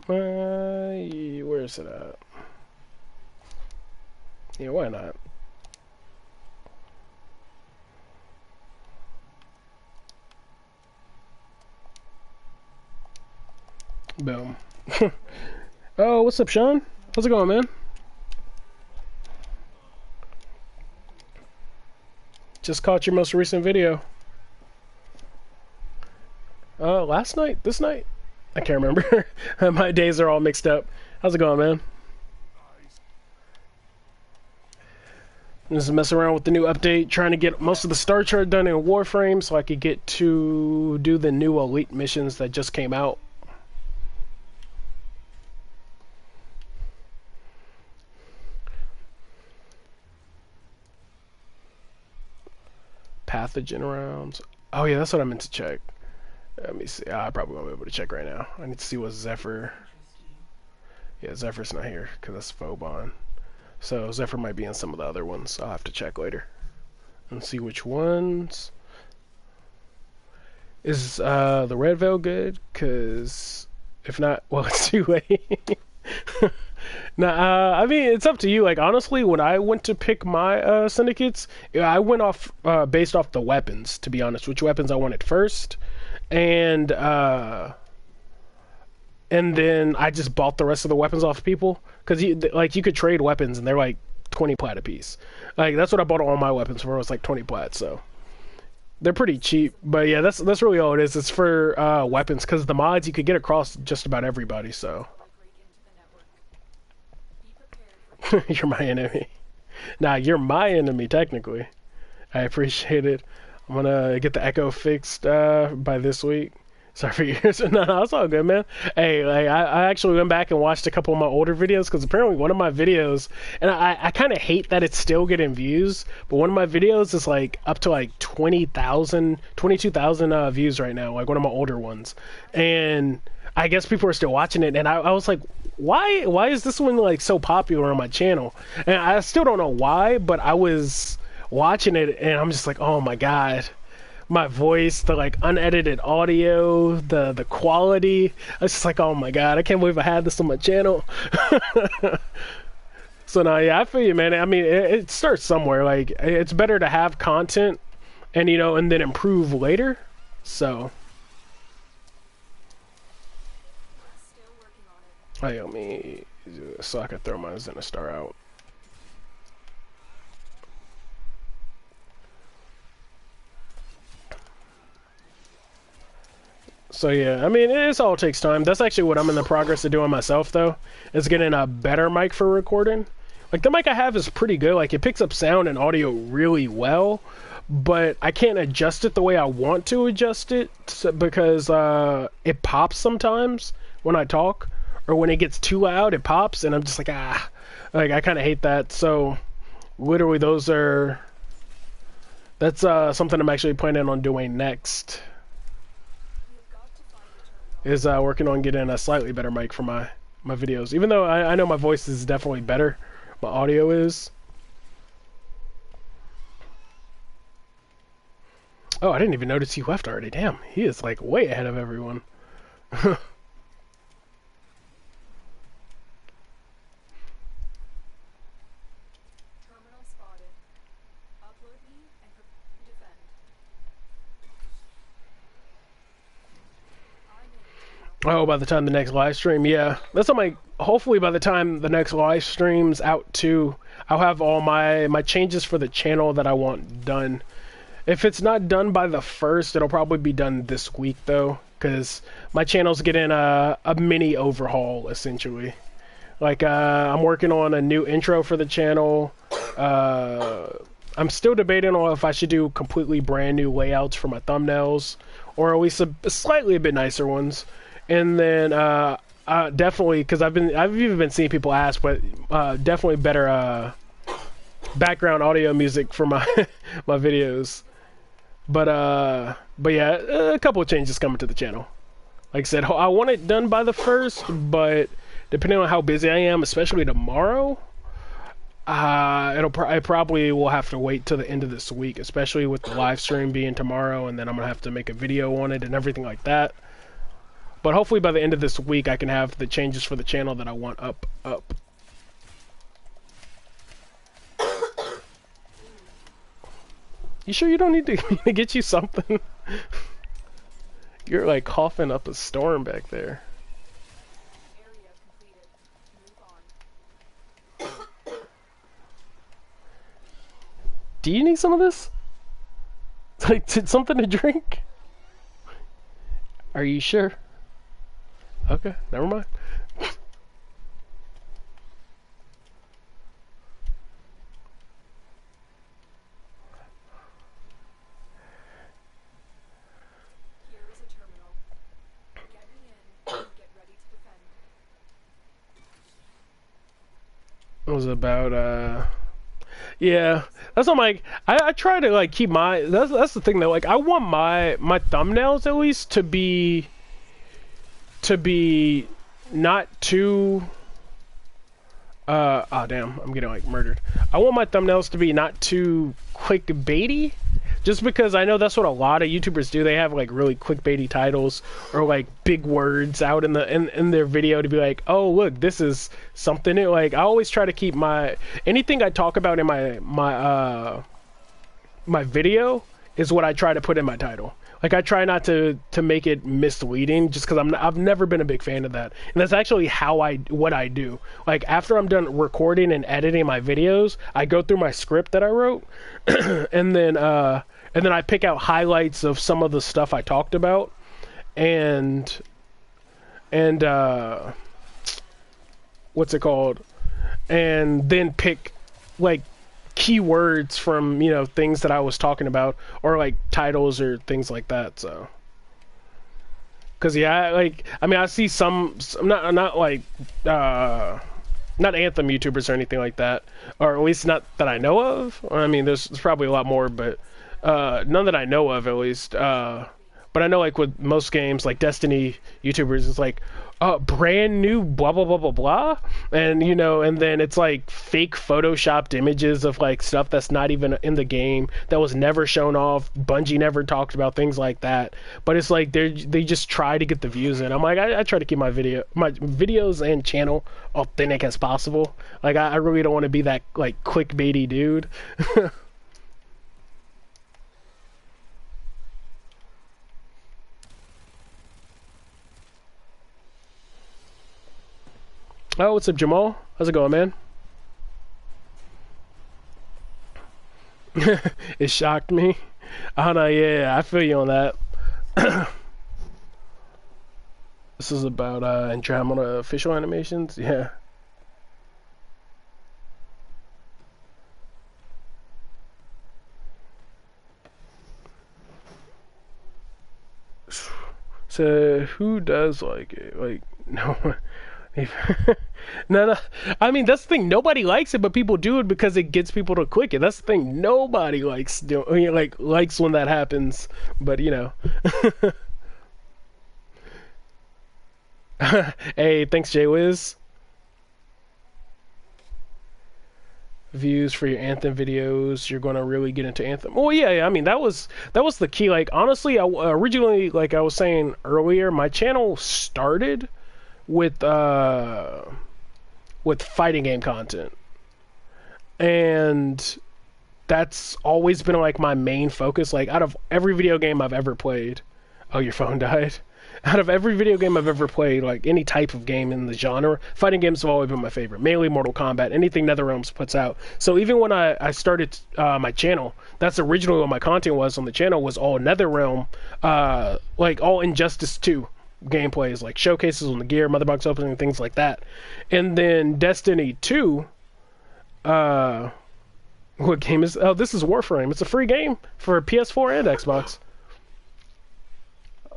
where is it at? Yeah, why not? Boom. Oh, what's up, Sean? How's it going, man? Just caught your most recent video. Last night? This night? I can't remember. My days are all mixed up. How's it going, man? I'm just messing around with the new update, trying to get most of the star chart done in Warframe so I could get to do the new elite missions that just came out. Pathogen rounds. Oh yeah, that's what I meant to check. Let me see. I probably won't be able to check right now. I need to see what Zephyr... Yeah, Zephyr's not here because that's Phobon. So Zephyr might be in some of the other ones. I'll have to check later and see which ones. Is the Red Veil good? Because if not, well, it's too late. Nah, I mean, it's up to you. Like, honestly, when I went to pick my syndicates, I went off based off the weapons, to be honest, which weapons I wanted first. And then I just bought the rest of the weapons off people. Because, you could trade weapons, and they're like 20 plat a piece. Like, that's what I bought all my weapons for, was like 20 plat, so... They're pretty cheap, but yeah, that's really all it is. It's for weapons, because the mods you could get across just about everybody, so... You're my enemy. Nah, you're my enemy, technically. I appreciate it. I'm gonna get the echo fixed by this week. Sorry for yours. No, it's all good, man. Hey, like, I actually went back and watched a couple of my older videos, because apparently one of my videos, and I kind of hate that it's still getting views, but one of my videos is like up to like 20,000, 22,000 views right now, like one of my older ones. And I guess people are still watching it, and I was like, why is this one like so popular on my channel? And I still don't know why, but I was watching it and I'm just like, oh my god, my voice, the like unedited audio, the quality. I was just like, oh my god, I can't believe I had this on my channel. So no, yeah, I feel you, man. I mean, it starts somewhere. Like, it's better to have content and and then improve later. So let me, so I can throw my Zenistar out. So yeah, I mean, it all takes time. That's actually what I'm in the progress of doing myself, though, is getting a better mic for recording. Like the mic I have is pretty good. Like it picks up sound and audio really well, but I can't adjust it the way I want to adjust it because it pops sometimes when I talk, or when it gets too loud, it pops, and I'm just like like I kind of hate that. So literally, that's something I'm actually planning on doing next. Is working on getting a slightly better mic for my videos. Even though I know my voice is definitely better, my audio is. Oh, I didn't even notice he left already. Damn, he is like way ahead of everyone. Terminal spotted. Upload me and defend. I'm in now. Oh, by the time the next live stream, yeah. That's on my. Hopefully, by the time the next live stream's out too, I'll have all my changes for the channel that I want done. If it's not done by the first, it'll probably be done this week though, because my channel's getting a mini overhaul essentially. Like I'm working on a new intro for the channel. I'm still debating on if I should do completely brand new layouts for my thumbnails, or at least slightly a bit nicer ones. And then definitely, because I've even been seeing people ask, but definitely better background audio music for my my videos. But yeah, a couple of changes coming to the channel. Like I said, I want it done by the first, but depending on how busy I am, especially tomorrow, I probably will have to wait till the end of this week, especially with the live stream being tomorrow, and then I'm gonna have to make a video on it and everything like that. But hopefully by the end of this week, I can have the changes for the channel that I want up. You sure you don't need to get you something? You're like coughing up a storm back there. Area completed. Move on. Do you need some of this? Like something to drink? Are you sure? Okay, never mind. Here is a terminal. Get me in and get ready to defend. It was about yeah, that's what I'm like. I try to like keep my that's the thing though. Like I want my thumbnails at least to be not too oh damn, I'm getting like murdered. I want my thumbnails to be not too clickbaity, just because I know that's what a lot of YouTubers do. They have like really clickbaity titles or like big words out in their video to be like, oh look, this is something new. Like I always try to keep anything I talk about in my video is what I try to put in my title. Like I try not to make it misleading, just because I've never been a big fan of that, and that's actually what I do. Like after I'm done recording and editing my videos, I go through my script that I wrote, and then I pick out highlights of some of the stuff I talked about, and what's it called, and then pick like keywords from things that I was talking about, or like titles or things like that. So because yeah, I mean I see some not like not Anthem YouTubers or anything like that, or at least not that I know of. I mean there's probably a lot more, but none that I know of at least. But I know like with most games like Destiny YouTubers, it's like brand new blah blah blah blah blah, and and then it's like fake photoshopped images of like stuff that's not even in the game, that was never shown off. Bungie never talked about things like that, but it's like they just try to get the views in. I'm like I try to keep my videos and channel authentic as possible. Like I really don't want to be that like clickbaity dude. Oh, what's up, Jamal? How's it going, man? It shocked me. Oh no, yeah, I feel you on that. This is about Andromeda official animations, yeah. to who does like it? Like no one. No, no. I mean, that's the thing. Nobody likes it, but people do it because it gets people to click it. That's the thing. Nobody likes likes when that happens. But you know. Hey, thanks, Jay Wiz. Views for your Anthem videos. You're gonna really get into Anthem. Well, yeah. I mean, that was the key. Like, honestly, I originally, like I was saying earlier, my channel started with fighting game content, and that's always been like my main focus. Like, out of every video game I've ever played, oh, your phone died. Out of every video game I've ever played, like any type of game in the genre, fighting games have always been my favorite. Mainly Mortal Kombat, anything NetherRealms puts out. So even when I started my channel, that's originally what my content was on the channel, was all NetherRealm, like all Injustice 2 gameplays, like showcases on the gear, mother box opening, things like that. And then Destiny 2, what game is, oh, this is Warframe. It's a free game for PS4 and Xbox.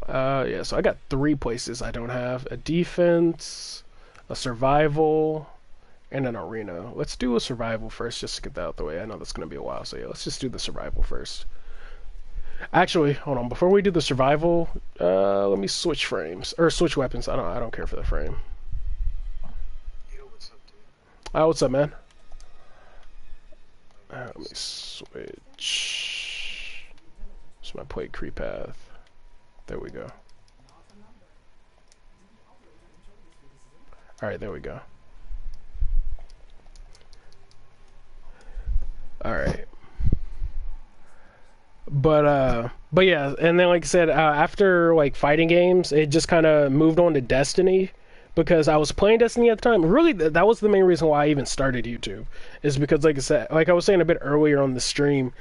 Yeah, so I got 3 places I don't have: a defense, a survival, and an arena. Let's do a survival first, just to get that out the way. I know that's going to be a while, so yeah, let's just do the survival first. Actually, hold on. Before we do the survival, let me switch frames or switch weapons. I don't care for the frame. Yo, what's up, dude? What's up, man? Let me switch. It's my plate creep path. There we go. Alright, there we go. Alright. But yeah, and then like I said, after like fighting games, it just kind of moved on to Destiny, because I was playing Destiny at the time. Really, that was the main reason why I even started YouTube, is because, like I said, like I was saying a bit earlier on the stream,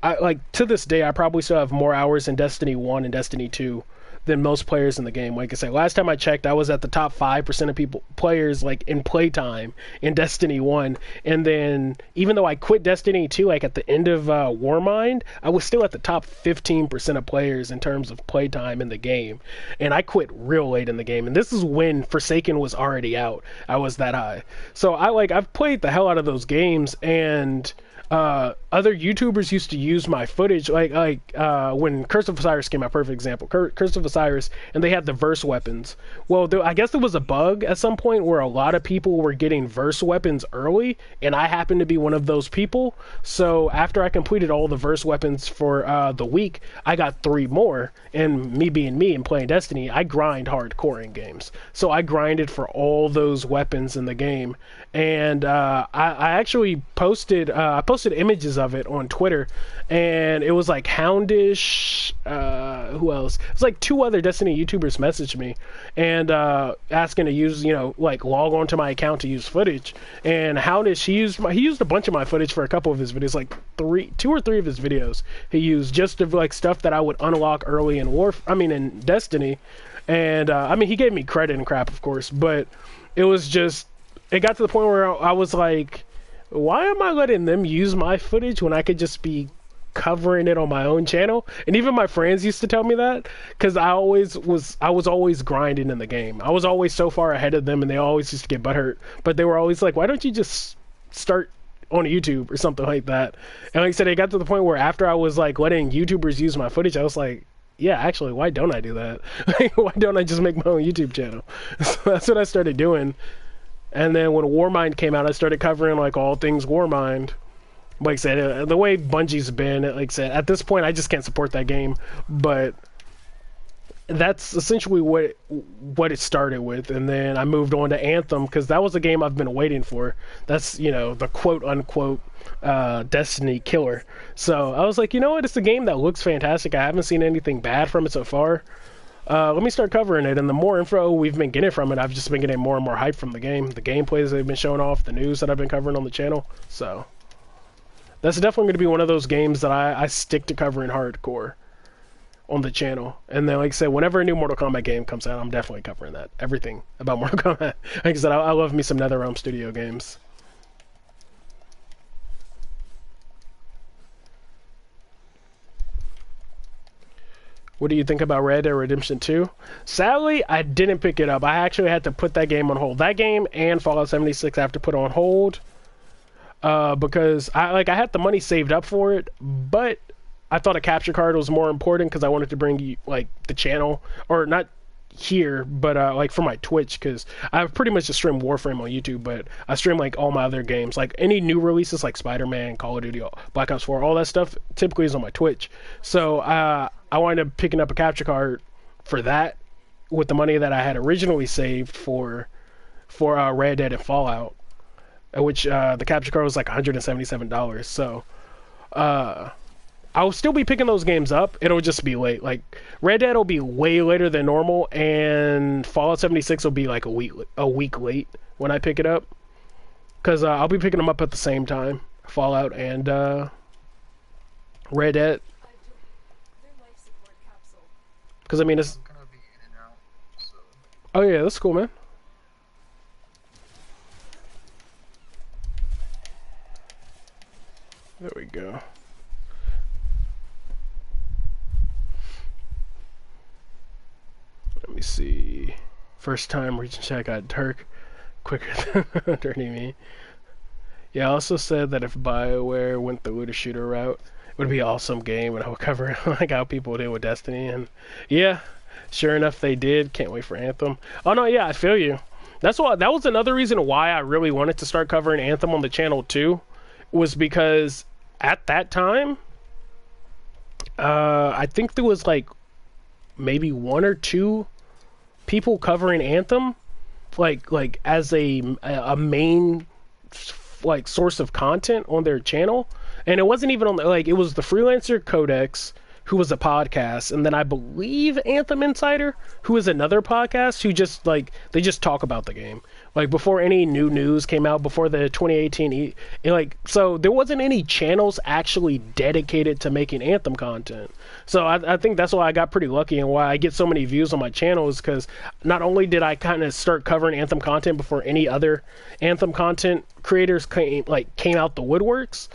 I, like, to this day, I probably still have more hours in Destiny 1 and Destiny 2 than most players in the game. Like I said, last time I checked, I was at the top 5% of players like in playtime in Destiny 1. And then even though I quit Destiny 2 like at the end of Warmind, I was still at the top 15% of players in terms of playtime in the game. And I quit real late in the game. And this is when Forsaken was already out. I was that high. So I've played the hell out of those games, and other YouTubers used to use my footage, like when Curse of Osiris came out, perfect example. Curse of Osiris, and they had the verse weapons. Well, I guess there was a bug at some point where a lot of people were getting verse weapons early, and I happened to be one of those people. So after I completed all the verse weapons for the week, I got 3 more. And me being me and playing Destiny, I grind hardcore in games. So I grinded for all those weapons in the game. And I actually posted images of it on Twitter, and it was like Houndish, who else? It was like 2 other Destiny YouTubers messaged me and asking to use, like log on to my account to use footage. And Houndish, he used a bunch of my footage for a couple of his videos, like 2 or 3 of his videos he used just of like stuff that I would unlock early in Destiny. And I mean, he gave me credit and crap, of course, but it was just, it got to the point where I was like, why am I letting them use my footage when I could just be covering it on my own channel? And even my friends used to tell me that, because I was always grinding in the game. I was always so far ahead of them, and they always used to get butthurt. But they were always like, why don't you just start on YouTube or something like that? And like I said, it got to the point where after I was like letting YouTubers use my footage, I was like, yeah, actually, why don't I do that? Like, why don't I just make my own YouTube channel? So that's what I started doing. And then when Warmind came out, I started covering like all things Warmind. Like I said, the way Bungie's been, like I said, at this point I just can't support that game. But that's essentially what it started with. And then I moved on to Anthem, because that was a game I've been waiting for. That's, the quote unquote Destiny killer. So I was like, you know what? It's a game that looks fantastic. I haven't seen anything bad from it so far. Let me start covering it, and the more info we've been getting from it, I've just been getting more and more hype from the game. The gameplays they've been showing off, the news that I've been covering on the channel. So that's definitely going to be one of those games that I stick to covering hardcore on the channel. And then, like I said, whenever a new Mortal Kombat game comes out, I'm definitely covering that. Everything about Mortal Kombat. Like I said, I love me some NetherRealm Studio games. What do you think about Red Dead Redemption 2? Sadly, I didn't pick it up. I actually had to put that game on hold. That game and Fallout 76 I have to put on hold because I had the money saved up for it, but I thought a capture card was more important because I wanted to bring you like the channel, or not here, but like for my Twitch, because I pretty much just stream Warframe on YouTube, but I stream like all my other games, like any new releases like Spider-Man, Call of Duty, Black Ops 4, all that stuff typically is on my Twitch. So I wound up picking up a capture card for that with the money that I had originally saved for Red Dead and Fallout, which the capture card was like $177. So I'll still be picking those games up. It'll just be late. Like Red Dead will be way later than normal, and Fallout 76 will be like a week late when I pick it up, because I'll be picking them up at the same time, Fallout and Red Dead. Because I mean, it's. I'm gonna be in and out, so. Oh yeah, that's cool, man. There we go. Let me see. First time reaching chat got Turk quicker than Dirty Me. Yeah, I also said that if BioWare went the looter shooter route, it would be an awesome game, and I would cover it like how people did with Destiny. And yeah, sure enough, they did. Can't wait for Anthem. Oh no, yeah, I feel you. That was another reason why I really wanted to start covering Anthem on the channel too, was because at that time, I think there was like maybe one or two people covering Anthem, like as a main like source of content on their channel, and it wasn't even on like, it was the Freelancer Codex, who was a podcast, and then I believe Anthem Insider, who is another podcast, who just like they just talk about the game, like before any new news came out, before the 2018 like, so there wasn't any channels actually dedicated to making Anthem content. So I think that's why I got pretty lucky, and why I get so many views on my channel, is because not only did I kind of start covering Anthem content before any other Anthem content creators came out the woodworks,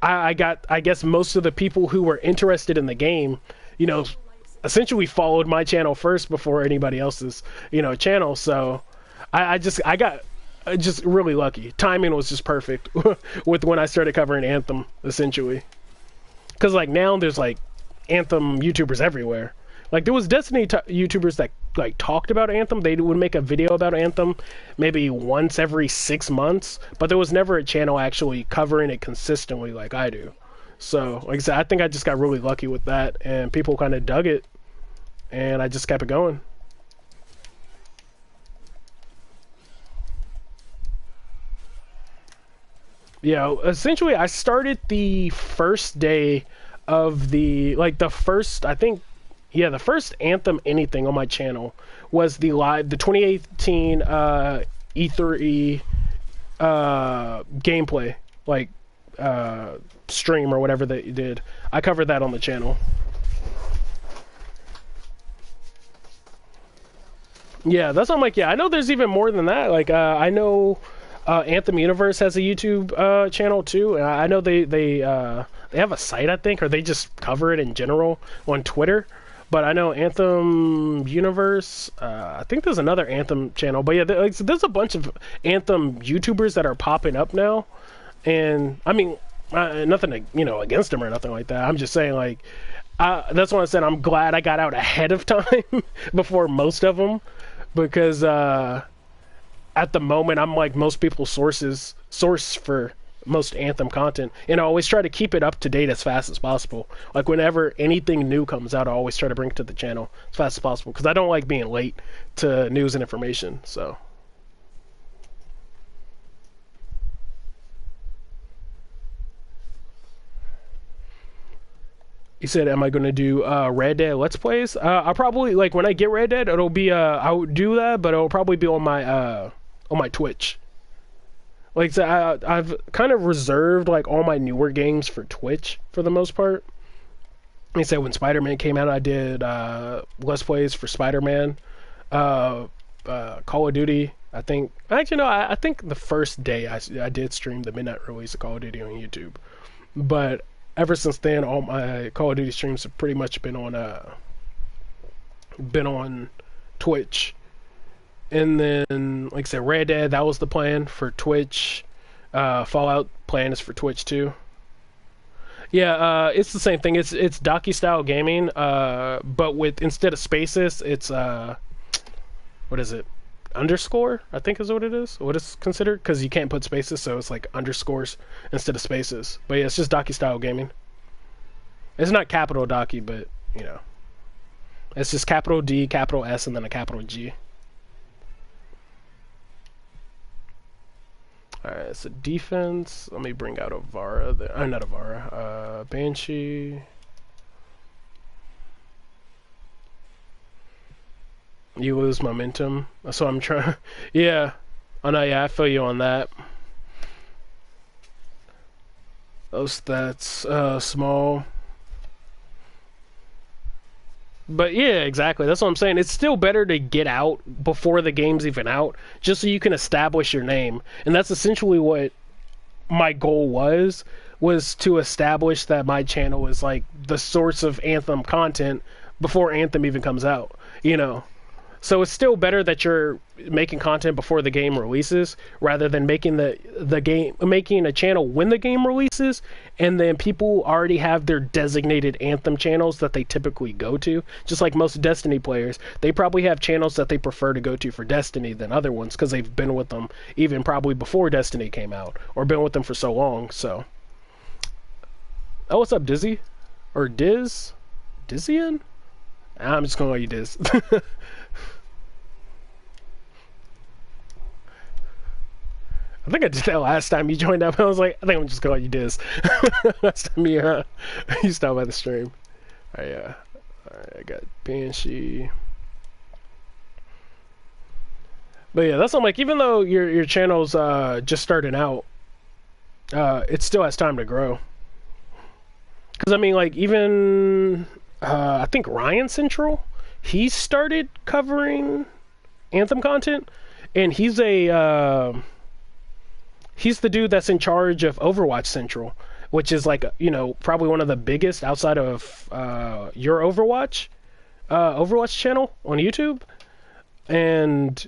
I got, I guess, most of the people who were interested in the game, you know, essentially followed my channel first before anybody else's, you know, channel. So I got just really lucky. Timing was just perfect with when I started covering Anthem, essentially. Because like now there's like Anthem YouTubers everywhere. Like there was Destiny YouTubers that like talked about Anthem. They would make a video about Anthem maybe once every 6 months, but there was never a channel actually covering it consistently like I do. So like I said, I think I just got really lucky with that, and people kind of dug it, and I just kept it going. Yeah, essentially I started the first day of the, like the first, I think, yeah, the first Anthem anything on my channel was the 2018 E3 gameplay, like stream or whatever that you did. I covered that on the channel. Yeah, that's what I'm like, yeah, I know there's even more than that. Like I know Anthem Universe has a YouTube channel too, and I know they have a site, I think, or they just cover it in general on Twitter. But I know Anthem Universe, I think there's another Anthem channel. But yeah, there's a bunch of Anthem YouTubers that are popping up now. And, I mean, nothing, you know, against them or nothing like that. I'm just saying, like, that's why I said I'm glad I got out ahead of time before most of them. Because at the moment, I'm like most people's source for most Anthem content, and I always try to keep it up to date as fast as possible. Like whenever anything new comes out, I always try to bring it to the channel as fast as possible, because I don't like being late to news and information. So you said, am I going to do Red Dead Let's Plays? I'll probably, like, when I get Red Dead, it'll be I would do that, but it'll probably be on my Twitch. Like, so I've kind of reserved like all my newer games for Twitch for the most part. Like I said, when Spider-Man came out, I did Let's Plays for Spider-Man, Call of Duty. I think actually no, I think the first day I did stream the midnight release of Call of Duty on YouTube, but ever since then, all my Call of Duty streams have pretty much been on Twitch. And then, like I said, Red Dead, that was the plan for Twitch. Fallout plan is for Twitch too. Yeah, it's the same thing. It's Docky style gaming, but with instead of spaces, it's what is it? Underscore, I think is what it is. What it's considered, because you can't put spaces, so it's like underscores instead of spaces. But yeah, it's just Docky style gaming. It's not capital Docky, but you know, it's just capital D, capital S, and then a capital G. Alright, so defense. Let me bring out Avara there. Not Avara. Banshee. You lose momentum. So I'm trying. Yeah. Oh no, yeah, I feel you on that. Those stats, small. But yeah, exactly. That's what I'm saying. It's still better to get out before the game's even out, just so you can establish your name. And that's essentially what my goal was to establish that my channel is like the source of Anthem content before Anthem even comes out, you know. So it's still better that you're making content before the game releases, rather than making making a channel when the game releases, and then people already have their designated Anthem channels that they typically go to. Just like most Destiny players, they probably have channels that they prefer to go to for Destiny than other ones, because they've been with them even probably before Destiny came out, or been with them for so long. So, oh, what's up, Dizzy? Or Diz? Dizzian? I'm just gonna call you Diz. I think I did that last time you joined up. I was like, I think I'm just calling you Diz. Last time you stopped by the stream. Alright, I got Banshee. But yeah, that's what I'm like. Even though your channel's just starting out, it still has time to grow. Because I mean, like, even I think Ryan Central, he started covering Anthem content, and he's the dude that's in charge of Overwatch Central, which is like, you know, probably one of the biggest outside of your Overwatch channel on YouTube. And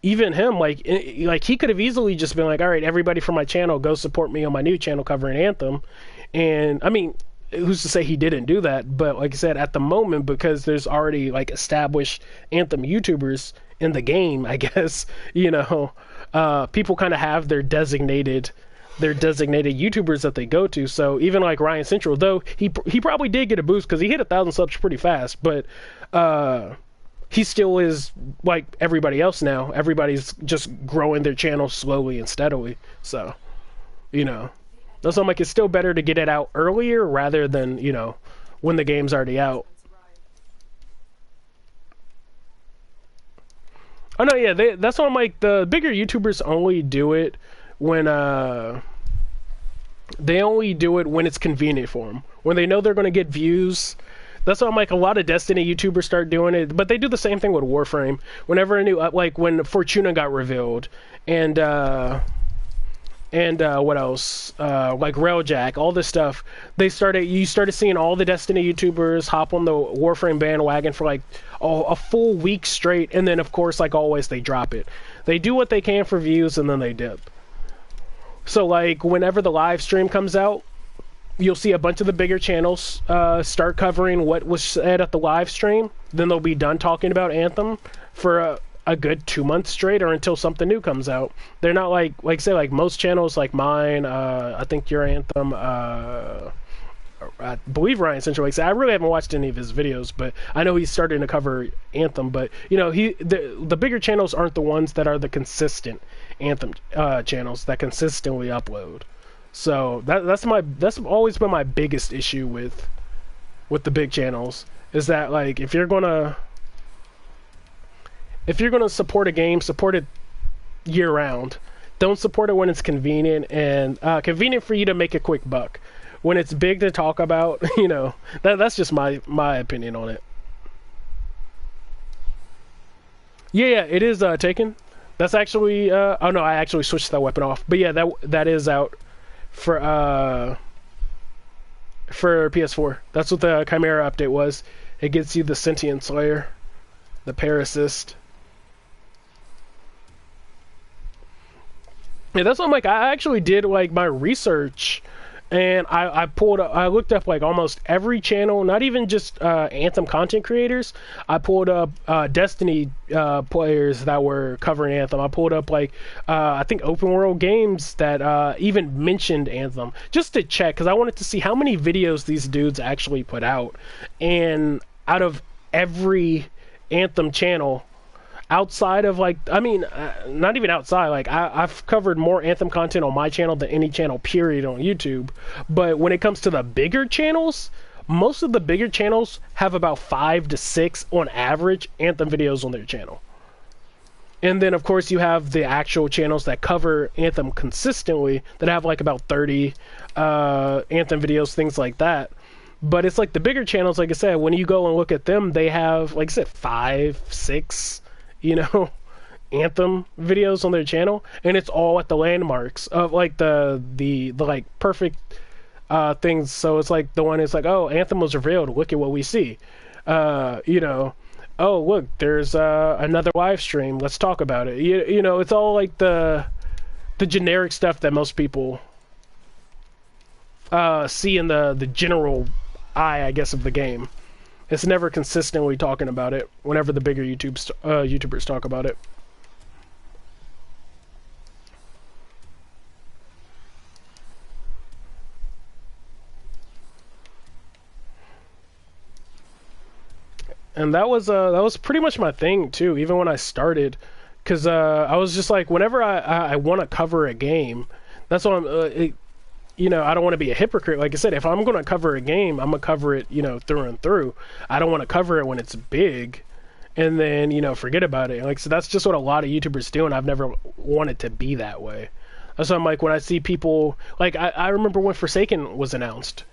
even him, like he could have easily just been like, all right, everybody from my channel, go support me on my new channel covering Anthem. And I mean, who's to say he didn't do that? But like I said, at the moment, because there's already like established Anthem YouTubers in the game, I guess, you know, people kind of have their designated YouTubers that they go to. So even like Ryan Central, though he probably did get a boost because he hit 1,000 subs pretty fast, but he still is like everybody else now. Everybody's just growing their channel slowly and steadily. So, you know, that's why I'm like, it's still better to get it out earlier rather than, you know, when the game's already out. Oh no, yeah, that's why I'm like, the bigger YouTubers only do it when it's convenient for them, when they know they're going to get views. That's why I'm like, a lot of Destiny YouTubers start doing it, but they do the same thing with Warframe. Whenever a new, like when Fortuna got revealed, and what else? Like Railjack, all this stuff. You started seeing all the Destiny YouTubers hop on the Warframe bandwagon for like a full week straight, and then of course, like always, they drop it. They do what they can for views, and then they dip. So like whenever the live stream comes out, you'll see a bunch of the bigger channels start covering what was said at the live stream. Then they'll be done talking about Anthem for a good 2 months straight, or until something new comes out. They're not like say like most channels like mine, I think your Anthem, I believe Ryan Central. Like I really haven't watched any of his videos, but I know he's starting to cover Anthem. But you know, the bigger channels aren't the ones that are the consistent Anthem channels that consistently upload. So that's always been my biggest issue with the big channels, is that like if you're gonna support a game, support it year round. Don't support it when it's convenient and convenient for you to make a quick buck. When it's big to talk about, you know, that's just my opinion on it. Yeah, it is taken. That's actually oh no, I actually switched that weapon off. But yeah, that is out for for PS4. That's what the Chimera update was. It gets you the Sentient Slayer, the pair assist. Yeah, that's what I'm like. I actually did like my research, and I looked up like almost every channel, not even just Anthem content creators. I pulled up Destiny players that were covering Anthem. I pulled up like I think open world games that even mentioned Anthem just to check because I wanted to see how many videos these dudes actually put out, and out of every Anthem channel outside of like not even outside like I've covered more Anthem content on my channel than any channel period on YouTube, but when it comes to the bigger channels, most of the bigger channels have about 5 to 6 on average Anthem videos on their channel. And then of course you have the actual channels that cover Anthem consistently that have like about 30 Anthem videos, things like that. But it's like the bigger channels, like I said, when you go and look at them, they have, like I said, 5, 6 Anthem videos on their channel, and it's all at the landmarks of like the like perfect things. So it's like the one is like, oh, Anthem was revealed. Look at what we see. Oh, look, there's another live stream. Let's talk about it. It's all like the generic stuff that most people see in the general eye, I guess, of the game. It's never consistently talking about it whenever the bigger YouTubers talk about it. And that was pretty much my thing too, even when I started, because I was just like, whenever I want to cover a game, that's what I'm. I don't want to be a hypocrite. Like I said, if I'm going to cover a game, I'm going to cover it, through and through. I don't want to cover it when it's big and then, forget about it. Like, so that's just what a lot of YouTubers do, and I've never wanted to be that way. So I'm like, when I see people, like, I remember when Forsaken was announced.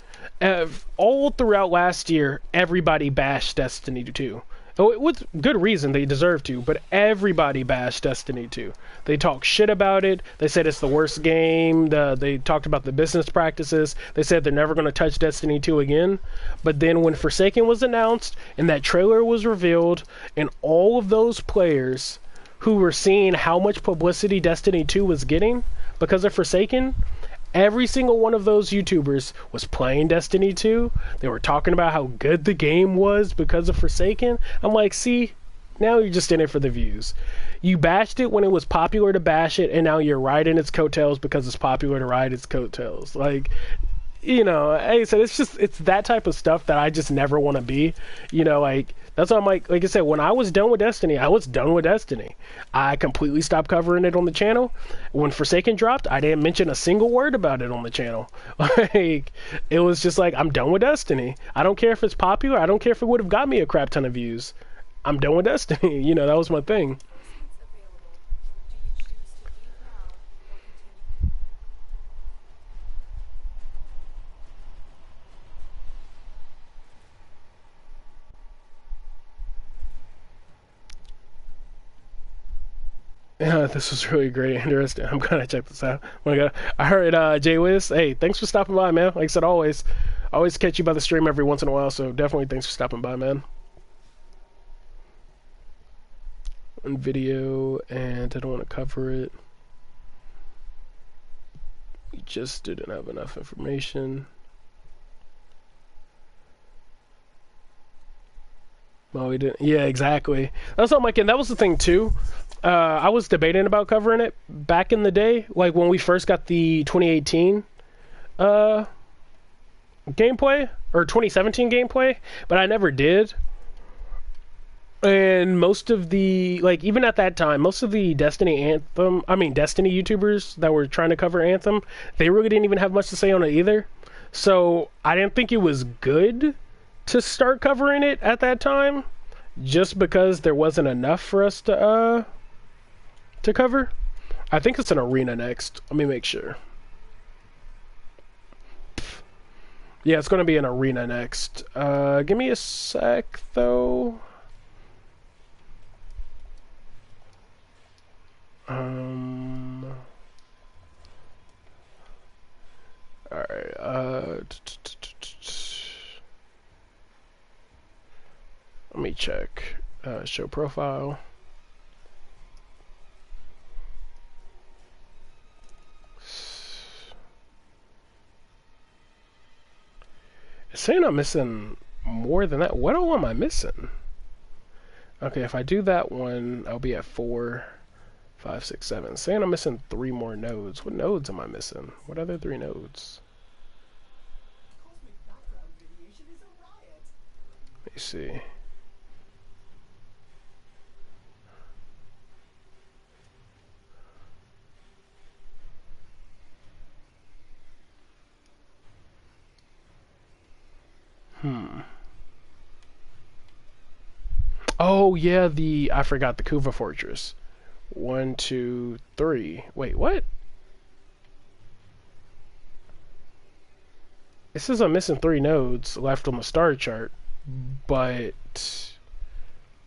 All throughout last year, everybody bashed Destiny 2. With good reason, they deserve to, but everybody bashed Destiny 2. They talked shit about it. They said it's the worst game. They talked about the business practices. They said they're never going to touch Destiny 2 again. But then when Forsaken was announced, and that trailer was revealed, and all of those players who were seeing how much publicity Destiny 2 was getting because of Forsaken, every single one of those YouTubers was playing Destiny 2. They were talking about how good the game was because of Forsaken. I'm like, see, now you're just in it for the views. You bashed it when it was popular to bash it, and now you're riding its coattails because it's popular to ride its coattails. Like, I said, it's that type of stuff that I just never want to be. Like, that's why I'm like I said, when I was done with Destiny, I was done with Destiny. I completely stopped covering it on the channel. When Forsaken dropped, I didn't mention a single word about it on the channel. Like, it was just like, I'm done with Destiny. I don't care if it's popular. I don't care if it would have got me a crap ton of views. I'm done with Destiny. That was my thing. Yeah, this was really great, interesting. I'm gonna check this out. Oh my God. I heard Jay Wiz. Hey, thanks for stopping by, man. Like I said, always catch you by the stream every once in a while. So definitely thanks for stopping by, man. On video, and I don't want to cover it. We just didn't have enough information. Well, we didn't. Yeah, exactly. That's not like, and that was the thing too. I was debating about covering it back in the day, like when we first got the 2018 gameplay or 2017 gameplay, but I never did. And most of the, like, even at that time, most of the Destiny YouTubers that were trying to cover Anthem, they really didn't even have much to say on it either. So I didn't think it was good to start covering it at that time, just because there wasn't enough for us to cover. I think it's an arena next. Let me make sure. Yeah, it's going to be an arena next. Give me a sec, though. Alright, me check. Show profile. It's saying I'm missing more than that. What all am I missing? Okay, if I do that one, I'll be at 4, 5, 6, 7. It's saying I'm missing 3 more nodes. What nodes am I missing? What other 3 nodes? Let me see. Oh yeah, I forgot the Kuva Fortress. 1, 2, 3. Wait, what? It says I'm missing 3 nodes left on the star chart, but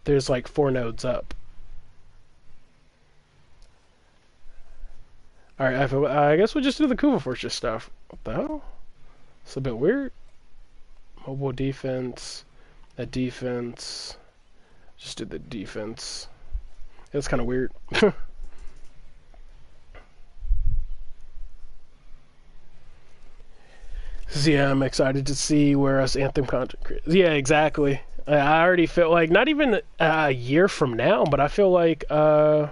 there's like 4 nodes up. Alright, I guess we'll just do the Kuva Fortress stuff. What the hell? It's a bit weird. Mobile defense, a defense. Just do the defense. It's kind of weird. So yeah, I'm excited to see where us Anthem content creators. Yeah, exactly. I already feel like not even a year from now, but I feel like by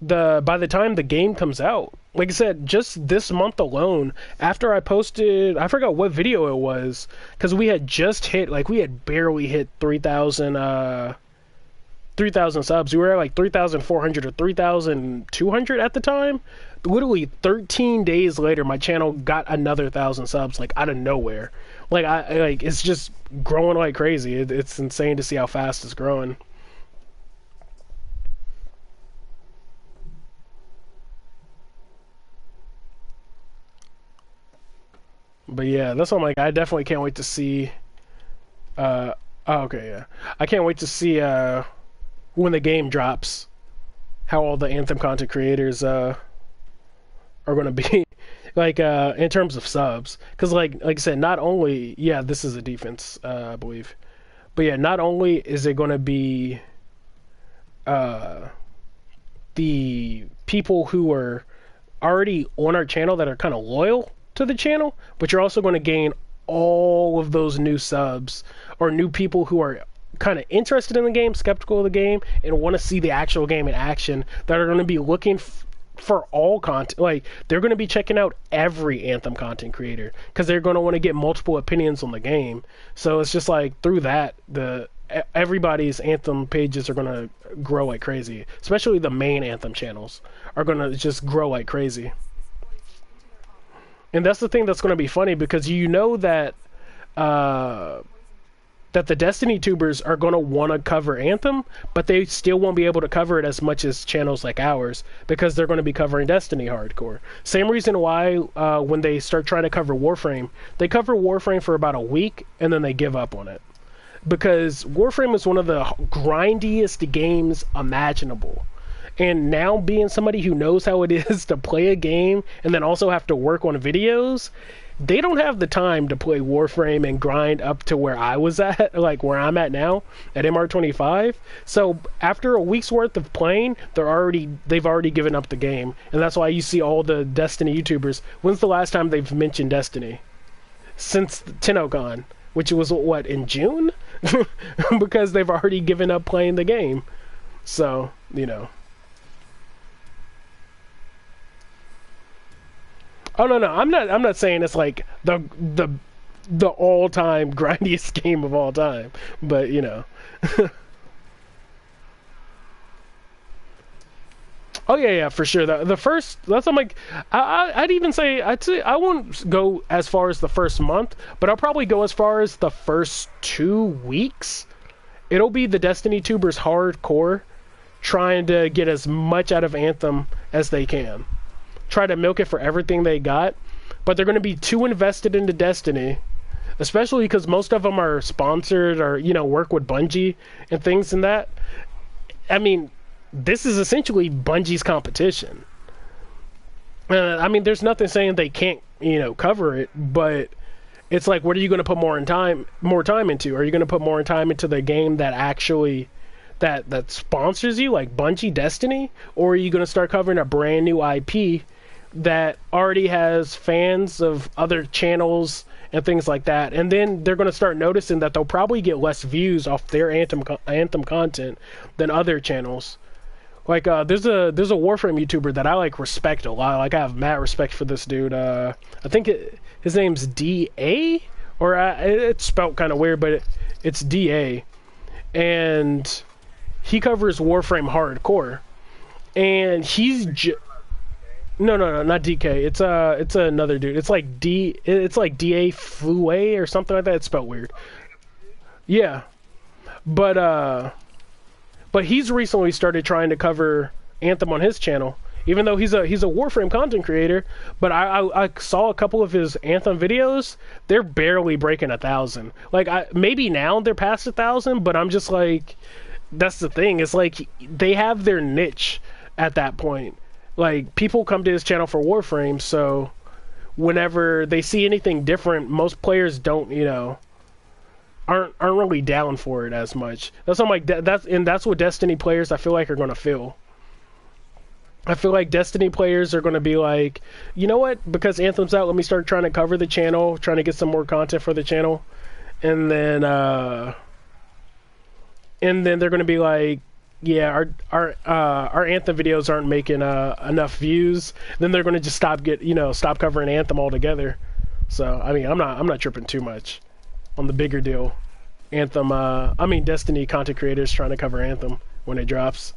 the time the game comes out, like I said, just this month alone, after I posted, I forgot what video it was, because we had just hit, like we had barely hit 3,000 subs. We were at like 3,400 or 3,200 at the time. Literally 13 days later, my channel got another 1,000 subs, like out of nowhere. Like it's just growing like crazy. It's insane to see how fast it's growing. But yeah, that's what I'm like. I definitely can't wait to see. Oh, okay, yeah. I can't wait to see when the game drops, how all the Anthem content creators are going to be, like in terms of subs. Because like I said, not only this is a defense, I believe, but yeah, not only is it going to be the people who are already on our channel that are kind of loyal to the channel, but you're also going to gain all of those new subs or new people who are kind of interested in the game, skeptical of the game, and want to see the actual game in action, that are going to be looking for all content. Like, they're going to be checking out every Anthem content creator because they're going to want to get multiple opinions on the game. So it's just like through that, everybody's Anthem pages are going to grow like crazy, especially the main Anthem channels are going to just grow like crazy. And that's the thing that's going to be funny, because you know that that the Destiny tubers are going to want to cover Anthem, but they still won't be able to cover it as much as channels like ours, because they're going to be covering Destiny hardcore. Same reason why when they start trying to cover Warframe, they cover Warframe for about a week and then they give up on it. Because Warframe is one of the grindiest games imaginable. And now, being somebody who knows how it is to play a game and then also have to work on videos, they don't have the time to play Warframe and grind up to where I was at, like where I'm at now at MR25. So after a week's worth of playing, they've already given up the game. And that's why you see all the Destiny YouTubers. When's the last time they've mentioned Destiny? Since TennoCon, which was what, in June? Because they've already given up playing the game. So, you know. Oh no, I'm not saying it's like the all-time grindiest game of all time, but you know. Oh yeah, for sure. The first, that's, I'm like, I'd even say, I won't go as far as the first month, but I'll probably go as far as the first 2 weeks. It'll be the Destiny tubers hardcore, trying to get as much out of Anthem as they can. Try to milk it for everything they got, but they're going to be too invested into Destiny, especially because most of them are sponsored or, you know, work with Bungie and things in that. I mean, this is essentially Bungie's competition. I mean, there's nothing saying they can't, you know, cover it, but It's like, what are you going to put more time into? Are you going to put more time into the game that actually that sponsors you, like Bungie Destiny, or are you going to start covering a brand new IP that already has fans of other channels and things like that? And then they're going to start noticing that they'll probably get less views off their Anthem content than other channels. Like there's a Warframe YouTuber that I like respect a lot. Like I have mad respect for this dude. I think his name's DA, or it's spelled kind of weird, but it's DA, and he covers Warframe hardcore, and no, not DK. It's another dude. It's like It's like DA Fouet or something like that. It's spelled weird. Yeah, but he's recently started trying to cover Anthem on his channel, even though he's a Warframe content creator. But I saw a couple of his Anthem videos. They're barely breaking 1,000. Like maybe now they're past 1,000, but I'm just like, that's the thing. It's like they have their niche at that point. Like people come to his channel for Warframe, so whenever they see anything different, most players don't, aren't really down for it as much. That's what I'm like. That's what Destiny players I feel like are gonna feel. I feel like Destiny players are gonna be like, you know what? Because Anthem's out, let me start trying to cover the channel, trying to get some more content for the channel, and then they're gonna be like, yeah, our Anthem videos aren't making enough views. Then they're gonna just stop covering Anthem altogether. So I mean, I'm not tripping too much on the bigger deal. Destiny content creators trying to cover Anthem when it drops.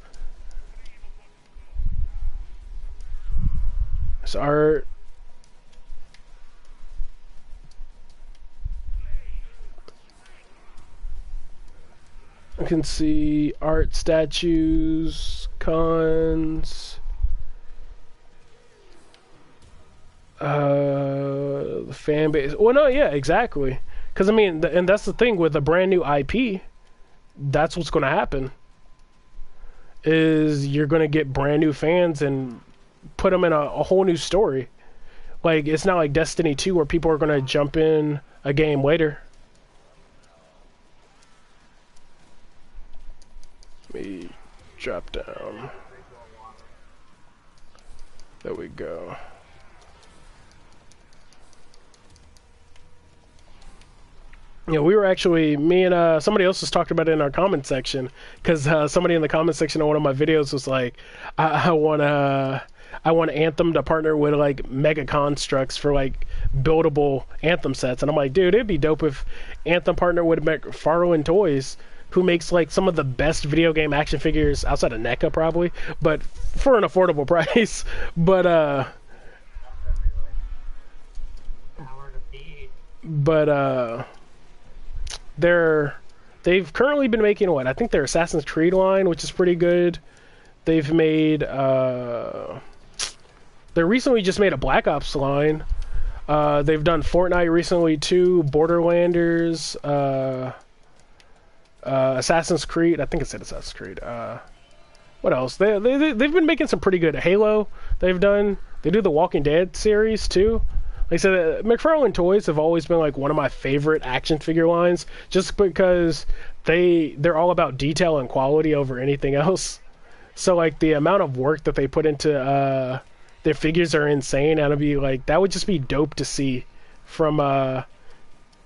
So art. I can see art, statues, cons. The fan base. Well, no, yeah, exactly. Because, and that's the thing with a brand new IP, that's what's going to happen. Is you're going to get brand new fans and put them in a whole new story. Like, it's not like Destiny 2 where people are going to jump in a game later. Let me drop down. There we go. Yeah, we were actually, me and somebody else was talking about it in our comment section, because somebody in the comment section of one of my videos was like, I want Anthem to partner with like Mega Constructs for like buildable Anthem sets, and I'm like, dude, it'd be dope if Anthem partnered with McFarlane Toys, who makes like some of the best video game action figures outside of NECA probably, but for an affordable price. They've currently been making what? I think their Assassin's Creed line, which is pretty good. They've made they recently just made a Black Ops line. They've done Fortnite recently too, Borderlanders, Assassin's Creed. I think it said Assassin's Creed. What else? They've been making some pretty good Halo. They do the Walking Dead series too. Like I said, McFarlane Toys have always been like one of my favorite action figure lines, just because they're all about detail and quality over anything else. So like the amount of work that they put into their figures are insane, and it'd be like, that would just be dope to see from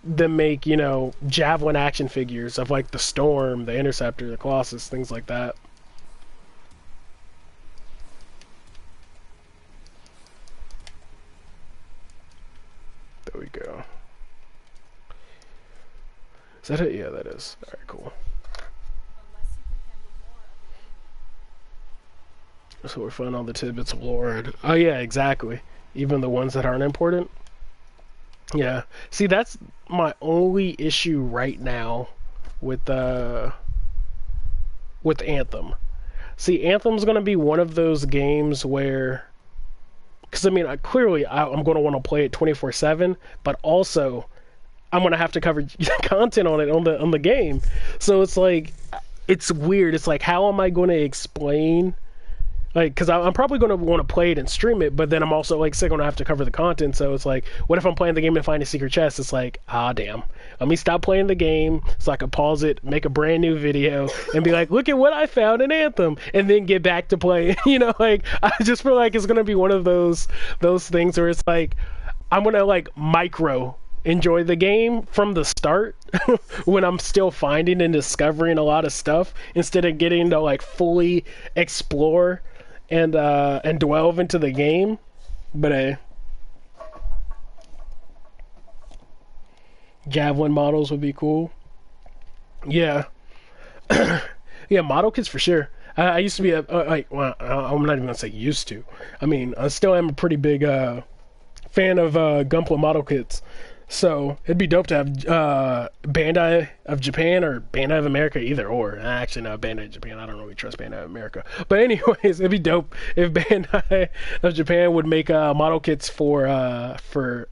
them make, Javelin action figures of like the Storm, the Interceptor, the Colossus, things like that. There we go. Is that it? Yeah, that is. Alright, cool. So we're finding all the tidbits of lore. Oh yeah, exactly. Even the ones that aren't important. Yeah. See, that's my only issue right now with Anthem. See, Anthem's gonna be one of those games where, because I'm going to want to play it 24/7, but also I'm going to have to cover content on it on the game. So it's like, it's weird. It's like, how am I going to explain Like, because I'm probably going to want to play it and stream it, but then I'm also, like, still going to have to cover the content. So it's like, what if I'm playing the game and find a secret chest? It's like, ah, damn. Let me stop playing the game so I can pause it, make a brand new video, and be like, look at what I found in Anthem, and then get back to playing. Like, I just feel like it's going to be one of those things where it's like, I'm going to, like, micro enjoy the game from the start when I'm still finding and discovering a lot of stuff instead of getting to, like, fully explore and delve into the game. But javelin models would be cool. Yeah, yeah, model kits for sure. I used to be well, I'm not even gonna say used to. I mean, I still am a pretty big fan of Gunpla model kits. So it'd be dope to have Bandai of Japan or Bandai of America, either or. Actually, no, Bandai of Japan. I don't really trust Bandai of America. But anyways, it'd be dope if Bandai of Japan would make model kits for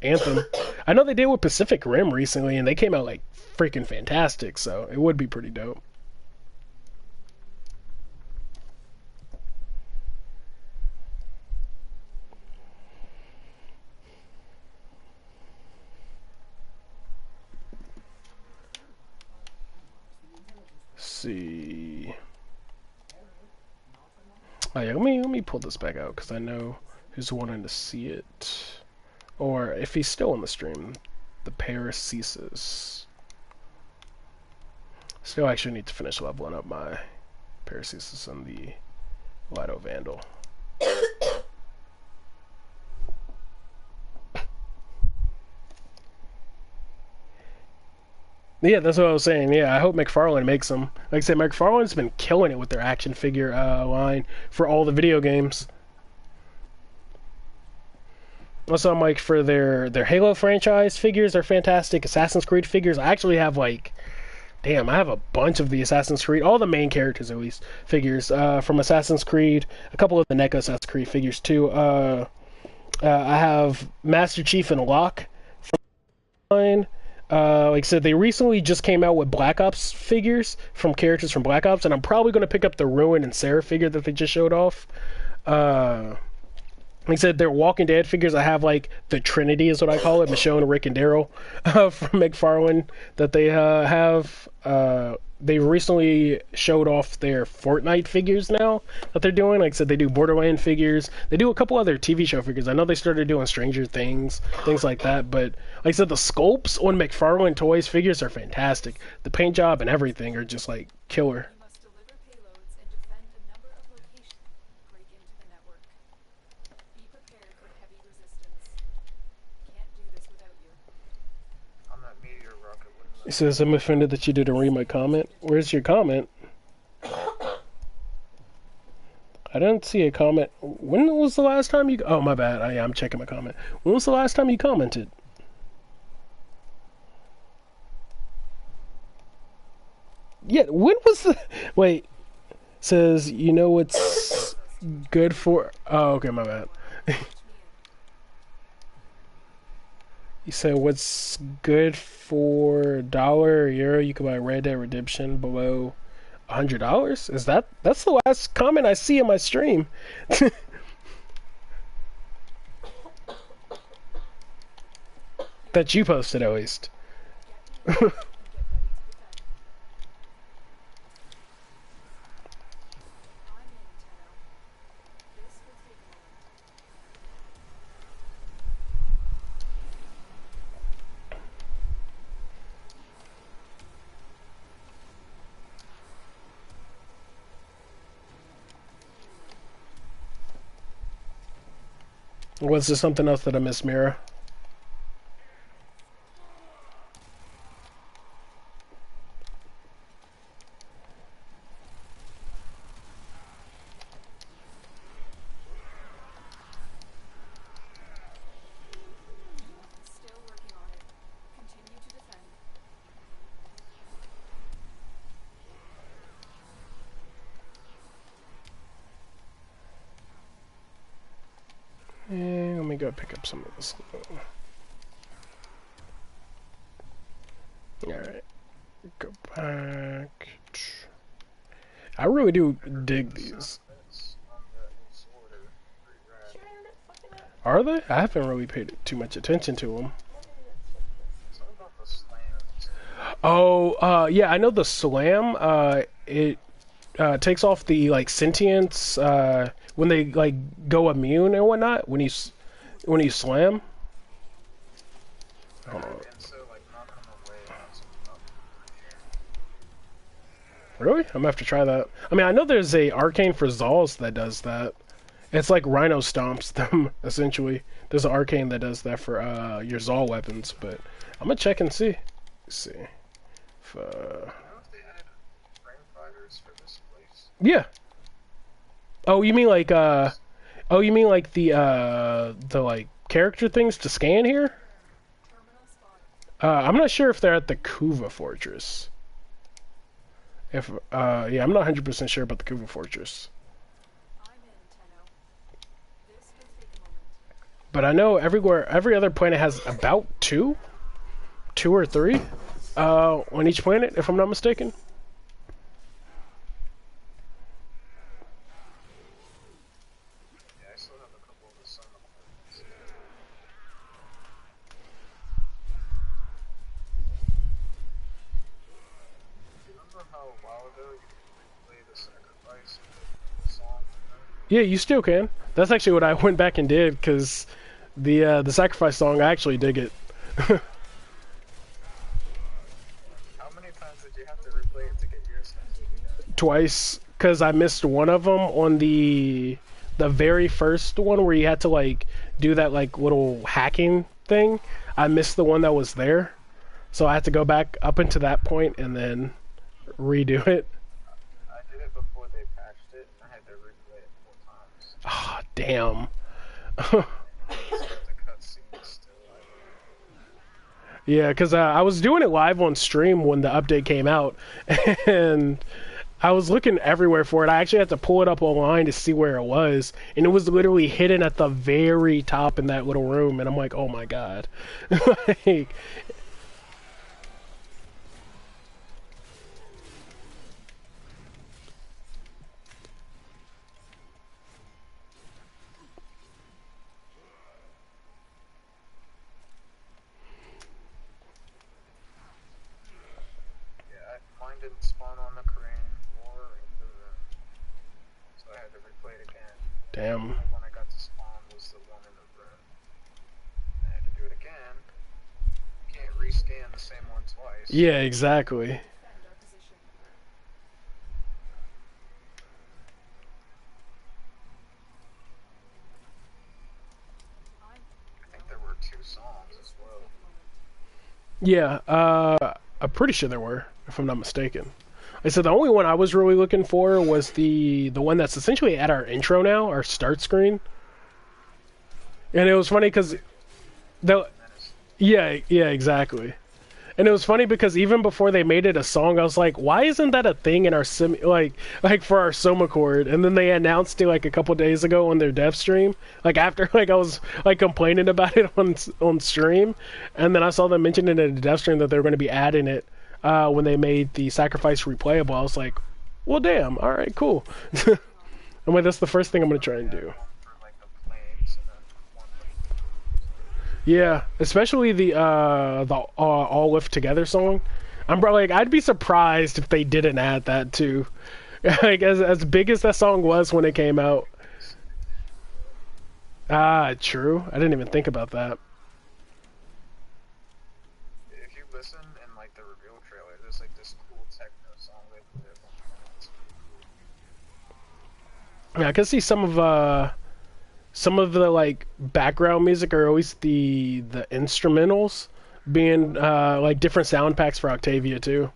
Anthem. I know they did with Pacific Rim recently, and they came out like freaking fantastic. So it would be pretty dope. See. Oh yeah, let me pull this back out because I know who's wanting to see it, or if he's still on the stream, the Paracesis. Still, actually need to finish leveling up my Paracesis and the Lido Vandal. Yeah, that's what I was saying. Yeah, I hope McFarlane makes them. Like I said, McFarlane's been killing it with their action figure line for all the video games. Also, I'm like, for their Halo franchise figures are fantastic. Assassin's Creed figures, I actually have like, damn, I have a bunch of the Assassin's Creed, all the main characters at least, figures from Assassin's Creed, a couple of the NECA Assassin's Creed figures too. I have Master Chief and Locke from mine. Like I said, they recently just came out with Black Ops figures from characters from Black Ops, and I'm probably going to pick up the Ruin and Sarah figure that they just showed off. Like I said, their Walking Dead figures, I have like the Trinity is what I call it, Michonne, Rick, and Daryl from McFarlane that they have. They recently showed off their Fortnite figures now that they're doing. Like I said, they do Borderland figures. They do a couple other TV show figures. I know they started doing Stranger Things, things like that. But like I said, the sculpts on McFarlane Toys figures are fantastic. The paint job and everything are just like killer. You must deliver payloads and defend a number of locations to break into the network. Be prepared for heavy resistance. Can't do this without you. On that meteor rocket, wouldn't He let says, I'm offended that you didn't read my comment. Where's your comment? I didn't see a comment. When was the last time you... Oh, my bad. I'm checking my comment. When was the last time you commented? Yeah, when was the... Wait. Says, you know what's good for... Oh, okay, my bad. He said, what's good for $1 or euro? You can buy Red Dead Redemption below $100? Is that's the last comment I see in my stream? That you posted at least. Was there something else that I missed, Mira? Still working on it. Continue to defend. Let me go pick up some of this. Alright. Go back. I really do dig these. on the Are they? I haven't really paid too much attention to them. It's all about the slams. Oh, yeah, I know the slam. It takes off the like sentience when they like go immune and whatnot. When you slam. Hold on. And so, like, knock them away and have some up. Really? I'm gonna have to try that. I mean, I know there's a arcane for Zals that does that. It's like Rhino stomps them essentially. There's an arcane that does that for your Zal weapons, but I'm gonna check and see. Let's see. If, You know if they added frame fighters for this place? yeah. Oh, you mean like the like character things to scan here? Terminal spotted. I'm not sure if they're at the Kuva Fortress. If yeah, I'm not 100% sure about the Kuva Fortress. I'm in, Tenno. This will take a moment. But I know every other planet has about two or three, on each planet, if I'm not mistaken. Yeah, I still have a couple of the sun equipments. Remember how a while ago you could play the sacrifice of the song? Yeah, you still can. That's actually what I went back and did because the sacrifice song, I actually dig it. How many times did you have to replay it to get your sense? Twice because I missed one of them on the very first one where you had to like do that like little hacking thing. I missed the one that was there, so I had to go back up into that point and then redo it. I did it before they patched it, and I had to replay it 4 times. Ah, damn. The cutscene is still Yeah, because I was doing it live on stream when the update came out, and I was looking everywhere for it. I actually had to pull it up online to see where it was, and it was literally hidden at the very top in that little room, and I'm like, oh my god. Like, mine didn't spawn on the crane or in the room, so I had to replay it again. damn. The one I got to spawn was the one in the room. I had to do it again. You can't rescan the same one twice. Yeah, exactly. Defend our position. I think there were 2 songs as well. Yeah, I'm pretty sure there were, if I'm not mistaken. I said the only one I was really looking for was the one that's essentially at our intro now, our start screen. And it was funny because the yeah, exactly. And it was funny because even before they made it a song, I was like, why isn't that a thing in our like for our Soma chord? And then they announced it like a couple days ago on their dev stream. Like after like I was like complaining about it on stream, and then I saw them mention it in the dev stream that they were going to be adding it when they made the sacrifice replayable. I was like, well, damn, all right, cool. I'm like, that's the first thing I'm going to try and do. For like the planes and then one Yeah, especially the All Lift Together song. Like I'd be surprised if they didn't add that too. Like as big as that song was when it came out. Ah, true. I didn't even think about that. if you listen in like the reveal trailer, there's like this cool techno song they put it on. Yeah, I can see some of the like background music are always the instrumentals being like different sound packs for Octavia too.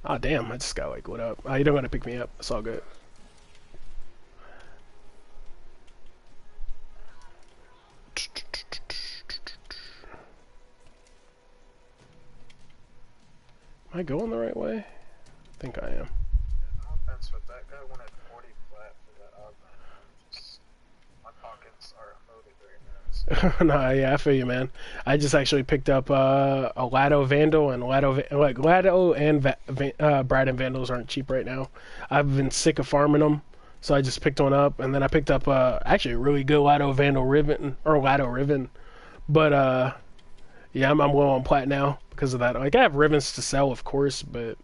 Ah, damn! I just got like lit up. You don't gotta pick me up. It's all good. Am I going the right way? I think I am. No offense, but that guy wanted 40 flat for that augment. Just, my pockets are loaded right now. So. Nah, yeah, I feel you, man. I just actually picked up a Lado Vandal and Lado and Brad and Vandals aren't cheap right now. I've been sick of farming them, So I just picked one up, and then I picked up actually a really good Lado Vandal Riven or Lado Riven. But yeah, I'm low on plat now because of that. Like I have Rivens to sell, of course, but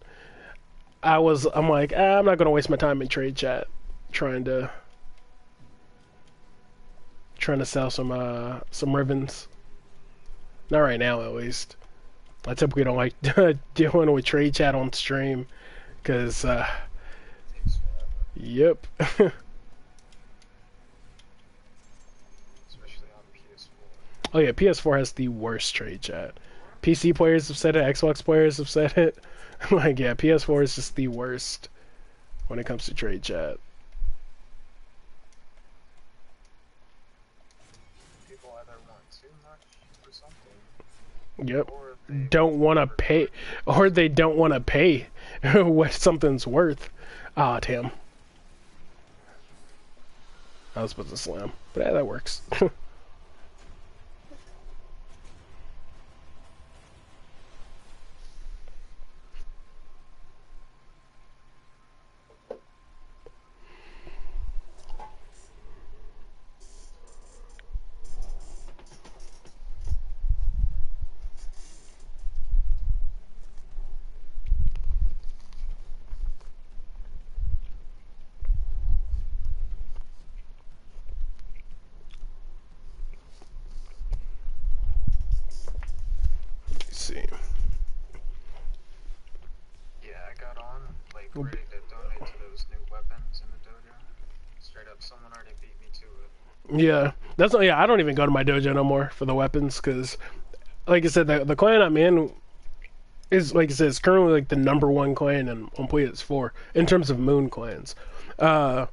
I'm like I'm not gonna waste my time in trade chat trying to sell some Rivens. Not right now, at least. I typically don't like dealing with trade chat on stream because Takes forever, yep. especially on PS4. Oh yeah, PS4 has the worst trade chat. PC players have said it, Xbox players have said it. Like yeah, PS4 is just the worst when it comes to trade chat. People either want too much for something, Yep. or they Don't want to pay, or they don't want to pay what something's worth. Ah, damn. I was supposed to slam, but yeah, that works. Let's see. Yeah, I got on, like, ready to donate to those new weapons in the dojo. Straight up, someone already beat me to it. Yeah, that's not. Yeah, I don't even go to my dojo no more for the weapons because, like I said, the clan I'm in is like I said, it's currently like the #1 clan on PS4 in terms of moon clans. Uh,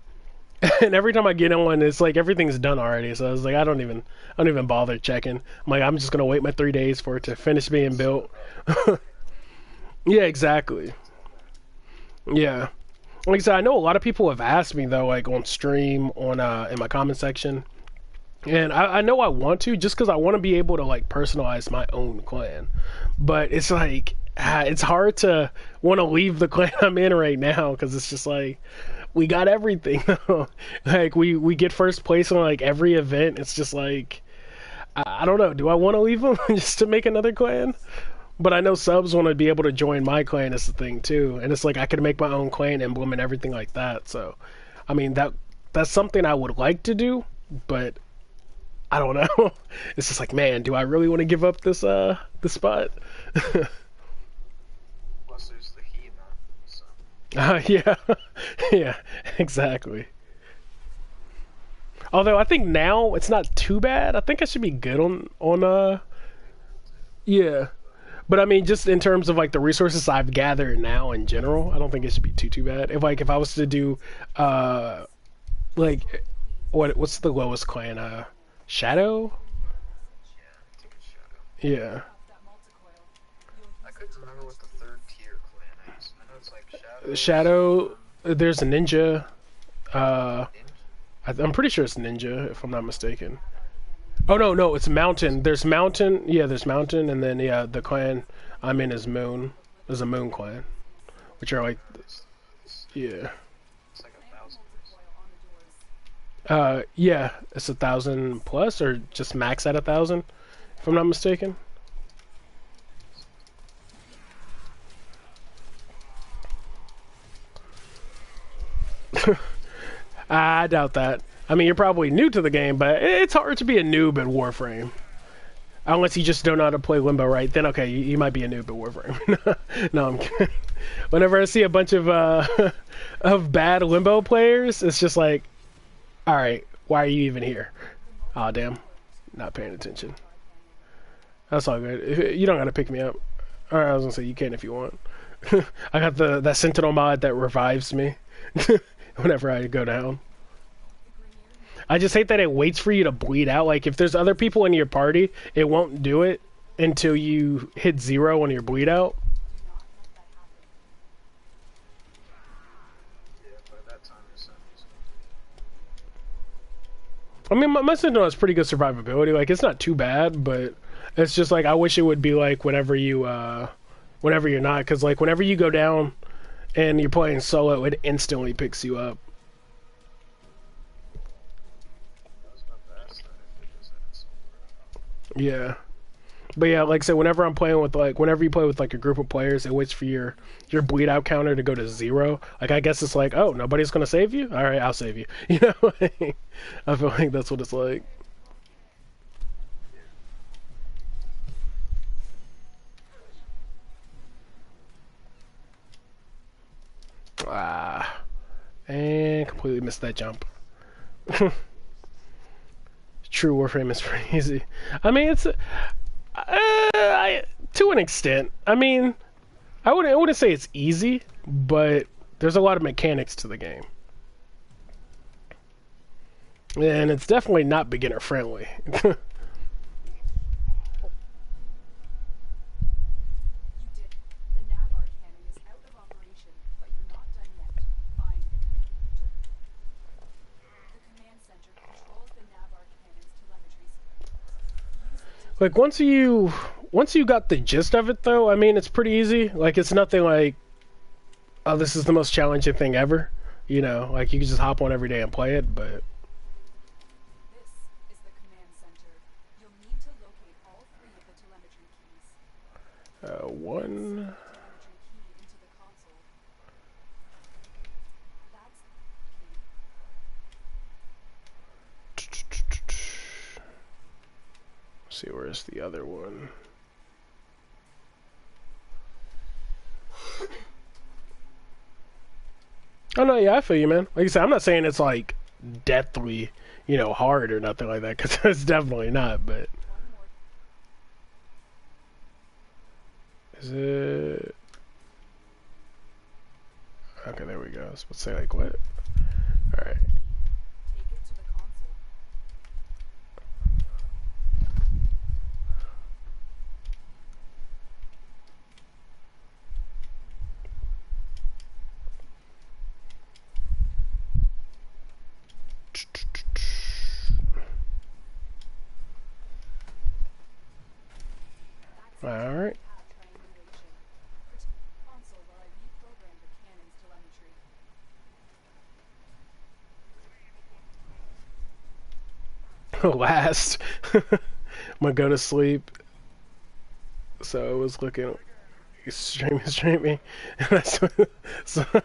and every time I get in one, it's like everything's done already. So I was like, I don't even bother checking. I'm like, I'm just gonna wait my 3 days for it to finish being built. Yeah, exactly. Yeah. Like I said, I know a lot of people have asked me though, like on stream, on in my comment section, and I know I want to just because I want to be able to like personalize my own clan, but it's like it's hard to want to leave the clan I'm in right now because it's just like we got everything. Like we get first place on like every event. It's just like I don't know. Do I want to leave them just to make another clan? But I know subs want to be able to join my clan is the thing too, and it's like I could make my own clan emblem and everything like that. So, I mean that's something I would like to do, but I don't know. It's just like, man, do I really want to give up this spot? Plus, there's the Hema, so. Yeah, yeah, exactly. Although I think now it's not too bad. I think I should be good on yeah. But I mean, just in terms of like the resources I've gathered now in general, I don't think it should be too bad. If I was to do like what's the lowest clan? Shadow? Yeah, I think it's Shadow. Yeah. I couldn't remember what the third tier clan is. I know it's like Shadow. Shadow. There's a ninja. Ninja? I'm pretty sure it's ninja if I'm not mistaken. Oh no, it's mountain. There's mountain. Yeah, there's mountain, and then yeah, the clan I'm in is moon. There's a moon clan, which are like yeah. It's like 1,000. Yeah, it's 1,000 plus or just max at 1,000, if I'm not mistaken. I doubt that. I mean, you're probably new to the game, but it's hard to be a noob at Warframe. Unless you just don't know how to play Limbo right, then okay, you might be a noob at Warframe. No, I'm kidding. Whenever I see a bunch of of bad Limbo players, it's just like, all right, why are you even here? Oh damn, not paying attention. That's all good. You don't gotta pick me up. Or I was gonna say you can if you want. I got that Sentinel mod that revives me whenever I go down. I just hate that it waits for you to bleed out. Like if there's other people in your party, it won't do it until you hit 0 on your bleed out. Yeah, by that time your son is. I mean, my Sentinel has pretty good survivability. Like it's not too bad, but it's just like I wish it would be like whenever you're not, because like whenever you go down and you're playing solo, it instantly picks you up. Yeah. But yeah, like I said, whenever I'm playing with like whenever you play with like a group of players, it waits for your bleed out counter to go to 0. Like I guess it's like, oh, nobody's gonna save you. All right, I'll save you. You know, I feel like that's what it's like. Ah, and completely missed that jump. True Warframe is pretty easy. I mean, it's to an extent. I mean, I wouldn't say it's easy, but there's a lot of mechanics to the game. And it's definitely not beginner friendly. You did. The Navar cannon is out of operation, but you're not done yet. Find the command center. The command center controls the Navar cannon's telemetry system. Use it to Like once you got the gist of it though, I mean it's pretty easy. Like it's nothing like, oh, this is the most challenging thing ever. You know, like you can just hop on every day and play it, but This is the command center. You'll need to locate all 3 of the telemetry keys. one Telemetry key into the console. That's the key. see where's the other one. Oh no, yeah, I feel you, man. Like I said, I'm not saying it's like deathly, hard or nothing like that, because it's definitely not. But One more. is it? Okay, there we go. I was supposed to say like what? All right. Take it to the console. All right. Path triangulation. Protect the console while I reprogram the cannon's telemetry. Last. I'm gonna go to sleep. So I was looking. Streaming. So, all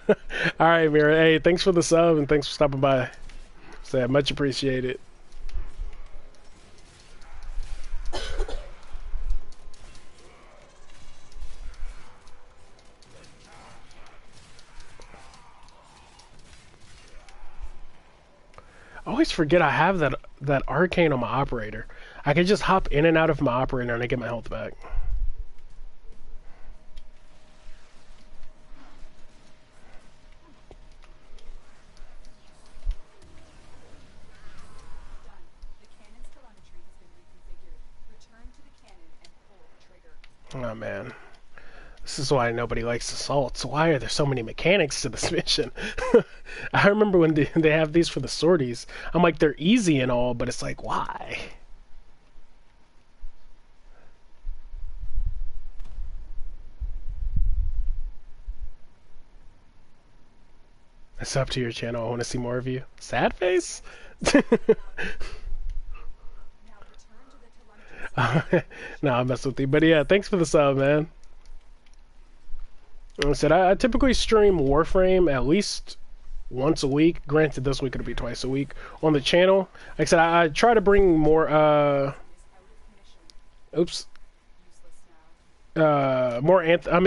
right, Mira. Hey, thanks for the sub and thanks for stopping by. So much appreciated. I always forget I have that arcane on my operator. I can just hop in and out of my operator and I get my health back. Done. The cannon's telemetry has been reconfigured. Return to the cannon and pull the trigger. Oh man. This is why nobody likes assaults. Why are there so many mechanics to this mission? I remember when they have these for the sorties. I'm like, they're easy and all, but it's like, why? It's up to your channel. I want to see more of you. Sad face? Now return to the telemetry. No, I mess with you. But yeah, thanks for the sub, man. Like I said, I typically stream Warframe at least once a week. Granted, this week it'll be twice a week on the channel. Like I said, I try to bring more, Is out of commission. oops, Useless now.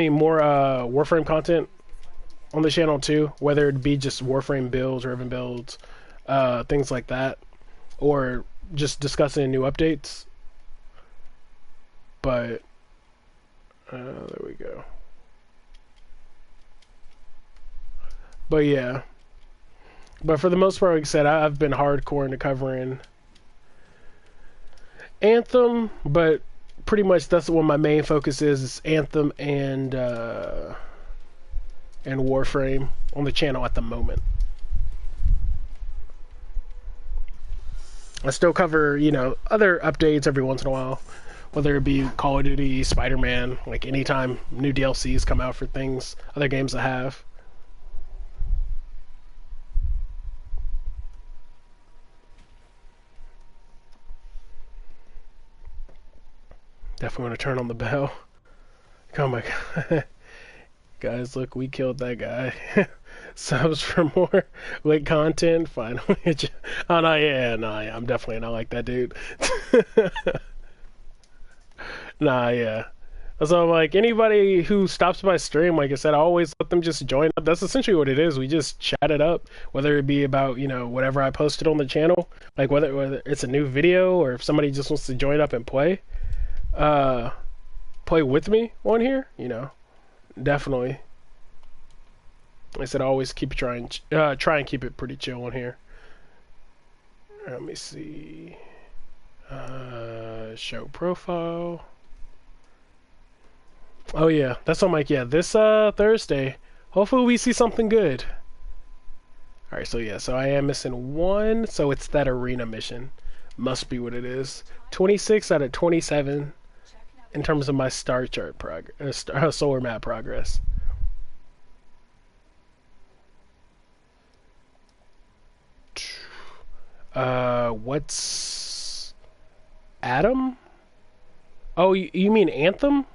more Warframe content on the channel too. Whether it be just Warframe builds, Riven builds, things like that, or just discussing new updates. But there we go. But yeah. But for the most part, like I said, I've been hardcore into covering Anthem, but pretty much that's what my main focus is Anthem and Warframe on the channel at the moment. I still cover, other updates every once in a while, whether it be Call of Duty, Spider-Man, like anytime new DLCs come out for things, other games I have. Definitely want to turn on the bell. Oh my god. Guys, look, we killed that guy. Subs for more late content. Finally. Oh, no, yeah, I'm definitely not like that dude. Nah, yeah. So, like, anybody who stops by stream, like I said, I always let them just join up. That's essentially what it is. We just chat it up, whether it be about, whatever I posted on the channel, like whether it's a new video or if somebody just wants to join up and uh, play with me on here, definitely. Like I said, I always try and keep it pretty chill on here. Let me see. Show profile. Oh yeah, that's on Mike. Yeah, this Thursday. Hopefully we see something good. All right, so yeah, so I am missing one, so it's that arena mission. Must be what it is. 26 out of 27 in terms of my star chart solar map progress. What's Adam? Oh, you mean Anthem?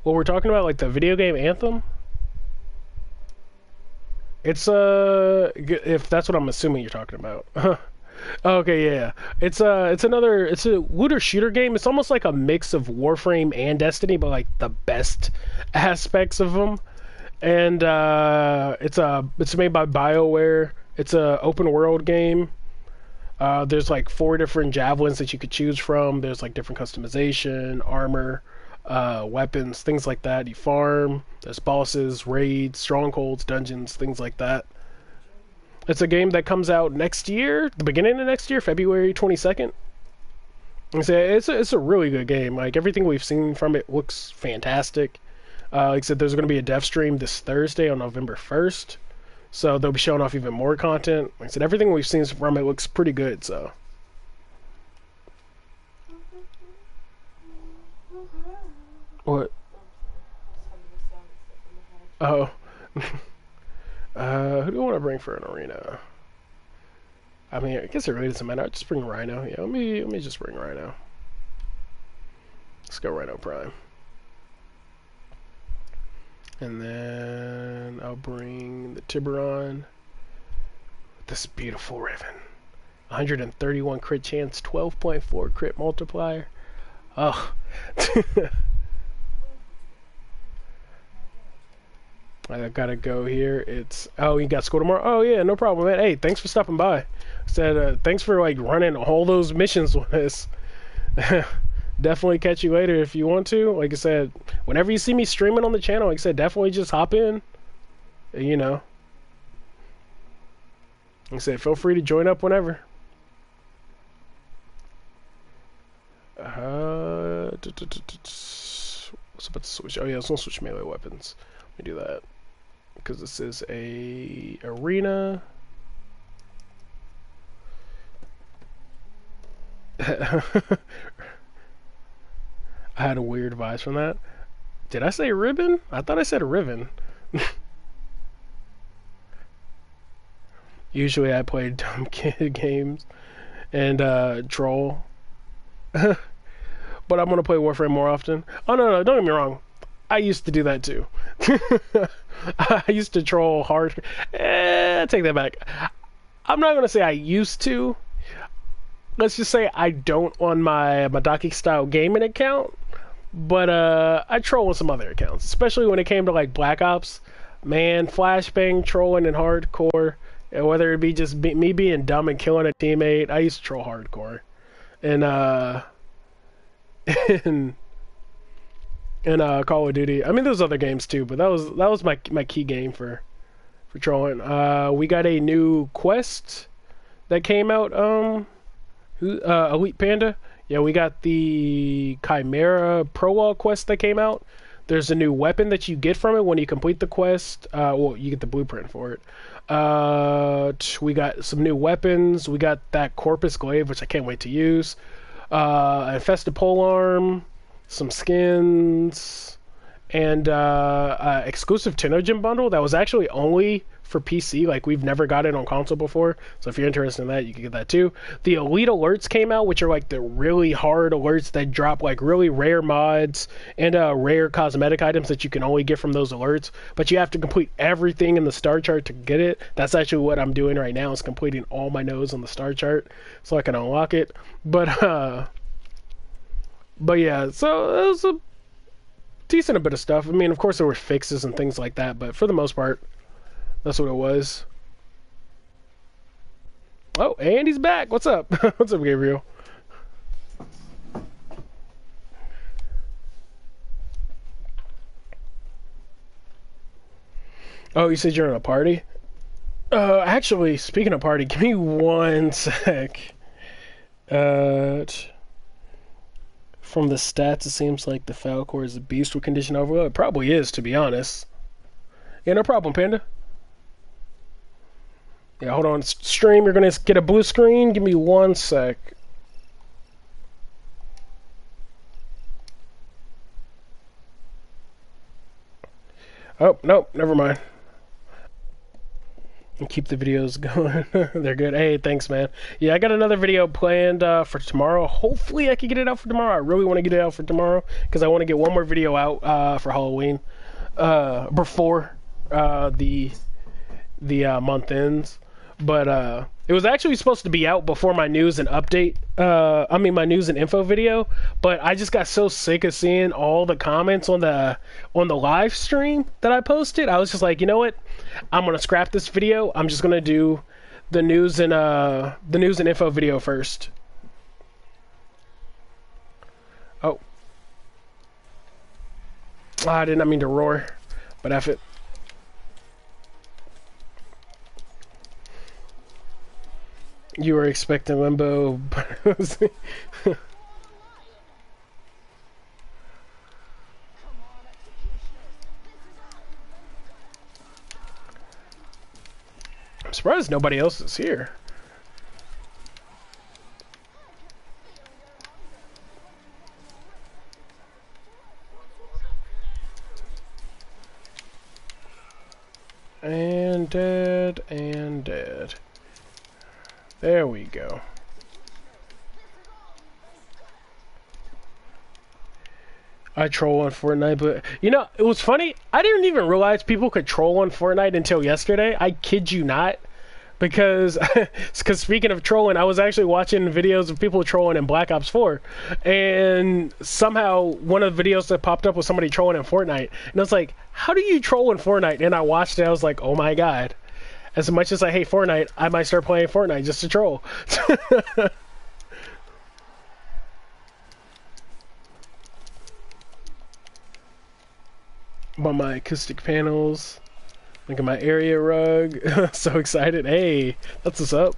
What we're talking about, like the video game Anthem? It's if that's what I'm assuming you're talking about. Okay, yeah. It's a looter shooter game. It's almost like a mix of Warframe and Destiny, but like the best aspects of them. And it's made by BioWare. It's a open world game. There's like 4 different javelins that you could choose from. There's like different customization, armor, weapons, things like that. You farm. There's bosses, raids, strongholds, dungeons, things like that. It's a game that comes out next year, the beginning of next year, February 22nd. It's a really good game. Like everything we've seen from it looks fantastic. Like I said, there's going to be a dev stream this Thursday on November 1st. So they'll be showing off even more content. Like I said, everything we've seen from it looks pretty good, so. What? Oh. Who do I want to bring for an arena? I mean, I guess it really doesn't matter. I'll just bring Rhino. Yeah, let me just bring Rhino. Let's go Rhino Prime. And then I'll bring the Tiburon. This beautiful Riven. 131 crit chance, 12.4 crit multiplier. Oh. I gotta go here. Oh, you got school tomorrow? Oh yeah, no problem, man. Hey, thanks for stopping by. Said thanks for like running all those missions with us. Definitely catch you later if you want to. Like I said, whenever you see me streaming on the channel, like I said, definitely just hop in. Like I said, feel free to join up whenever. What's about to switch? Oh yeah, I was gonna switch melee weapons. Let me do that because this is a arena. I had a weird vibes from that. Did I say ribbon? I thought I said ribbon. Usually I play dumb kid games and troll. But I'm gonna play Warframe more often. Oh no, don't get me wrong. I used to do that too. I used to troll hard. Take that back. I'm not gonna say I used to. Let's just say I don't on my Madaki style gaming account. But I troll on some other accounts, especially when it came to like Black Ops. Man, flashbang trolling and hardcore, and whether it be just me being dumb and killing a teammate, I used to troll hardcore, and in Call of Duty. I mean, there's other games too, but that was my key game for trolling. We got a new quest that came out. Elite Panda. Yeah, we got the Chimera Prologue quest that came out. There's a new weapon that you get from it when you complete the quest. Well, you get the blueprint for it. We got some new weapons. We got that Corpus Glaive, which I can't wait to use. A infested polearm, some skins, and exclusive Tenno Gym bundle that was actually only for PC. Like, we've never got it on console before. So if you're interested in that, you can get that too. The Elite Alerts came out, which are like the really hard alerts that drop like really rare mods and rare cosmetic items that you can only get from those alerts. But you have to complete everything in the star chart to get it. That's actually what I'm doing right now, is completing all my nodes on the star chart so I can unlock it. But yeah, so it was a decent bit of stuff. I mean, of course there were fixes and things like that, but for the most part, that's what it was. Oh, and he's back. What's up? What's up, Gabriel? Oh, you said you're in a party? Actually, speaking of party, give me one sec. From the stats, it seems like the Falcor is a beast with condition overload. It probably is, to be honest. Yeah, no problem, Panda. Yeah, hold on. Stream, you're gonna get a blue screen. Give me one sec. Oh, nope, never mind. And keep the videos going. They're good. Hey, thanks, man. Yeah, I got another video planned for tomorrow. Hopefully, I can get it out for tomorrow. I really want to get it out for tomorrow because I want to get one more video out for Halloween before the month ends. But it was actually supposed to be out before my news and update. I mean, my news and info video. But I just got so sick of seeing all the comments on the live stream that I posted. I was just like, you know what? I'm gonna scrap this video. I'm just gonna do the news and info video first. Oh, I did not mean to roar, but F it. You were expecting Limbo, but I'm surprised nobody else is here. And dead, and dead. There we go. I troll on Fortnite, but you know, it was funny. I didn't even realize people could troll on Fortnite until yesterday. I kid you not. Because speaking of trolling, I was actually watching videos of people trolling in Black Ops 4. And somehow one of the videos that popped up was somebody trolling in Fortnite. And I was like, how do you troll in Fortnite? And I watched it. I was like, oh my god. As much as I hate Fortnite, I might start playing Fortnite just to troll. About my acoustic panels. Look at my area rug. So excited. Hey, that's what's up.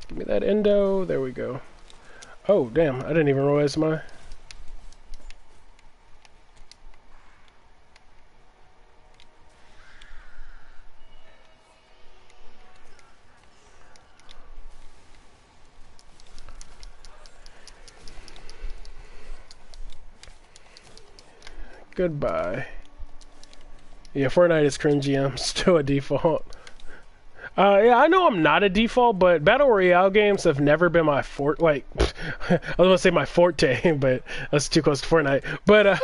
Give me that endo. There we go. Oh, damn. I didn't even realize my... Goodbye. Yeah, Fortnite is cringy. I'm still a default. Yeah, I know I'm not a default, but Battle Royale games have never been my forte. Like, I was gonna say my forte, but that's too close to Fortnite. But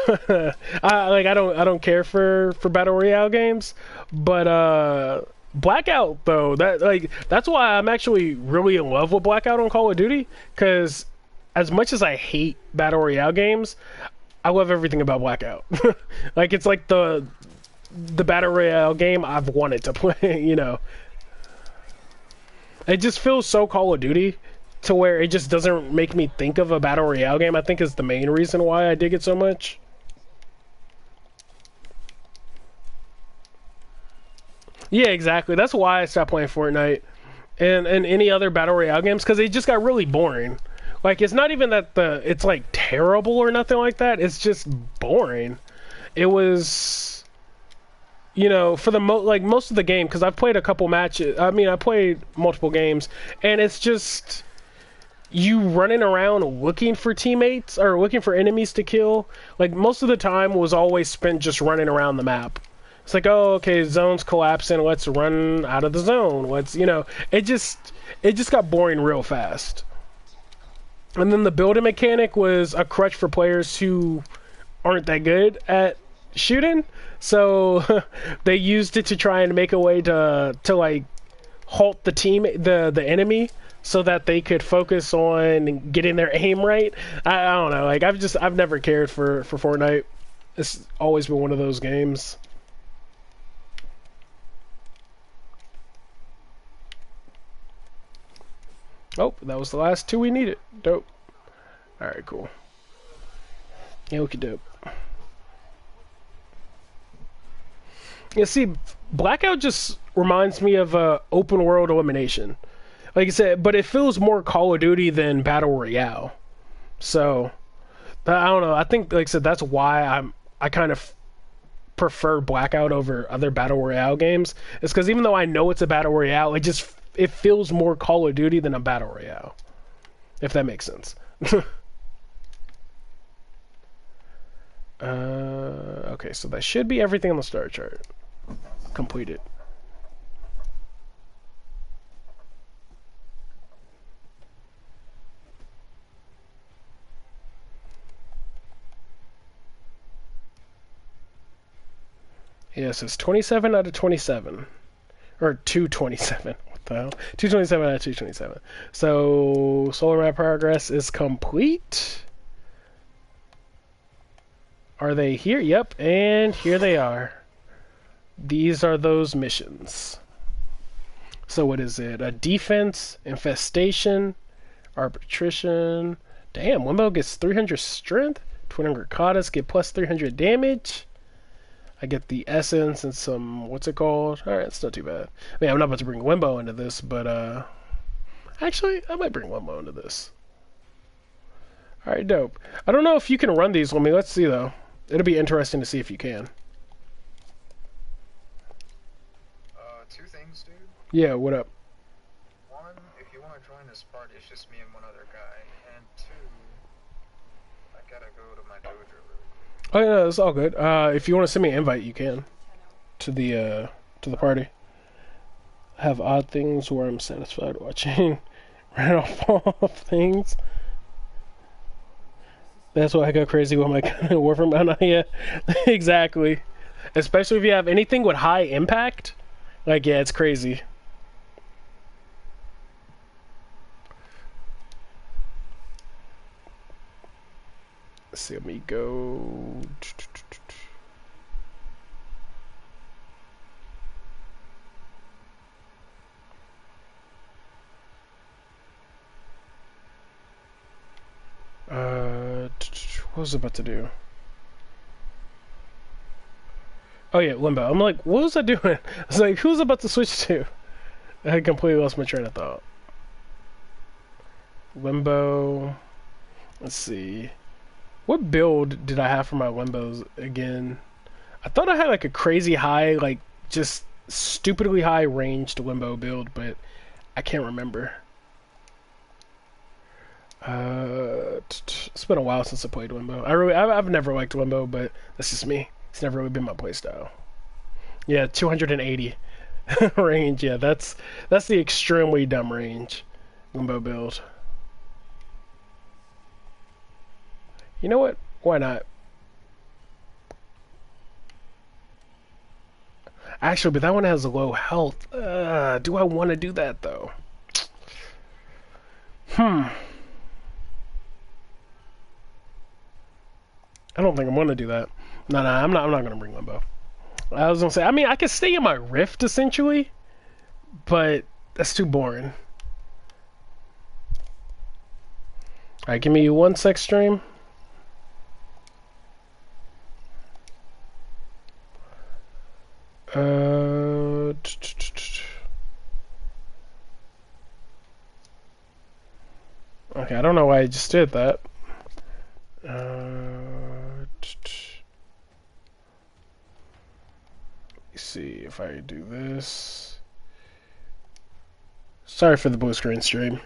I don't care for Battle Royale games. But Blackout though, that's why I'm actually really in love with Blackout on Call of Duty. Because as much as I hate Battle Royale games, I love everything about Blackout. Like, it's like the Battle Royale game I've wanted to play, you know. It just feels so Call of Duty to where it just doesn't make me think of a Battle Royale game. I think is the main reason why I dig it so much. Yeah, exactly. That's why I stopped playing Fortnite and any other Battle Royale games, because they just got really boring. Like, it's not even that it's like terrible or nothing like that. It's just boring. It was, you know, for the most of the game, because I've played a couple matches. I mean, I played multiple games, and it's just, you running around looking for teammates or looking for enemies to kill. Like most of the time was always spent just running around the map. It's like, oh, okay, zone's collapsing. Let's run out of the zone. Let's, it just got boring real fast. And then the building mechanic was a crutch for players who aren't that good at shooting. So they used it to try and make a way to like halt the enemy so that they could focus on getting their aim right. I don't know. Like I've never cared for Fortnite. It's always been one of those games. Oh, that was the last two we needed. Dope. Alright, cool. Yeah, we could do it. Yeah, see, Blackout just reminds me of open world elimination. Like I said, but it feels more Call of Duty than Battle Royale. So, I don't know. I think, like I said, that's why I kind of prefer Blackout over other Battle Royale games. It's because even though I know it's a Battle Royale, it feels more Call of Duty than a Battle Royale. If that makes sense. Okay, so that should be everything on the star chart. Completed. Yes, it's 27 out of 27. Or 227. What the hell? 227 out of 227. So, solar map progress is complete. Are they here? Yep, and here they are. These are those missions. So what is it? A defense, infestation, arbitration. Damn, Limbo gets 300 strength. 200 katas get plus 300 damage. I get the essence and some, what's it called? Alright, it's not too bad. I mean, I'm not about to bring Limbo into this, but actually, I might bring Limbo into this. Alright, dope. I don't know if you can run these with me. Let's see, though. It'll be interesting to see if you can. Two things, dude. Yeah, what up? One, if you want to join this party, it's just me and one other guy. And two, I gotta go to my dojo really quick. Oh yeah, it's all good. If you want to send me an invite, you can to the party. I have odd things where I'm satisfied watching right off all things. That's why I go crazy with my Warframe. Yeah, exactly. Especially if you have anything with high impact. Like, yeah, it's crazy. Let's see, let me go. What was I about to do? Oh yeah, Limbo. I'm like, what was I doing? I was like, who was I about to switch to? I had completely lost my train of thought. Limbo. Let's see. What build did I have for my Limbos again? I thought I had like a crazy high, like just stupidly high ranged Limbo build, but I can't remember. It's been a while since I played Limbo. I've never liked Limbo, but that's just me. It's never really been my playstyle. Yeah, 280 range. Yeah, that's the extremely dumb range Limbo build. You know what? Why not? Actually, but that one has low health. Do I want to do that though? I don't think I'm gonna do that. No, I'm not gonna bring Limbo. I was gonna say, I mean, I could stay in my Rift essentially, but that's too boring. Alright, give me 1 sec, stream. Okay, I don't know why I just did that. Let's see if I do this. Sorry for the blue screen stream.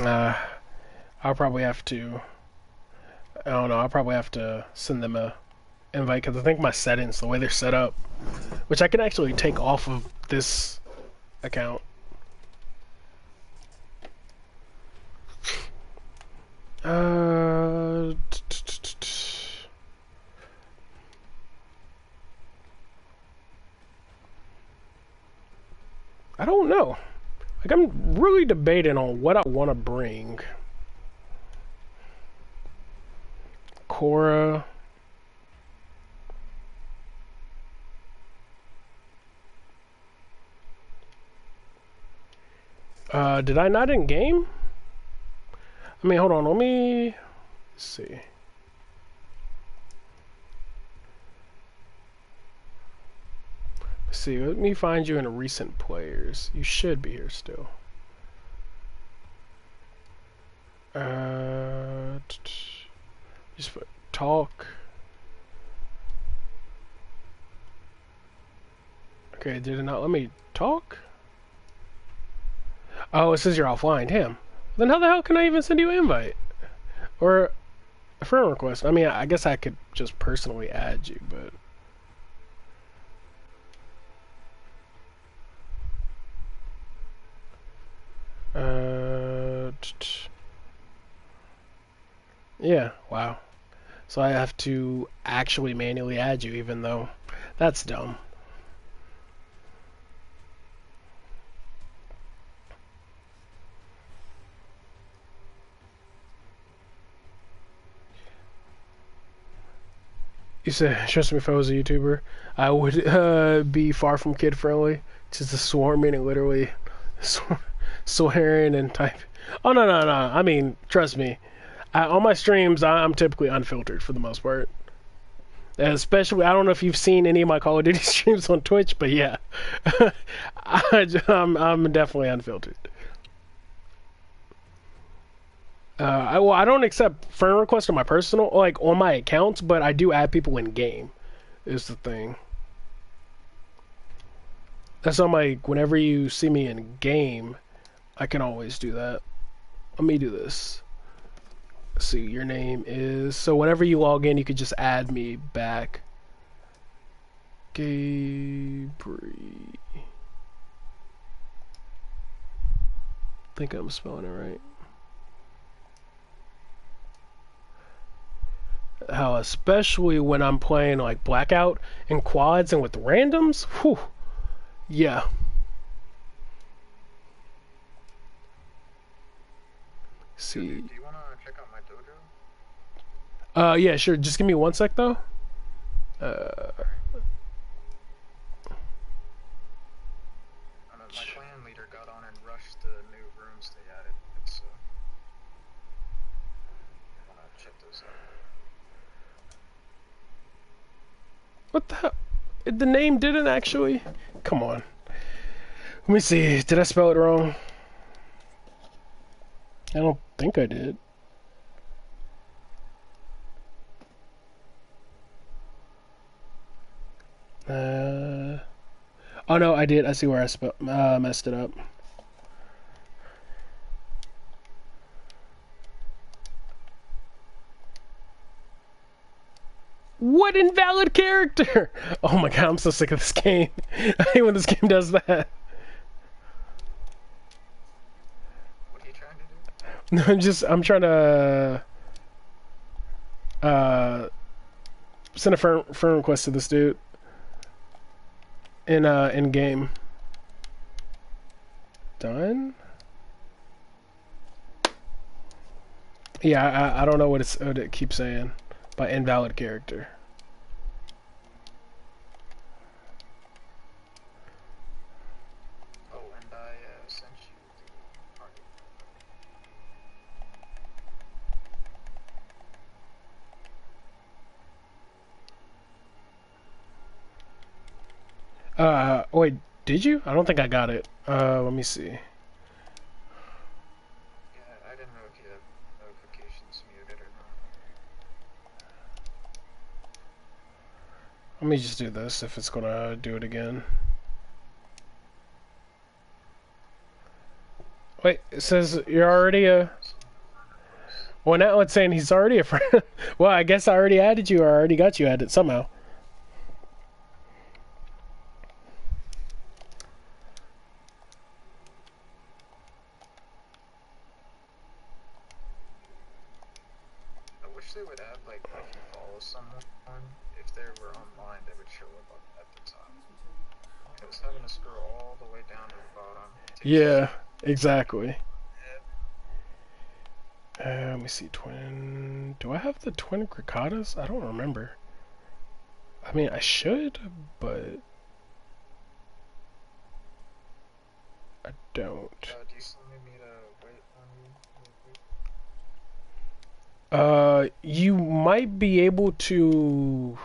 Uh, I'll probably have to. I don't know. I'll probably have to send them a invite because I think my settings, the way they're set up, which I can actually take off of this account. I don't know. Like, I'm really debating on what I want to bring. Cora. Did I not in game? I mean, hold on. Let me see. See, let me find you in recent players. You should be here still. Just put talk. Okay, did it not let me talk? Oh, it says you're offline. Damn. Then how the hell can I even send you an invite? Or a friend request? I mean, I guess I could just personally add you, but... Yeah, wow. So I have to actually manually add you, even though that's dumb. You said, trust me, if I was a YouTuber, I would be far from kid friendly. Just a swarm, meaning literally swearing and type. Oh, no, no, no. I mean, trust me. On my streams, I'm typically unfiltered for the most part. Especially, I don't know if you've seen any of my Call of Duty streams on Twitch, but yeah. I'm definitely unfiltered. I don't accept friend requests on my personal, like on my accounts, but I do add people in game. Is the thing. That's on my. Whenever you see me in game, I can always do that. Let me do this. Let's see, your name is. So whenever you log in, you could just add me back. Gabriel. I think I'm spelling it right. How especially when I'm playing like Blackout and quads and with randoms, whew, yeah. See. Do you want to check out my dojo? Yeah, sure. Just give me one sec though. My clan leader got on and rushed the new rooms they added, so I want to check those out. What the hell? The name didn't actually. Come on. Let me see. Did I spell it wrong? I don't think I did. Oh no, I did. I see where I messed it up. What invalid character? Oh my god, I'm so sick of this game. I hate when this game does that. What are you trying to do? I'm trying to send a friend request to this dude in game. Done. Yeah, I don't know what it keeps saying by invalid character. Oh, and I sent you the party. Wait, did you? I don't think I got it. Let me see. Yeah, I didn't know if you had notifications muted or not. Let me just do this if it's gonna do it again. Wait, it says you're already a. Well, now it's saying he's already a friend. Well, I guess I already added you or I already got you added somehow. I wish they would add, like, if you follow someone, if they were online, they would show up at the top. Because having to scroll all the way down to the bottom takes Yeah, exactly. yeah. Let me see, twin. Do I have the twin Krikatas? I don't remember. I mean, I should, but I don't. Do you still need me to wait on you real quick? You might be able to.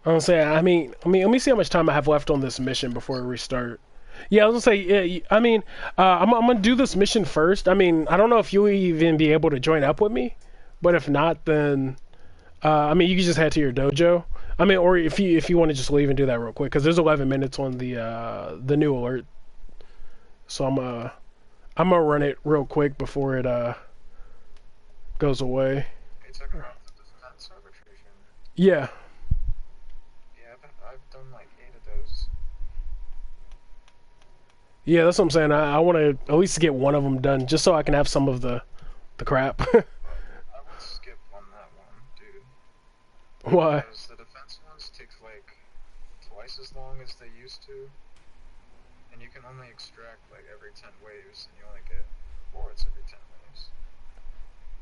I don't say. Let me see how much time I have left on this mission before we restart. Yeah, I was gonna say. Yeah, I mean, I'm gonna do this mission first. I mean, I don't know if you'll even be able to join up with me, but if not, then I mean, you can just head to your dojo. I mean, or if you want to just leave and do that real quick, because there's 11 minutes on the new alert. So I'm gonna run it real quick before it goes away. Are you talking about the defense arbitration? Yeah. Yeah, I've done like 8 of those. Yeah, that's what I'm saying. I want to at least get one of them done, just so I can have some of the crap. I would skip on that one, dude. Why? Because the defense ones take like twice as long as they used to, and you can only extract like every 10 waves, and you only get rewards every 10 waves.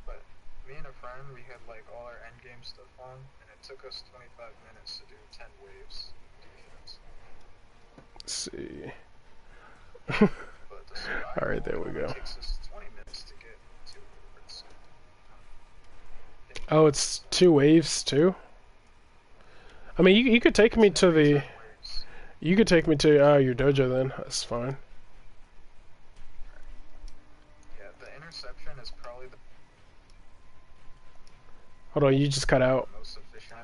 But me and a friend, we had like all our end game stuff on, and it took us 25 minutes to do 10 waves defense. Let's see. But the survival All right, there we go. takes us 20 minutes to get 2 rewards. Oh, it's 2 waves too. I mean, you could take me to the. You could take me to your dojo then. That's fine. Yeah, the interception is probably the Hold on, you just cut out. most efficient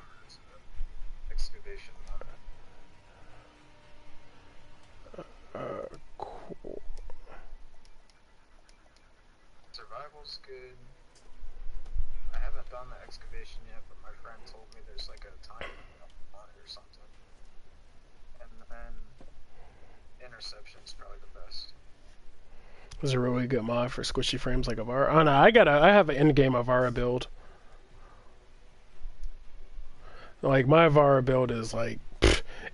excavation one. Cool. Survival's good. I haven't done the excavation yet, but my friend told me there's like a time limit on it or something. And then interception's probably the best. This is a really good mod for squishy frames like Avara. Oh no, I have an in-game Avara build. Like my Avara build is like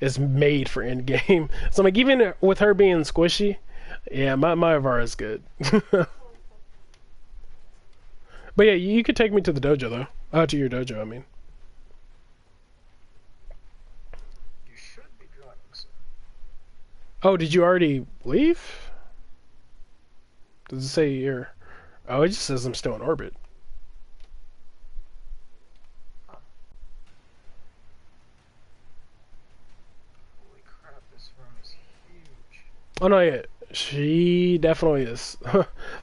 is made for in-game. So like even with her being squishy, yeah, my Avara is good. But yeah, you could take me to the dojo though. To your dojo, I mean. You should be joining soon. Oh, did you already leave? Does it say you're? Oh, it just says I'm still in orbit. Holy crap, this room is huge. Oh no, yeah, she definitely is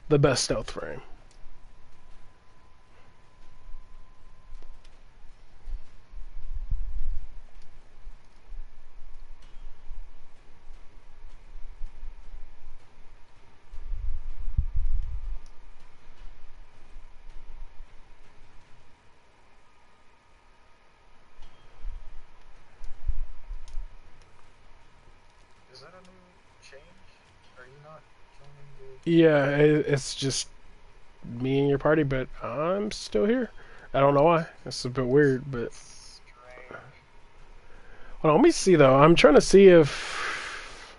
the best stealth frame. Is that a new change? Are you not joining Yeah, it's just me and your party, but I'm still here. I don't know why. It's a bit weird, but strange? hold on, let me see though. I'm trying to see if.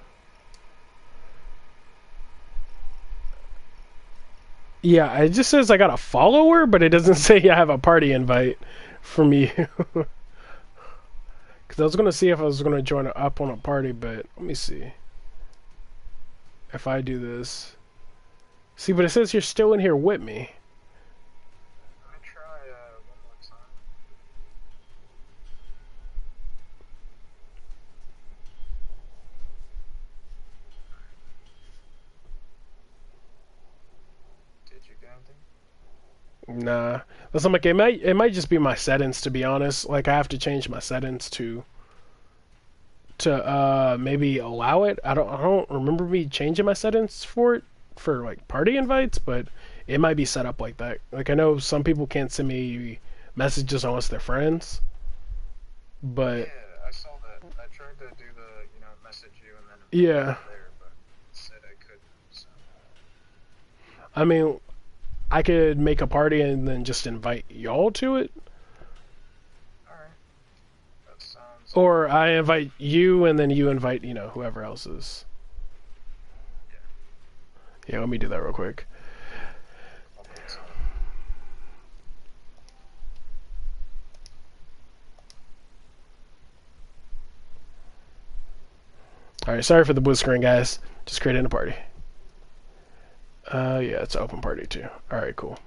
Yeah, it just says I got a follower, but it doesn't say I have a party invite from you. Because I was gonna see if I was gonna join up on a party, but let me see. If I do this. See, but it says you're still in here with me. Let me try one more time. Did you get anything? Nah. That's I'm like it might just be my settings to be honest. Like I have to change my settings to maybe allow it. I don't remember me changing my settings for it for like party invites, but it might be set up like that. Like I know some people can't send me messages unless they're friends, but Yeah, I saw that. I tried to do the, message you and then yeah, invite there, but it said I couldn't. So. I mean, I could make a party and then just invite y'all to it, Alright. That sounds. or I invite you and then you invite whoever else is. Yeah, let me do that real quick. I'll put some. Alright, sorry for the blue screen, guys. Just creating a party. Yeah, it's open party too. Alright, cool.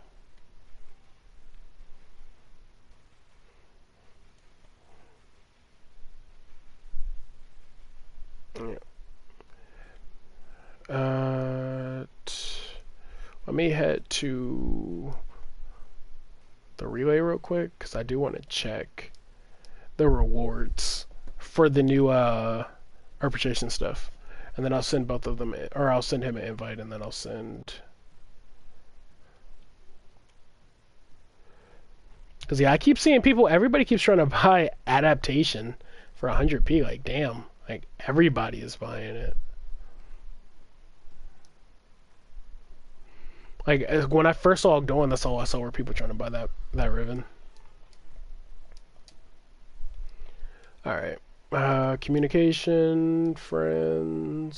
Yeah. Let me head to the relay real quick, because I do want to check the rewards for the new arbitration stuff. And then I'll send both of them, or I'll send him an invite, and then I'll send... Because, yeah, I keep seeing people, everybody keeps trying to buy adaptation for 100p. Like, damn. Like, everybody is buying it. Like, when I first saw it going, that's all I saw were people trying to buy that ribbon. Alright. Communication, friends,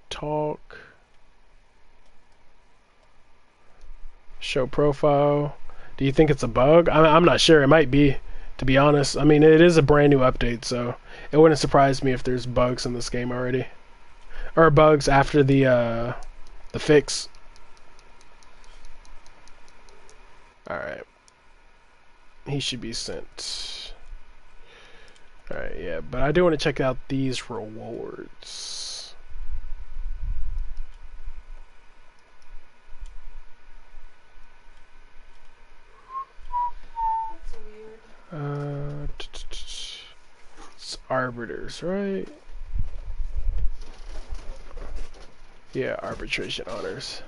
talk, show profile. Do you think it's a bug? I'm not sure. It might be, to be honest. I mean, it is a brand new update, so it wouldn't surprise me if there's bugs in this game already. Or bugs after the fix. Alright. He should be sent. Alright, yeah, but I do want to check out these rewards. That's weird. It's arbiters, right? Yeah, arbitration honors.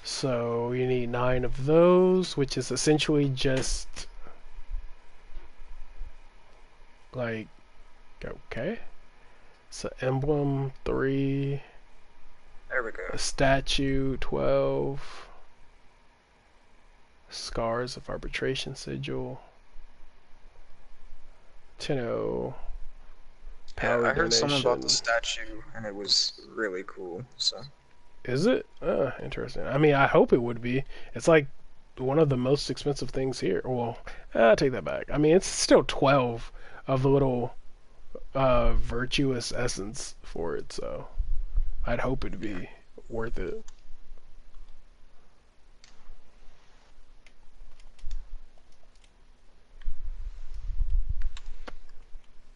So you need 9 of those, which is essentially just like, okay. So emblem 3, There we go. a statue 12, scars of arbitration sigil, 10-0. Yeah, Power I heard someone bought the donation. statue and it was really cool. So. Is it? Interesting. I mean, I hope it would be. It's like one of the most expensive things here. Well, I take that back. I mean, it's still 12 of the little virtuous essence for it, so I'd hope it'd be worth it.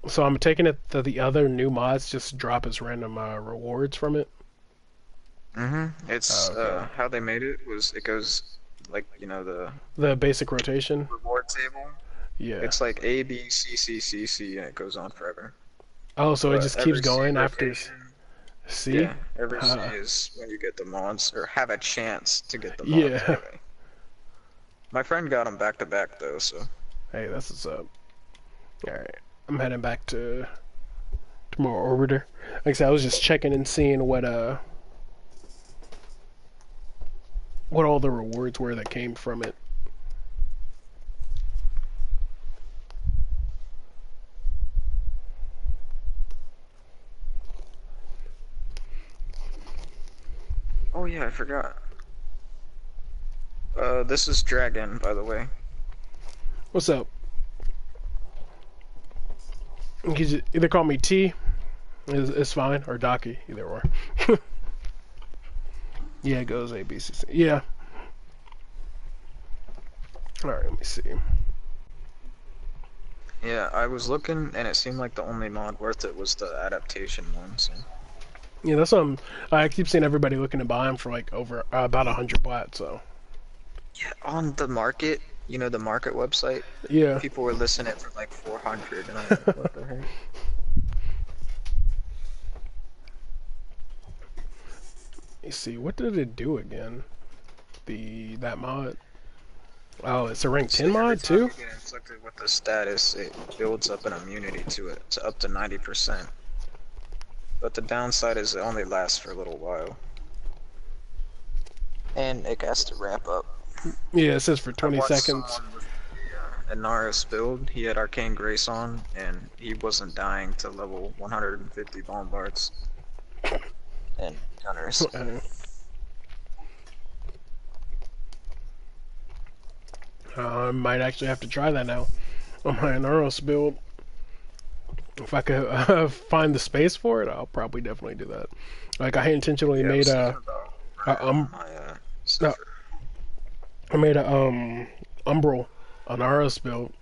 So I'm taking it that the other new mods just drop as random rewards from it. It's Okay. how they made it was it goes like The basic rotation. reward table. Yeah. It's like A B C C C C and it goes on forever. Oh, so it But just keeps every C going after location, C? yeah, every C Uh, is when you get the mods or have a chance to get the mods. yeah. Anyway. My friend got them back to back though, so. Hey, that's what's up. Alright. I'm heading back to more Orbiter. Like I said, I was just checking and seeing what all the rewards were that came from it. Oh yeah, I forgot. This is Dragon, by the way. What's up? You can either call me T, it's fine, or Docky, either or. Yeah, it goes A, B, C, C. Yeah. Alright, let me see. Yeah, I was looking and it seemed like the only mod worth it was the adaptation one, so. Yeah, that's I keep seeing everybody looking to buy them for like over about 100 baht, so. Yeah, on the market, the market website, Yeah. people were listing it for like 400 and I'm like, what the heck? me see. What did it do again? That mod. Oh, it's a rank 10 Every mod time too? you get inflicted with the status, it builds up an immunity to it, to up to 90%. But the downside is it only lasts for a little while. And it has to wrap up. Yeah, it says for I 20 watched seconds. someone with the Inaris build, he had Arcane Grace on, and he wasn't dying to level 150 Bombards and Gunners. I might actually have to try that now on my Inaros build. If I could find the space for it, I'll probably definitely do that. Like I intentionally Yeah, I made was a, thinking about a running um, my no, Zephyr. I made a Umbral Inaros build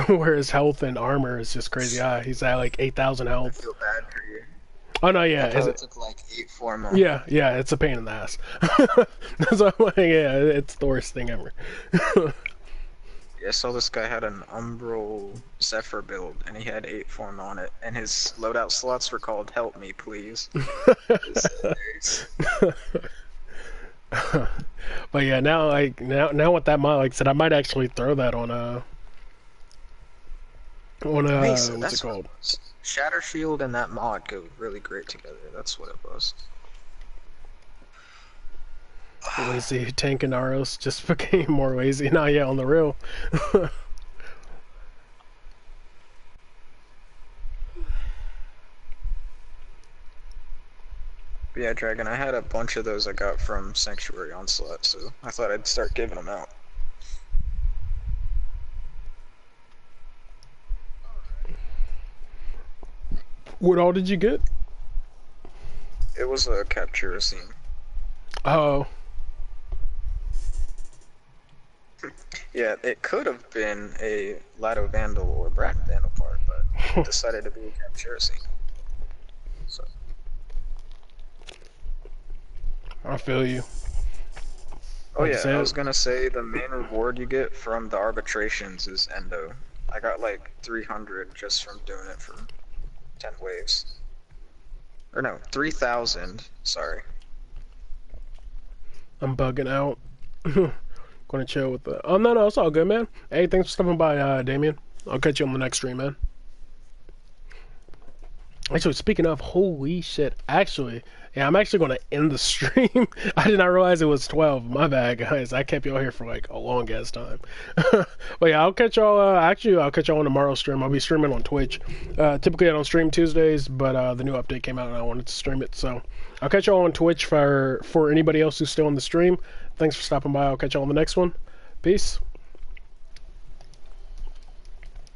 where his health and armor is just crazy high. He's at like 8,000 I health. feel bad for you. Oh no, yeah, That is probably it? took like 8 formal. Yeah, it's a pain in the ass. That's why I'm like, yeah, it's the worst thing ever. Yeah, I saw this guy had an Umbral Zephyr build, and he had 8 form on it, and his loadout slots were called "Help me, please." It's hilarious. But yeah, now like now with that mod, like I said, I might actually throw that on Mesa, what's it that's what it called? was. Shatter Shield and that mod go really great together. That's what it was. Lazy tank and Aros just became more lazy. Now, yeah, on the real. But yeah, Dragon, I had a bunch of those I got from Sanctuary Onslaught, so I thought I'd start giving them out. What all did you get? It was a capture scene. Oh, Yeah, it could have been a Lado Vandal or Brat Vandal part, but it decided to be a capture scene. So, I feel you. oh Like I yeah, I said, was gonna say the main reward you get from the arbitrations is Endo. I got like 300 just from doing it for 10 waves. Or no, 3,000, sorry. I'm bugging out. Gonna chill with the. Oh no, it's all good, man. Hey, thanks for stopping by, Damien. I'll catch you on the next stream, man. Actually, speaking of, holy shit. Actually, yeah, I'm actually going to end the stream. I did not realize it was 12. My bad, guys. I kept y'all here for like a long ass time. But yeah, I'll catch y'all. Actually, I'll catch y'all on tomorrow's stream. I'll be streaming on Twitch. Typically, I don't stream Tuesdays, but the new update came out and I wanted to stream it. So I'll catch y'all on Twitch for anybody else who's still on the stream. Thanks for stopping by. I'll catch y'all on the next one. Peace.